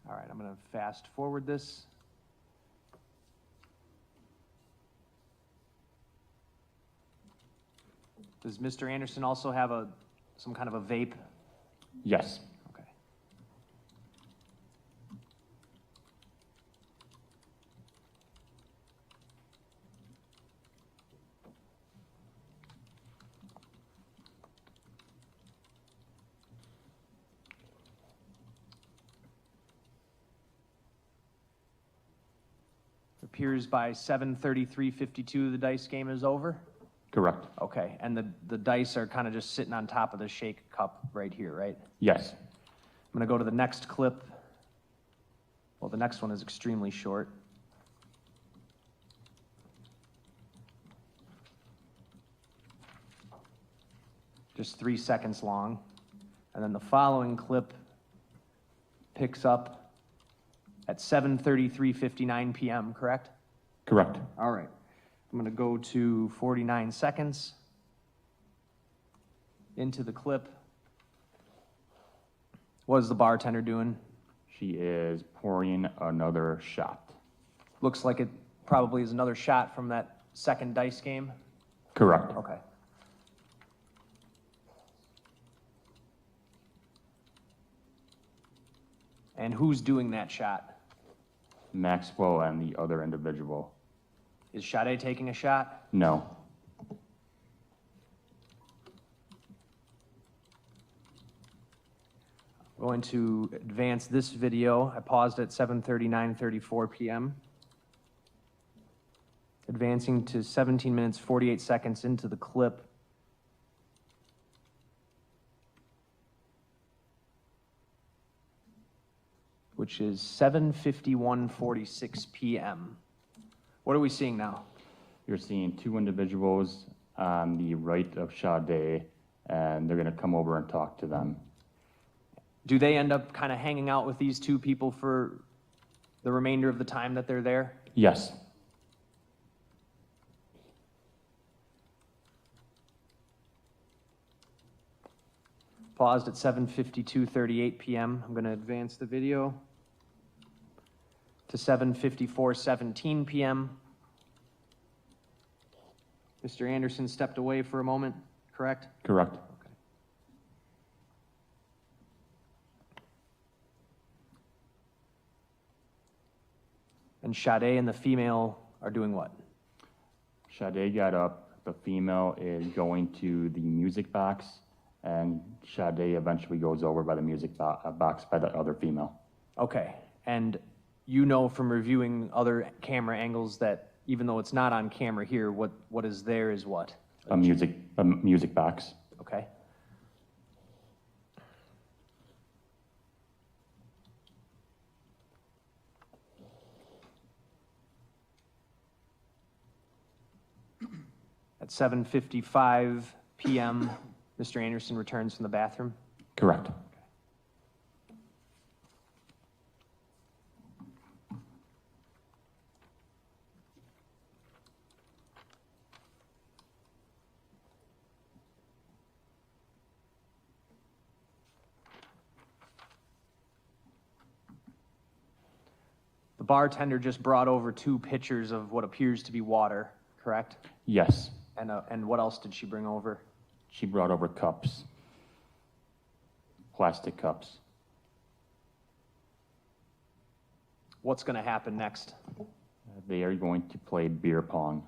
All right, I'm going to fast forward this. Does Mr. Anderson also have some kind of a vape? Yes. Okay. Appears by 7:33:52 the dice game is over? Correct. Okay, and the dice are kind of just sitting on top of the shake cup right here, right? Yes. I'm going to go to the next clip. Well, the next one is extremely short. Just 3 seconds long. And then the following clip picks up at 7:33:59 PM, correct? Correct. All right. I'm going to go to 49 seconds into the clip. What is the bartender doing? She is pouring another shot. Looks like it probably is another shot from that second dice game. Correct. Okay. And who's doing that shot? Maxwell and the other individual. Is Sade taking a shot? No. I'm going to advance this video. I paused at 7:39:34 PM. Advancing to 17 minutes, 48 seconds into the clip. Which is 7:51:46 PM. What are we seeing now? You're seeing two individuals on the right of Sade, and they're going to come over and talk to them. Do they end up kind of hanging out with these two people for the remainder of the time that they're there? Yes. Paused at 7:52:38 p.m. I'm going to advance the video to 7:54:17 p.m. Mr. Anderson stepped away for a moment, correct? Correct. Okay. And Sade and the female are doing what? Sade got up, the female is going to the music box, and Sade eventually goes over by the music box by the other female. Okay, and you know from reviewing other camera angles that even though it's not on camera here, what is there is what? A music box. Okay. At 7:55 p.m., Mr. Anderson returns from the bathroom. Correct. The bartender just brought over 2 pitchers of what appears to be water, correct? Yes. And what else did she bring over? She brought over cups, plastic cups. What's going to happen next? They are going to play beer pong.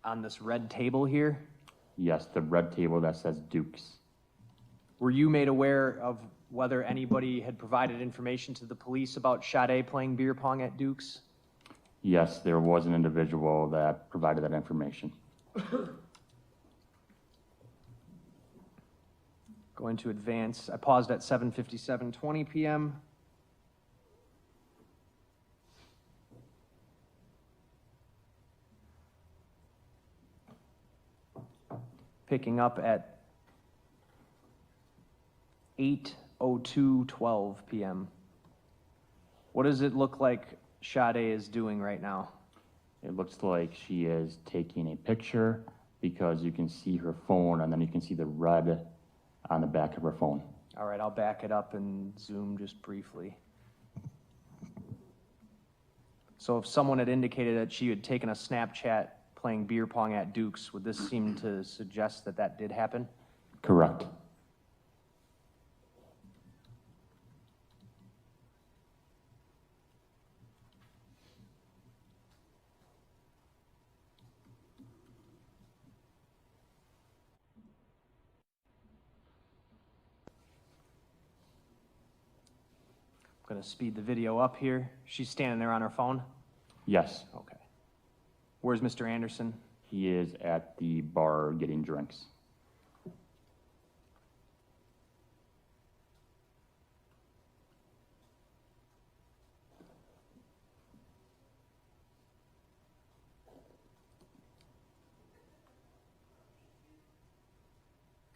On this red table here? Yes, the red table that says Dukes. Were you made aware of whether anybody had provided information to the police about Sade playing beer pong at Duke's? Yes, there was an individual that provided that information. Going to advance. I paused at 7:57:20 p.m. Picking up at 8:02:12 p.m. What does it look like Sade is doing right now? It looks like she is taking a picture because you can see her phone and then you can see the red on the back of her phone. All right, I'll back it up and zoom just briefly. So if someone had indicated that she had taken a Snapchat playing beer pong at Duke's, would this seem to suggest that that did happen? Correct. I'm going to speed the video up here. She's standing there on her phone? Yes. Okay. Where's Mr. Anderson? He is at the bar getting drinks.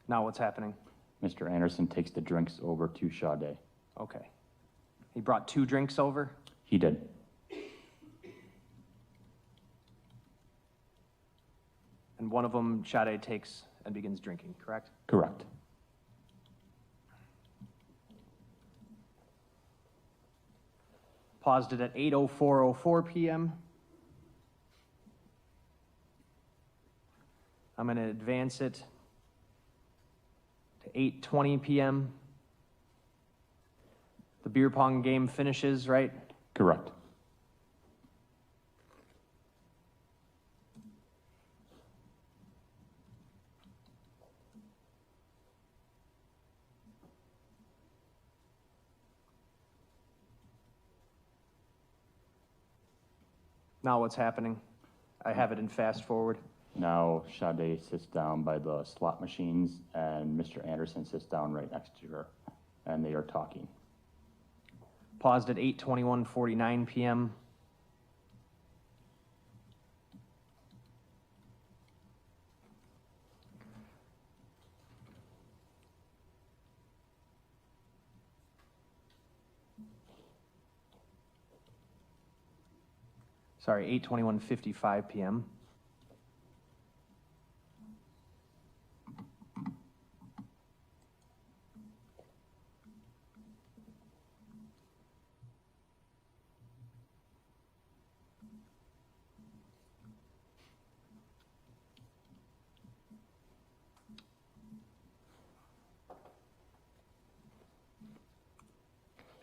Now what's happening? Mr. Anderson takes the drinks over to Sade. Okay. He brought 2 drinks over? He did. And one of them Sade takes and begins drinking, correct? Correct. Paused it at 8:04:04 p.m. I'm going to advance it to 8:20 p.m. The beer pong game finishes, right? Correct. Now what's happening? I have it in fast forward. Now Sade sits down by the slot machines and Mr. Anderson sits down right next to her and they are talking. Paused at 8:21:49 p.m. Sorry, 8:21:55 PM.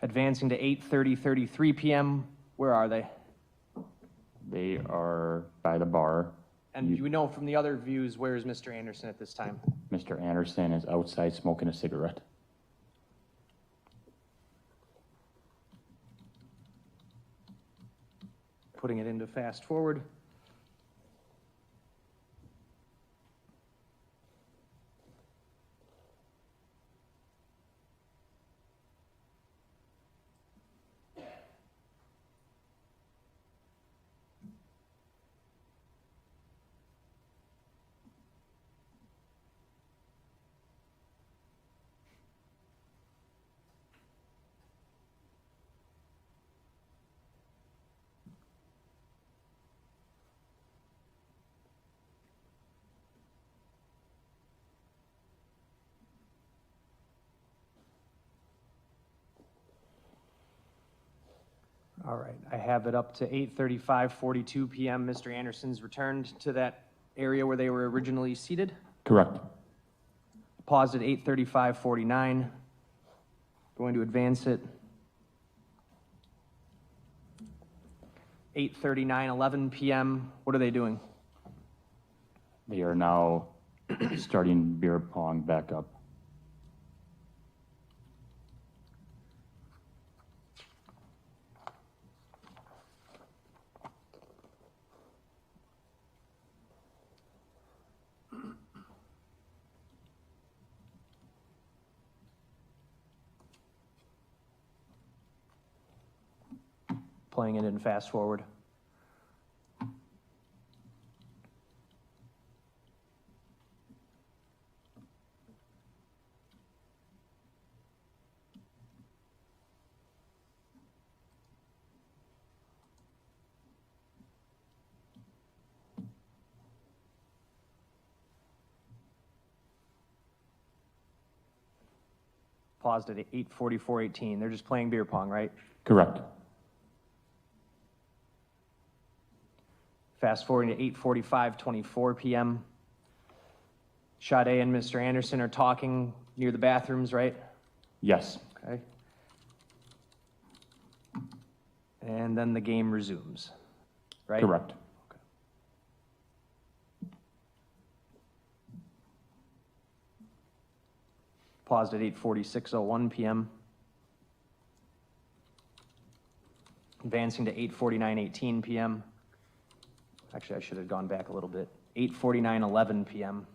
Advancing to 8:33 PM, where are they? They are by the bar. And do we know from the other views, where is Mr. Anderson at this time? Mr. Anderson is outside smoking a cigarette. Putting it into fast forward. All right, I have it up to 8:35:42 PM. Mr. Anderson's returned to that area where they were originally seated. Correct. Paused at 8:35:49. Going to advance it. 8:39:11 PM. What are they doing? They are now starting beer pong back up. Playing it in fast forward. Paused at 8:44:18. They're just playing beer pong, right? Correct. Fast forwarding to 8:45:24 PM. Sade and Mr. Anderson are talking near the bathrooms, right? Yes. Okay. And then the game resumes, right? Correct. Okay. Paused at 8:46:01 PM. Advancing to 8:49:18 PM. Actually, I should have gone back a little bit. 8:49:11 PM.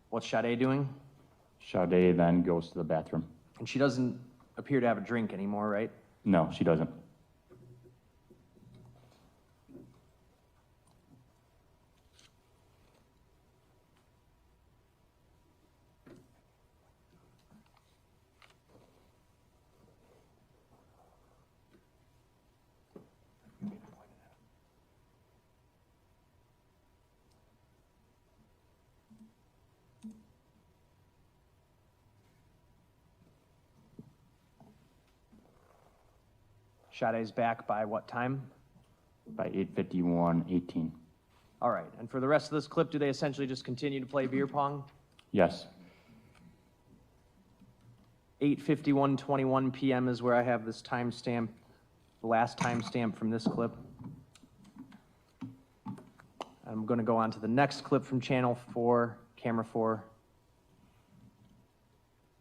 What's Sade doing? Sade then goes to the bathroom. And she doesn't appear to have a drink anymore, right? No, she doesn't. Sade's back by what time? By 8:51:18. All right, and for the rest of this clip, do they essentially just continue to play beer pong? Yes. 8:51:21 PM is where I have this timestamp, the last timestamp from this clip. I'm going to go on to the next clip from channel 4, camera 4.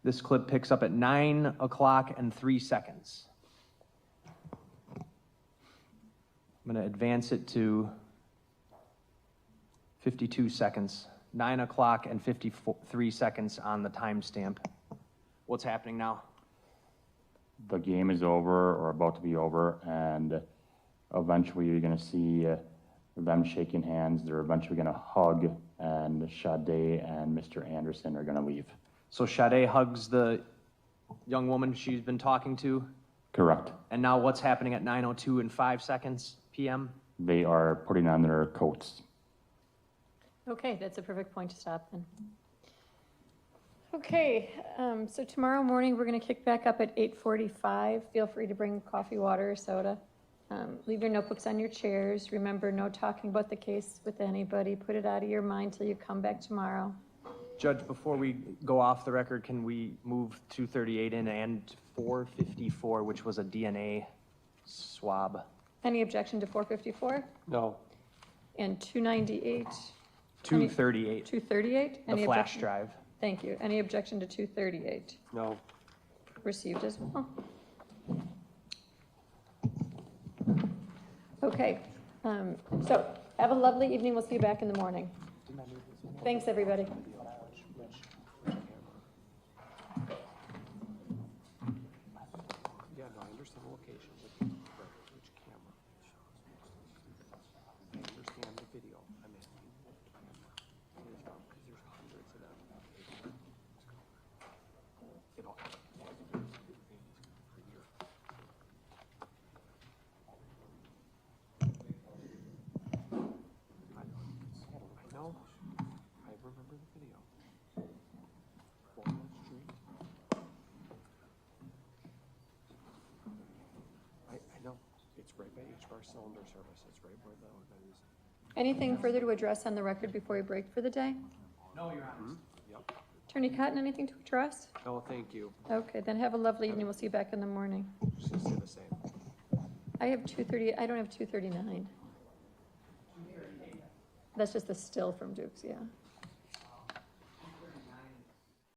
This clip picks up at 9 o'clock and 3 seconds. I'm going to advance it to 52 seconds. 9 o'clock and 53 seconds on the timestamp. What's happening now? The game is over or about to be over, and eventually you're going to see them shaking hands. They're eventually going to hug, and Sade and Mr. Anderson are going to leave. So Sade hugs the young woman she's been talking to? Correct. And now what's happening at 9:02 and 5 seconds PM? they are putting on their coats. Okay, that's a perfect point to stop then. Okay, so tomorrow morning, we're gonna kick back up at 8:45. Feel free to bring coffee, water, or soda. Leave your notebooks on your chairs. Remember, no talking about the case with anybody. Put it out of your mind till you come back tomorrow. Judge, before we go off the record, can we move 238 in and 454, which was a DNA swab? Any objection to 454 No. and 298? 238, 238? the flash drive. Thank you. Any objection to 238? No. Received as well. Okay, so have a lovely evening. We'll see you back in the morning. Thanks, everybody. Yeah, no, I understand the location, but which camera? I understand the video. I'm asking what camera. Because there's hundreds of them. It all. I know. I remember the video. Walnut Street. I know. It's right by each of our cylinder service. It's right where the is. Anything further to address on the record before we break for the day? No, Your Honor. Yep. Attorney Cotton, anything to address? No, thank you. Okay, then have a lovely evening. We'll see you back in the morning. Just gonna say the same. I have 230, I don't have 239. That's just the still from Duke's, yeah.